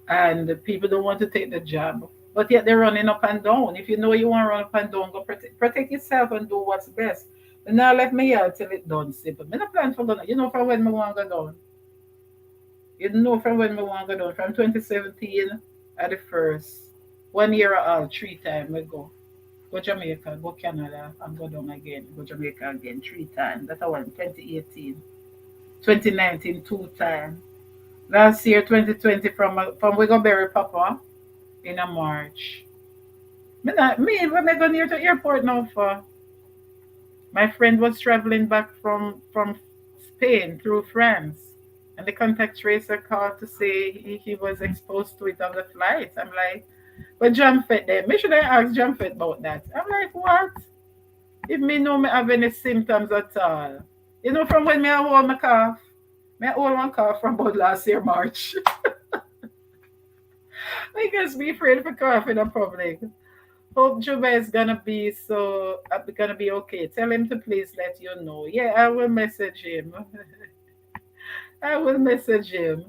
and the people don't want to take the job. But yet they're running up and down. If you know you want to run up and down, go protect yourself and do what's best. But now let me here till it done, simple. Me not plan for going. You know from when me want to go down. You know from when me want to go down. From 2017 at the first. 1 year or all, 3 times we go. Go Jamaica, go Canada, and go down again. Go Jamaica again 3 times. That's one 2018. 2019 2 times. Last year 2020 from we go bury Papa in a March. When I go near to airport now for my friend was traveling back from Spain through France. And the contact tracer called to say he was exposed to it on the flight. I'm like, but John Fett there. Me should I ask John Fett about that? I'm like, what? If me know me have any symptoms at all. You know, from when me I hold my cough. Me I hold one cough from about last year March. I guess be afraid of a cough in the public. Hope Juba is gonna be okay. Tell him to please let you know. Yeah, I will message him. I will message him.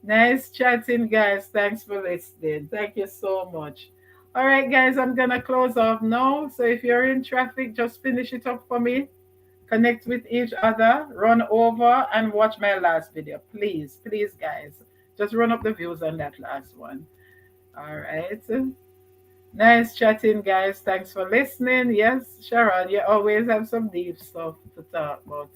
Nice chatting, guys. Thanks for listening. Thank you so much. All right, guys, I'm gonna close off now. So if you're in traffic, just finish it up for me. Connect with each other, run over, and watch my last video. Please, please, guys. Just run up the views on that last one. All right. Nice chatting, guys. Thanks for listening. Yes, Sharon, you always have some deep stuff to talk about.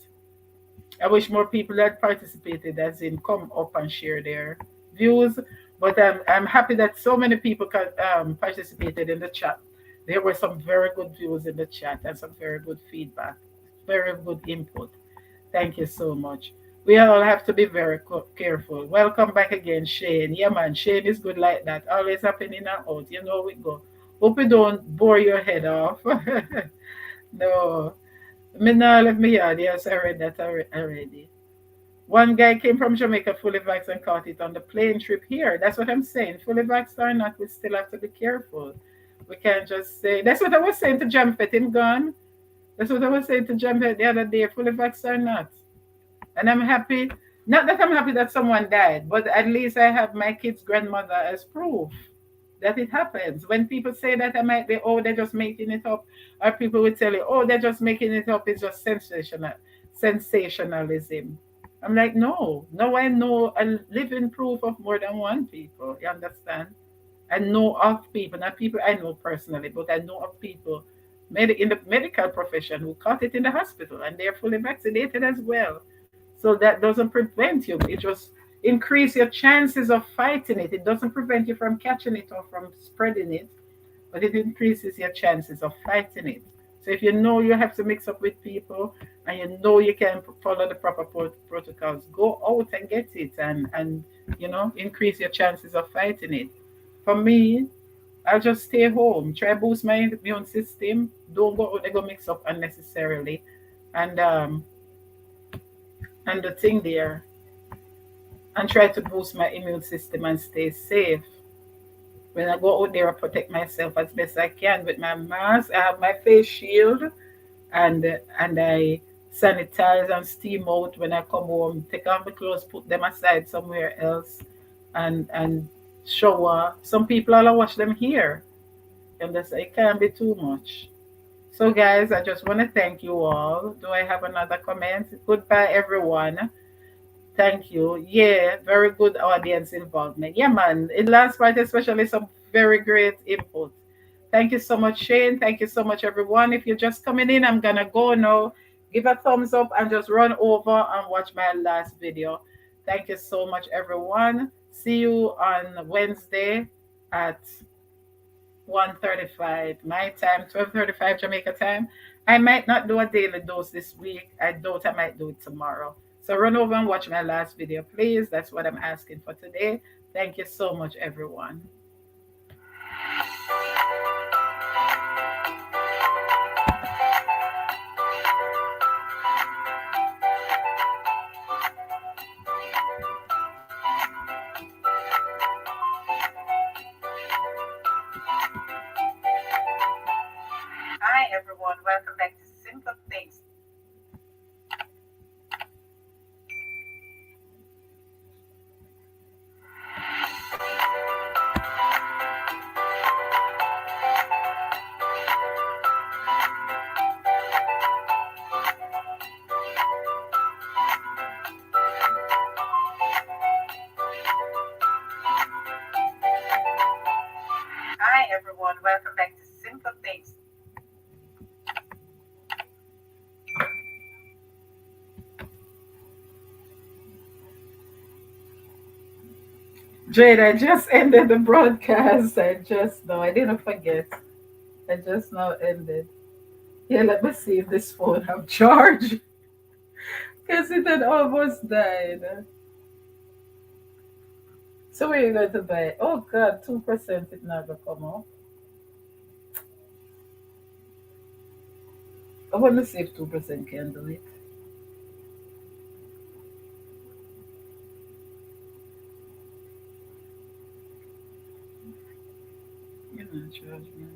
I wish more people had participated, as in come up and share their views. But I'm happy that so many people participated in the chat. There were some very good views in the chat and some very good feedback, very good input. Thank you so much. We all have to be very careful. Welcome back again, Shane. Yeah, man, Shane is good like that. Always happening and out. You know we go. Hope you don't bore your head off. No. Me now let me hear. Yes, I read that already. One guy came from Jamaica fully vaxxed and caught it on the plane trip here. That's what I'm saying. Fully vaxxed or not, we still have to be careful. We can't just say. That's what I was saying to Jamfet. Him gone. That's what I was saying to Jamfet the other day. Fully vaxxed or not. And I'm happy. Not that I'm happy that someone died, but at least I have my kid's grandmother as proof that it happens. When people say that, I might be, oh, they're just making it up, or people will tell you, oh, they're just making it up. It's just sensationalism. I'm like, no, no, I know a living proof of more than one people. You understand? I know of people, not people I know personally, but I know of people in the medical profession who caught it in the hospital and they're fully vaccinated as well. So that doesn't prevent you. It just increase your chances of fighting it. It doesn't prevent you from catching it or from spreading it, but it increases your chances of fighting it. So if you know you have to mix up with people and you know you can follow the proper protocols, go out and get it and increase your chances of fighting it. For me, I'll just stay home, try boost my immune system. Don't go out there go mix up unnecessarily, and the thing there, and try to boost my immune system and stay safe. When I go out there, I protect myself as best I can with my mask. I have my face shield, and I sanitize and steam out when I come home. Take off my clothes, put them aside somewhere else, and shower. Some people I'll wash them here, and that's it can't be too much. So guys, I just want to thank you all. Do I have another comment? Goodbye, everyone. Thank you. Yeah, very good audience involvement. Yeah, man. In last part, especially some very great input. Thank you so much, Shane. Thank you so much, everyone. If you're just coming in, I'm gonna go now. Give a thumbs up and just run over and watch my last video. Thank you so much, everyone. See you on Wednesday at 1:35 my time, 12:35 Jamaica time. I might not do a daily dose this week. I doubt I might do it tomorrow. So run over and watch my last video, please. That's what I'm asking for today. Thank you so much, everyone. Hi, everyone. Welcome back to Simple Things. Jade, I just ended the broadcast. I just no, I didn't forget. I just now ended. Yeah, let me see if this phone have charge. Because it had almost died. So where you going to buy? Oh god, 2% it never come up. I want to see if 2% can do it. You're not charge me.